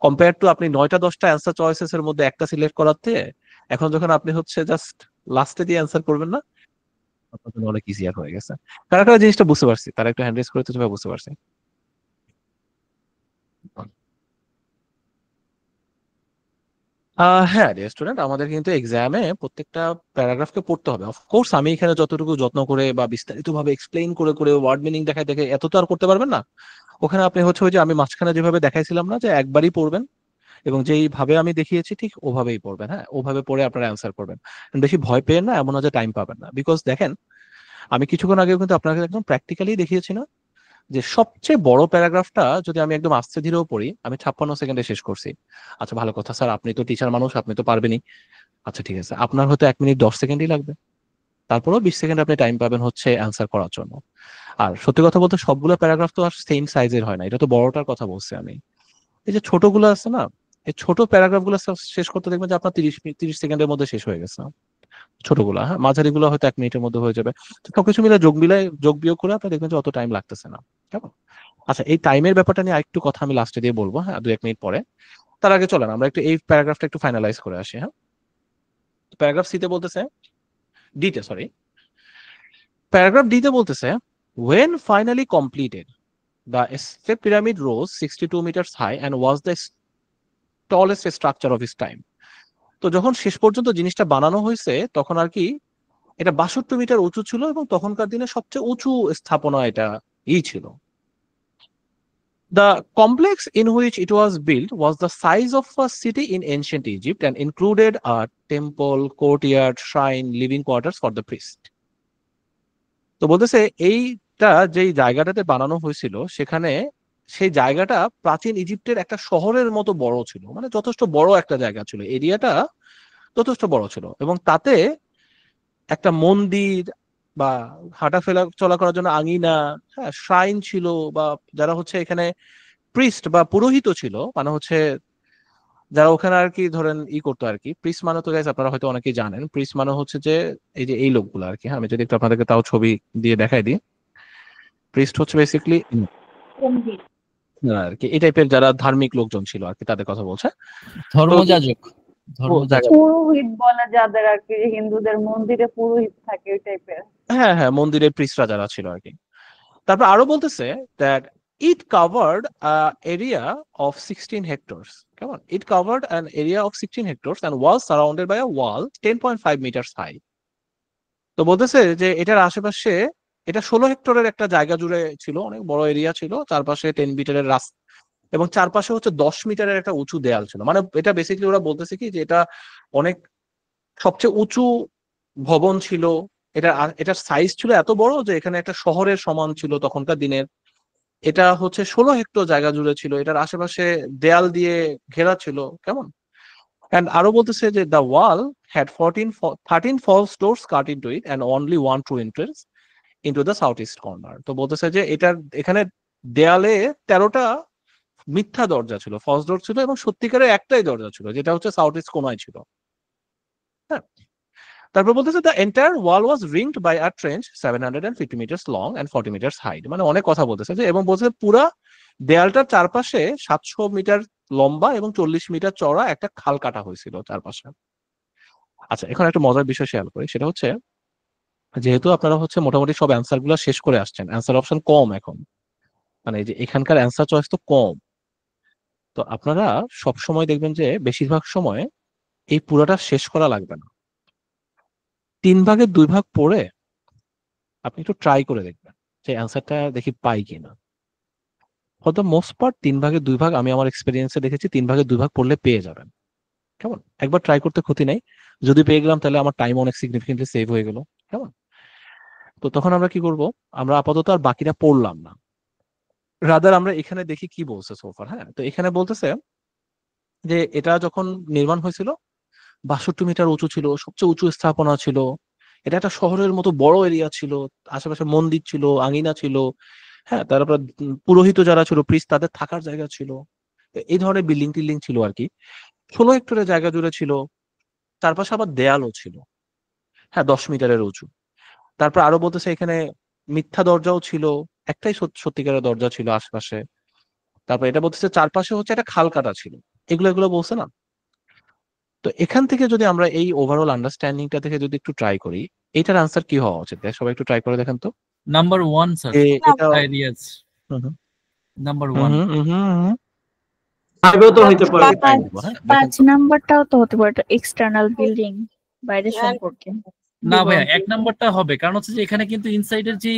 কম্পেয়ার টু আপনি 9টা 10টা অ্যান্সার চয়েসেস এর মধ্যে একটা সিলেক্ট করাতে। এখন যখন আপনি হচ্ছে জাস্ট লাস্টে দিয়ে অ্যান্সার করবেন না, আপনার জন্য অনেক ইজিয়ার হয়ে গেছে। কারা কারা জিনিসটা বুঝতে পারছি তারা একটু হ্যান্ড রেজ করে তো বুঝতে পারছি। হ্যাঁ স্টুডেন্ট, আমাদের কিন্তু এক্সামে প্রত্যেকটা প্যারাগ্রাফকে পড়তে হবে। অফকোর্স আমি এখানে যতটুকু যত্ন করে বা বিস্তারিত ভাবে এক্সপ্লেইন করে করে ওয়ার্ড মিনিং দেখায় দেখে এত তো আর করতে পারবেন না। ওখানে আপনি হচ্ছে ওই যে আমি মাঝখানে যেভাবে দেখাইছিলাম না যে একবারই পড়বেন এবং যেইভাবে আমি দেখিয়েছি ঠিক ওভাবেই পড়বেন। হ্যাঁ, ওভাবে পড়ে আপনারা অ্যান্সার করবেন। বেশি ভয় পেয়ে না, এমন না যে টাইম পাবেন না। বিকজ দেখেন আমি কিছুক্ষণ আগে কিন্তু আপনাকে একদম প্র্যাকটিক্যালি দেখিয়েছি না যে সবচেয়ে বড় প্যারাগ্রাফটা যদি আমি একদম আস্তে ধীরেও পড়ি আমি 56 সেকেন্ডে শেষ করছি। আচ্ছা ভালো কথা স্যার, আপনি তো টিচার মানুষ, আপনি তো পারবেনই। আচ্ছা ঠিক আছে, আপনার হয়তো 1 মিনিট 10 সেকেন্ডই লাগবে, তারপরেও 20 সেকেন্ড আপনি টাইম পাবেন হচ্ছে অ্যান্সার করার জন্য। আর সত্যি কথা বলতে সবগুলো প্যারাগ্রাফ তো আর সেম সাইজের হয় না, এটা তো বড়টার কথা বলছি আমি। এই যে ছোটগুলো আছে না, এই ছোট প্যারাগ্রাফ গুলো শেষ করতে দেখবেন যে আপনার 30 সেকেন্ডের মধ্যে শেষ হয়ে গেছে ছোটগুলা। হ্যাঁ, মাঝারিগুলো হয়তো 1 মিনিটের মধ্যে হয়ে যাবে। তো সবকিছু মিলে যোগ বিয়োগ করে আপনি দেখবেন যে অত টাইম লাগতেছে না। কেমন? আচ্ছা, এই টাইমের ব্যাপারটা নিয়ে আরেকটু কথা আমি লাস্টে দিয়ে বলবো, হ্যাঁ 2-1 মিনিট পরে। তার আগে চলেন আমরা একটু এই প্যারাগ্রাফটা একটু ফাইনালাইজ করে আসি। হ্যাঁ, প্যারাগ্রাফ সিতে বলতেছে, ডিতে সরি, প্যারাগ্রাফ ডিতে বলতেছে when finally completed the step pyramid rose 62 meters high and was the tallest structure of its time। তো যখন শেষ পর্যন্ত জিনিসটা বানানো হয়েছে তখন আর কি এটা 62 মিটার উঁচু ছিল এবং তখনকার দিনে সবচেয়ে উঁচু স্থাপনা এটা ছিল। The complex in which it was built was the size of a city in ancient Egypt and included a temple, courtyard, shrine, living quarters for the priest। তো বলতেছে এইটা যেই জায়গাটাতে বানানো হয়েছিল সেখানে সেই জায়গাটা প্রাচীন ইজিপ্টের একটা শহরের মতো বড় ছিল, মানে যথেষ্ট বড় একটা জায়গা ছিল, এরিয়াটা যথেষ্ট বড় ছিল এবং তাতে একটা মন্দির বা হাঁটাফেরা চলা করার জন্য আঙিনা, হ্যাঁ শ্রাইন ছিল, বা যারা হচ্ছে এখানে প্রিস্ট বা পুরোহিত ছিল, মানে হচ্ছে যারা ওখানে আর কি ধরেন করতো আর কি। প্রিস্ট মানে তো গাইস আপনারা হয়তো অনেকেই জানেন, প্রিস্ট মানে হচ্ছে যে এই যে এই লোকগুলো আর কি। হ্যাঁ, আমি যদি একটু আপনাদেরকে তাও ছবি দিয়ে দেখাই দিই। প্রিস্ট হচ্ছে বেসিক্যালি আর কি এই টাইপের যারা ধার্মিক লোকজন ছিল আর কি, তাদের কথা বলছে। ধর্মযাজক। পুরোহিত বলে যাদের আর কি, হিন্দুদের মন্দিরে পুরোহিত থাকে ওই টাইপের। হ্যাঁ হ্যাঁ, মন্দিরের প্রিস্টরা যারা ছিল আর কি। তারপর আরো বলতেছে that it covered an area of 16 hectares। কেমন? It covered an area of 16 hectares and was surrounded by a wall 10.5 meters high। তো বলতেছে যে এটার আশেপাশে এটা 16 হেক্টরের একটা জায়গা জুড়ে ছিল, অনেক বড় এরিয়া ছিল, চারপাশে 10 মিটারের রাস্তা এবং চারপাশে হচ্ছে 10 মিটারের একটা উঁচু দেয়াল ছিল। মানে এটা বেসিক্যালি ওরা বলতেছে কি যে এটা অনেক সবচেয়ে উঁচু ভবন ছিল। এটার সাইজ ছিল এত বড় যে এখানে একটা শহরের সমান ছিল তখনকার দিনের। এটা হচ্ছে 16 হেক্টর জায়গা জুড়ে ছিল, এটার আশেপাশে দেয়াল দিয়ে ঘেরা ছিল। কেমন? এন্ড আরো বলতেছে যে the wall had 13 false doors cut into it and only one true entrance into the southeast corner। তো বলতেছে যে এখানে দেয়ালে 13টা মিথ্যা দরজা ছিল, ফলস ডোর ছিল, এবং সত্যিকারের একটাই দরজা ছিল যেটা হচ্ছে সাউথ ইস্ট কোনায় ছিল। হ্যাঁ, তারপর বলতেছে the entire wall was ringed by a trench 750 meters long and 40 meters high। মানে অনেক কথা বলতেছে যে, এবং বলতেছে পুরা দেয়ালটার চারপাশে 700 মিটার লম্বা এবং 40 মিটার চওড়া একটা খাল কাটা হয়েছিল চারপাশে। আচ্ছা, এখন একটা মজার বিষয় শেয়ার করি, সেটা হচ্ছে যেহেতু আপনারা হচ্ছে মোটামুটি সব অ্যান্সার গুলো শেষ করে আসছেন, অ্যান্সার অপশন কম এখন, মানে এই যে এখানকার অ্যান্সার চয়েস তো কম, তো আপনারা সব সময় দেখবেন যে বেশিরভাগ সময় এই পুরোটা শেষ করা লাগবে না, 3 ভাগের 2 ভাগ পড়ে আপনি একটু ট্রাই করে দেখবেন যে অ্যান্সারটা দেখি পাই কিনা। ফর দ্য মোস্ট পার্ট 3 ভাগের 2 ভাগ আমি আমার এক্সপেরিয়েন্সে দেখেছি 3 ভাগের 2 ভাগ পড়লে পেয়ে যাবেন। কেমন? একবার ট্রাই করতে ক্ষতি নাই, যদি পেয়ে গেলাম তাহলে আমার টাইম অনেক সিগনিফিকেন্টলি সেভ হয়ে গেল। কেমন? তো তখন আমরা কি করব, আমরা আপাতত আর বাকিটা পড়লাম না, রাদার আমরা এখানে দেখি কি বলছে সোফার। হ্যাঁ, তো এখানে বলতেছে যে এটা যখন নির্মাণ হয়েছিল 62 মিটার উঁচু ছিল, সবচেয়ে উঁচু স্থাপনা ছিল, এটা একটা শহরের মতো বড় এরিয়া ছিল, আশেপাশে মন্দির ছিল, আঙিনা ছিল, হ্যাঁ, তারপর পুরোহিত যারা ছিল প্রিস্ট তাদের থাকার জায়গা ছিল, তো এই ধরনের বিল্ডিং টিল্ডিং ছিল আর কি। 16 হেক্টরের জায়গা জুড়ে ছিল, চারপাশে আবার দেয়ালও ছিল, হ্যাঁ 10 মিটারের উঁচু। তারপর আরো বলতেছে এখানে মিথ্যা দরজাও ছিল, একটাই সত্যিকারের দরজা ছিল আশপাশে। তারপর এটা বলতেছে চারপাশে হচ্ছে একটা খাল কাটা ছিল, এগুলো এগুলো বলছে না। তো এখান থেকে যদি আমরা এই ওভারঅল আন্ডারস্ট্যান্ডিংটা থেকে যদি একটু ট্রাই করি, এটার আনসার কি হওয়া উচিত? সবাই একটু ট্রাই করে দেখেন তো। নাম্বার 1 স্যার, যে এটা আইডিয়াস হুম হুম নাম্বার হুম 1। হুম হুম হুম। ফাইভেও তো হইতে পারে। আগে try করবো, হ্যাঁ, দেখেন 5 তো। নাম্বারটাও তো হতে পারে এক্সটার্নাল বিল্ডিং, বাইরের সম্পর্কে। না ভাইয়া, 1 নাম্বারটা হবে, কারণ হচ্ছে যে এখানে কিন্তু ইনসাইডের যে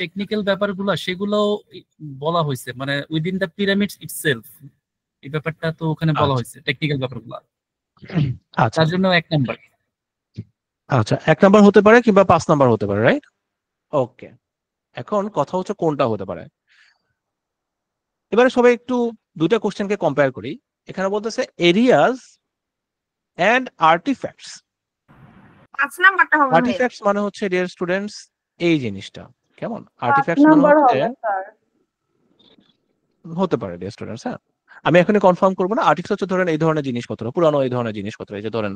টেকনিক্যাল ব্যাপারগুলো সেগুলো বলা হয়েছে, মানে উইদিন দ্য পিরামিডস ইটসেলফ, এই ব্যাপারটা তো ওখানে বলা আচ্ছা হয়েছে, টেকনিক্যাল ব্যাপারগুলো, আচ্ছা তার জন্য 1 নাম্বার। আচ্ছা, 1 নাম্বার হতে পারে কিংবা 5 নাম্বার হতে পারে, রাইট? ওকে, এখন কথা হচ্ছে কোনটা হতে পারে। এবারে সবাই একটু দুইটা কোশ্চেনকে কম্পেয়ার করি। এখানে বলতেছে এরিয়াস এন্ড আর্টিফ্যাক্টস। 5 নাম্বারটা হবে ভাইয়া। আর্টিফ্যাক্টস মানে হচ্ছে ডিয়ার স্টুডেন্টস এই জিনিসটা, কেমন? 5 আর্টিফ্যাক্টস মানে নাম্বার হচ্ছে হবে স্যার। হতে পারে ডিয়ার স্টুডেন্টস, হ্যাঁ, আমি এখনই কনফার্ম করবো না। আর্টিফ্যাক্টস হচ্ছে ধরেন এই ধরনের জিনিসপত্র, পুরানো এই ধরনের জিনিসপত্র, এই যে ধরেন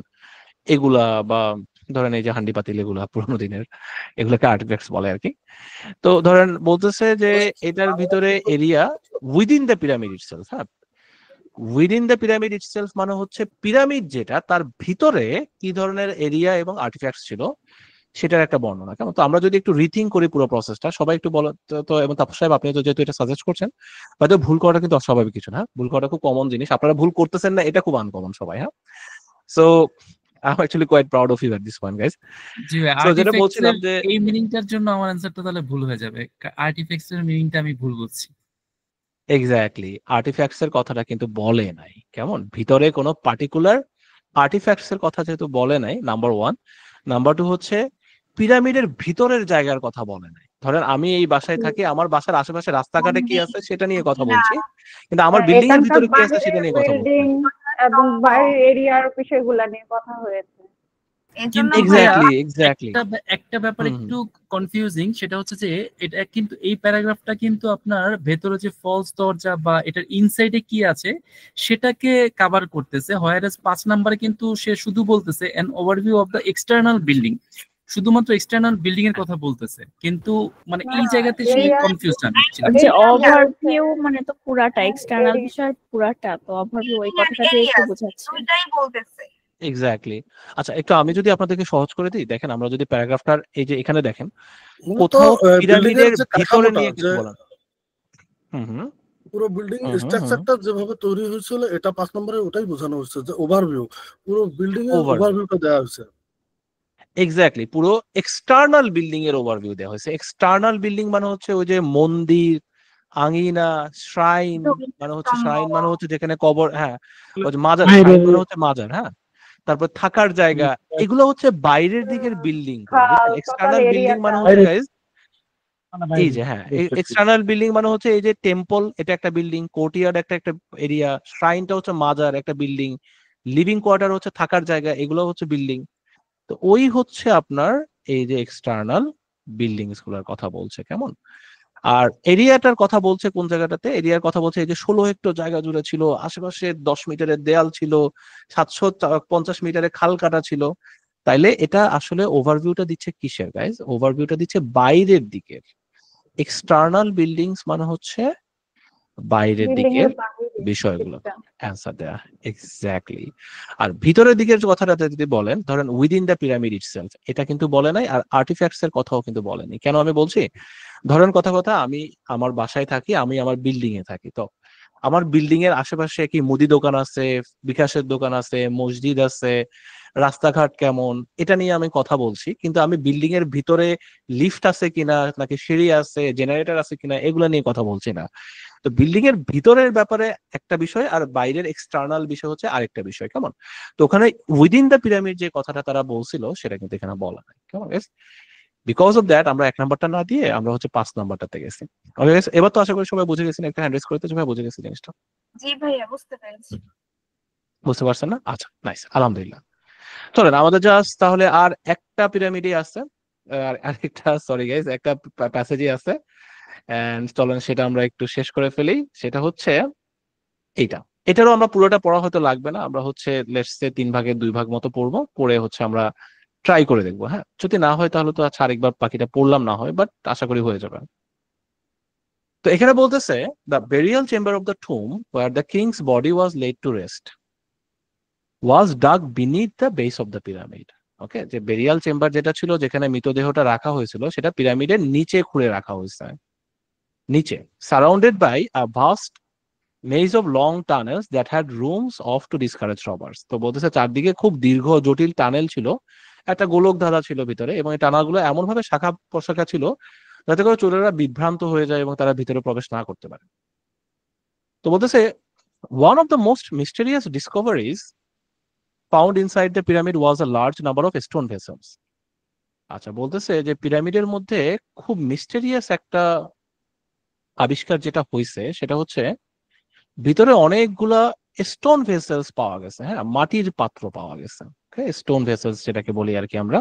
এগুলা, বা ধরেন এই যে হান্ডি পাতিল এগুলা পুরোনো দিনের, এগুলোকে আর্টিফ্যাক্টস বলে আর কি। তো ধরেন বলতেছে যে এটার ভিতরে area within the pyramid itself. হ্যাঁ, উইদিন দ্য পিরামিড ইটসেলফ মানে হচ্ছে পিরামিড যেটা তার ভিতরে কি ধরনের এরিয়া এবং আর্টিফ্যাক্টস ছিল সেটার একটা বর্ণনা। কেমন? তো আমরা যদি একটু রিথিং করি পুরো প্রসেসটা, সবাই একটু বলো তো। এবং তাপস সাহেব আপনি তো যেহেতু এটা সাজেস্ট করছেন, হয়তো ভুল করাটা কিন্তু অস্বাভাবিক কিছু না, ভুল করাটা খুব কমন জিনিস, আপনারা ভুল করতেছেন না এটা খুব আনকমন সবাই। হ্যাঁ, so I am actually quite proud of you at this point guys. জি ভাই, সো যেটা আর্টিফ্যাক্টস বলছিলাম এর যে এই মিনিংটার জন্য আমার অ্যানসারটা তাহলে ভুল হয়ে যাবে, আর্টিফ্যাক্টস এর মিনিংটা আমি ভুল বলছি। এক্স্যাক্টলি আর্টিফ্যাক্টস এর কথাটা কিন্তু বলে নাই, কেমন? ভিতরে কোনো পার্টিকুলার আর্টিফ্যাক্টস এর কথা যেহেতু বলে নাই, নাম্বার 1। নাম্বার 2 হচ্ছে পিরামিডের ভিতরের জায়গার কথা বলে নাই। ধরেন আমি এই বাসায় থাকি, আমার বাসার আশেপাশে রাস্তাঘাটে কি আছে সেটা নিয়ে কথা বলছি, কিন্তু আমার বিল্ডিং এর এখানকার ভিতরে কি আছে বাইরের সেটা নিয়ে কথা বলছি বিল্ডিং এবং বাইরের এরিয়ার বিষয়গুলো নিয়ে কথা হয়েছে। এজন্য কিন্তু ভাইয়া ভাইয়া এক্স্যাক্টলি। একটা ব্যাপার হুম একটু কনফিউজিং, সেটা হচ্ছে যে এটা কিন্তু এই প্যারাগ্রাফটা কিন্তু আপনার ভেতরে যে ফলস দরজা বা এটার ইনসাইডে কি আছে সেটাকে কভার করতেছে, হোয়ারএজ 5 নম্বরে কিন্তু সে শুধু বলতেছে an overview of the external building, শুধুমাত্র এক্সটার্নাল বিল্ডিং এর কথা বলতেছে, কিন্তু মানে এই জায়গাতে সে এরিয়া কনফিউজড আমি ছিলাম। যে এরিয়া ওভারভিউ মানে তো পুরাটা হ্যাঁ, এক্সটার্নাল এরিয়া বিষয় পুরাটা, তো ওভারভিউ ওই কথাটা দিয়ে একটু বোঝাচ্ছে। দুইটাই বলতেছে। এক্স্যাক্টলি। আচ্ছা, একটু আমি যদি আপনাদেরকে সহজ করে দিই, দেখেন আমরা যদি প্যারাগ্রাফটার এই যে এখানে দেখেন মূলত কোথাও বিল্ডিং এর পিরামিডের যে ভিতরে কাঠামোটা, নিয়ে যে কিছু বলেন। হুম হুম পুরো বিল্ডিং হুম হুম হুম স্ট্রাকচারটা যেভাবে তৈরি হয়েছিল, এটা 5 নম্বরে ওটাই বোঝানো হচ্ছে যে ওভারভিউ, পুরো বিল্ডিং এর ওভারভিউ, ওভারভিউটা দেওয়া হয়েছে। এক্স্যাক্টলি পুরো এক্সটার্নাল বিল্ডিং এর ওভারভিউ দেওয়া হয়েছে। এক্সটার্নাল বিল্ডিং মানে হচ্ছে ওই যে মন্দির, আঙিনা, শ্রাইন, মানে হচ্ছে শ্রাইন মানে হচ্ছে যেখানে কবর, হ্যাঁ ওই যে মাজার, শ্রাইন মানে হচ্ছে মাজার, হ্যাঁ, তারপর থাকার জায়গা, এগুলো হচ্ছে বাইরের দিকের বিল্ডিং গুলো, বুঝছেন? টোটাল এক্সটার্নাল বিল্ডিং এরিয়াটা মানে হচ্ছে গাইজ এই যে, হ্যাঁ, এক্সটার্নাল বিল্ডিং মানে হচ্ছে এই যে টেম্পল, এটা একটা বিল্ডিং, কোর্টিয়ার্ড একটা একটা এরিয়া, শ্রাইনটা হচ্ছে মাজার একটা বিল্ডিং, লিভিং কোয়ার্টার হচ্ছে থাকার জায়গা, এগুলো হচ্ছে বিল্ডিং। তো ওই হচ্ছে আপনার এই যে এক্সটার্নাল বিল্ডিংস গুলোর কথা বলছে, কেমন? আর এরিয়াটার কথা বলছে কোন জায়গাটাতে? এরিয়ার কথা বলছে এই যে 16 হেক্টর জায়গা জুড়ে ছিল, আশেপাশে 10 মিটারের দেয়াল ছিল, 750 মিটারের খাল কাটা ছিল। তাইলে এটা আসলে ওভারভিউটা দিচ্ছে কিসের গাইজ? ওভারভিউটা দিচ্ছে বাইরের দিকের। এক্সটার্নাল বিল্ডিংস মানে হচ্ছে বাইরের বিল্ডিং দিকের এর বাইরে বিষয়গুলো দিকটা। অ্যান্সার দেয়া এক্স্যাক্টলি। আর ভিতরের দিকের কথাটাতে যদি বলেন, ধরেন উইদিন দ্য পিরামিড ইটসেলফ, এটা কিন্তু বলে নাই, আর আর্টিফ্যাক্টস এর কথাও কিন্তু বলেনি। কেন আমি বলছি, ধরেন কথা কথা আমি আমার বাসায় থাকি, আমি আমার বিল্ডিং এ থাকি, তো আমার বিল্ডিং এর আশেপাশে কি মুদি দোকান আছে, বিকাশের দোকান আছে, মসজিদ আছে, রাস্তাঘাট কেমন, এটা নিয়ে আমি কথা বলছি, কিন্তু আমি বিল্ডিং এর ভিতরে লিফট আছে কিনা, নাকি সিঁড়ি আছে, জেনারেটর আছে কিনা, এগুলো নিয়ে কথা বলছি না। তো বিল্ডিং এর ভিতরের ব্যাপারে একটা বিষয়, আর বাইরের এক্সটার্নাল বিষয় হচ্ছে আরেকটা বিষয়, কেমন? তো ওখানে উইদিন দ্য পিরামিড যে কথাটা তারা বলছিল সেটা কিন্তু এখানে বলা নাই, কেমন? বিকজ অফ দ্যাট আমরা 1 নাম্বারটা না দিয়ে আমরা হচ্ছে 5 নাম্বারটাতে গেছি। ওকে guys, এবার তো আশা করি সবাই বুঝে গেছেন, একটা হ্যান্ড রেজ করতে সবাই বুঝে গেছে জিনিসটা, জি ভাইয়া বুঝতে পেরেছি। বুঝতে পারছেন না? আচ্ছা, নাইস, আলহামদুলিল্লাহ। চলেন আমাদের জাস্ট তাহলে আর একটা পিরামিডই আছে, আর আরেকটা, সরি গাইস, একটা প্যাসেজই আছে, এন্ড চলেন সেটা আমরা একটু শেষ করে ফেলি। সেটা হচ্ছে এইটা। এটারও আমরা পুরোটা পড়া হয়তো লাগবে না, আমরা হচ্ছে লেটস সে 3 ভাগের 2 ভাগ মতো পড়বো, পড়ে হচ্ছে আমরা ট্রাই করে দেখবো। হ্যাঁ, যদি না হয় তাহলে তো আচ্ছা আরেকবার বাকিটা পড়লাম না হয়, বাট আশা করি হয়ে যাবে। তো এখানে বলতেছে the burial chamber of the tomb where the king's body was laid to rest was dug beneath the base of the pyramid. Okay, যে বেরিয়াল চেম্বার যেটা ছিল, যেখানে মৃতদেহটা রাখা হয়েছিল, সেটা পিরামিডের নিচে খুঁড়ে রাখা হয়েছে, নিচে, surrounded by a vast maze of long tunnels that had rooms of to discourage robbers. তো বলতেছে চারদিকে খুব দীর্ঘ জটিল টানেল ছিল, একটা গোলক ধাঁধা ছিল ভিতরে, এবং এই টানেলগুলো এমন ভাবে শাখা প্রশাখা ছিল যাতে করে চোরেরা বিভ্রান্ত হয়ে যায় এবং তারা ভিতরে প্রবেশ না করতে পারে। তো বলতেছে one of the most mysterious discoveries found inside the pyramid was a large number of stone vessels. আচ্ছা, বলতেছে যে পিরামিডের মধ্যে খুব মিস্টেরিয়াস একটা আবিষ্কার যেটা হয়েছে সেটা হচ্ছে ভিতরে অনেকগুলা স্টোন ভেসেলস পাওয়া গেছে। হ্যাঁ, মাটির পাত্র পাওয়া গেছে। স্টোন ভেসেলস যেটাকে বলি আর কি আমরা,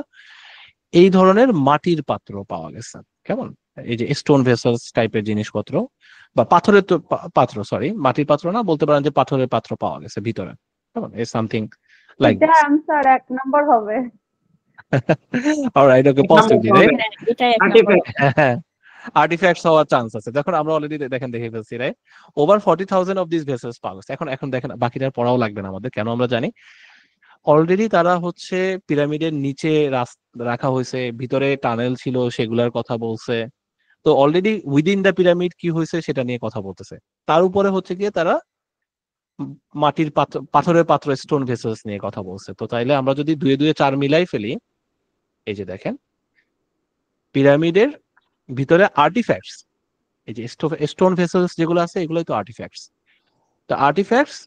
এই ধরনের মাটির পাত্র পাওয়া গেছে। কেমন? এই যে স্টোন ভেসেলস টাইপের জিনিসপত্র, বা পাথরের তো পাত্র, সরি মাটির পাত্র না, বলতে পারেন যে পাথরের পাত্র পাওয়া গেছে ভিতরে। কেমন? এ সামথিং লাইক এটা দিস। আনসার 1 নাম্বার হবে। অলরাইট, ওকে, পজিটিভলি, রাইট? এটাই এক Artifact. নম্বর। হ্যাঁ, আর্টিফ্যাক্টস হওয়ার চান্স আছে। দেখুন আমরা অলরেডি দেখেন দেখে ফেলছি, right? Over 40,000 of this vessels পাওয়া গেছে। এখন দেখেন বাকিটা পড়াও লাগবে না আমাদের, কেন আমরা জানি অলরেডি তারা হচ্ছে পিরামিডের নিচে রাখা হয়েছে, ভিতরে টানেল ছিল সেগুলার কথা বলছে। তো অলরেডি উইদিন দ্য পিরামিড কি হয়েছে সেটা নিয়ে কথা বলতেছে। তার উপরে হচ্ছে গিয়ে তারা মাটির পাত্র, পাথরের পাত্র, স্টোন ভেসেলস নিয়ে কথা বলছে। তো তাইলে আমরা যদি 2 2 4 মিলাই ফেলি, এই যে দেখেন পিরামিডের ভিতরে আর্টিফ্যাক্টস, এই যে স্টোন ভেসেলস যেগুলো আছে এগুলোই তো আর্টিফ্যাক্টস। তো আর্টিফ্যাক্টস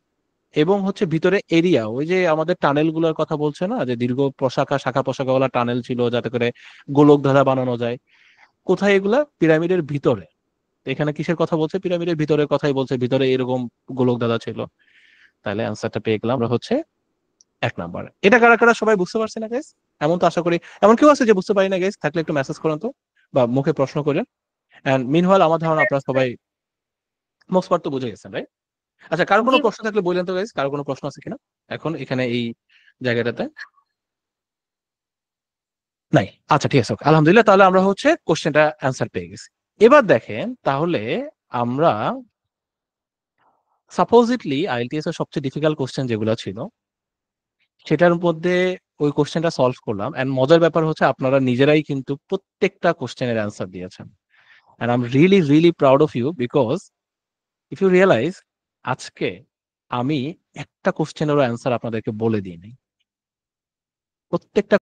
এবং হচ্ছে ভিতরে এরিয়া, ওই যে আমাদের টানেল গুলোর কথা বলছে না, যে দীর্ঘ শাখা প্রশাখা টানেল ছিল যাতে করে গোলক ধাঁধা বানানো যায়। কোথায় এগুলা? পিরামিডের ভিতরে। তো এখানে কিসের কথা বলছে? পিরামিডের ভিতরের কথাই বলছে, ভিতরে এরকম গোলক ধাঁধা ছিল। তাহলে অ্যান্সারটা পেয়ে গেলাম আমরা হচ্ছে 1 নাম্বার। এটা কারা কারা সবাই বুঝতে পারছে না গাইস? এমন তো আশা করি এমন কেউ আছে যে বুঝতে পারি না গাইস, থাকলে একটু মেসেজ করেন তো, বা মুখে প্রশ্ন করেন। এন্ড মিনওয়াইল আমার ধারণা আপনারা সবাই মোস্ট পার্ট তো বুঝে গেছেন, রাইট? আচ্ছা, কারো কোনো জি প্রশ্ন থাকলে বললেন তো গাইস, কারো কোনো প্রশ্ন আছে কিনা এখন এখানে এই জায়গাটাতে? নাই? আচ্ছা, ঠিক আছে, আলহামদুলিল্লাহ। তাহলে আমরা হচ্ছে কোশ্চেনটা অ্যান্সার পেয়ে গেছি। এবার দেখেন তাহলে আমরা সাপোজিটলি আইএলটিএস এর সবচেয়ে ডিফিকাল্ট কোশ্চেন যেগুলো ছিল সেটার মধ্যে ওই কোশ্চেনটা সলভ করলাম। এন্ড মজার ব্যাপার হচ্ছে আপনারা নিজেরাই কিন্তু প্রত্যেকটা কোশ্চেনের অ্যান্সার দিয়েছেন। And I am really really proud of you, because if you realize আজকে আমি একটা কোশ্চেনেরও অ্যান্সার আপনাদেরকে বলে দিই নাই। প্রত্যেকটা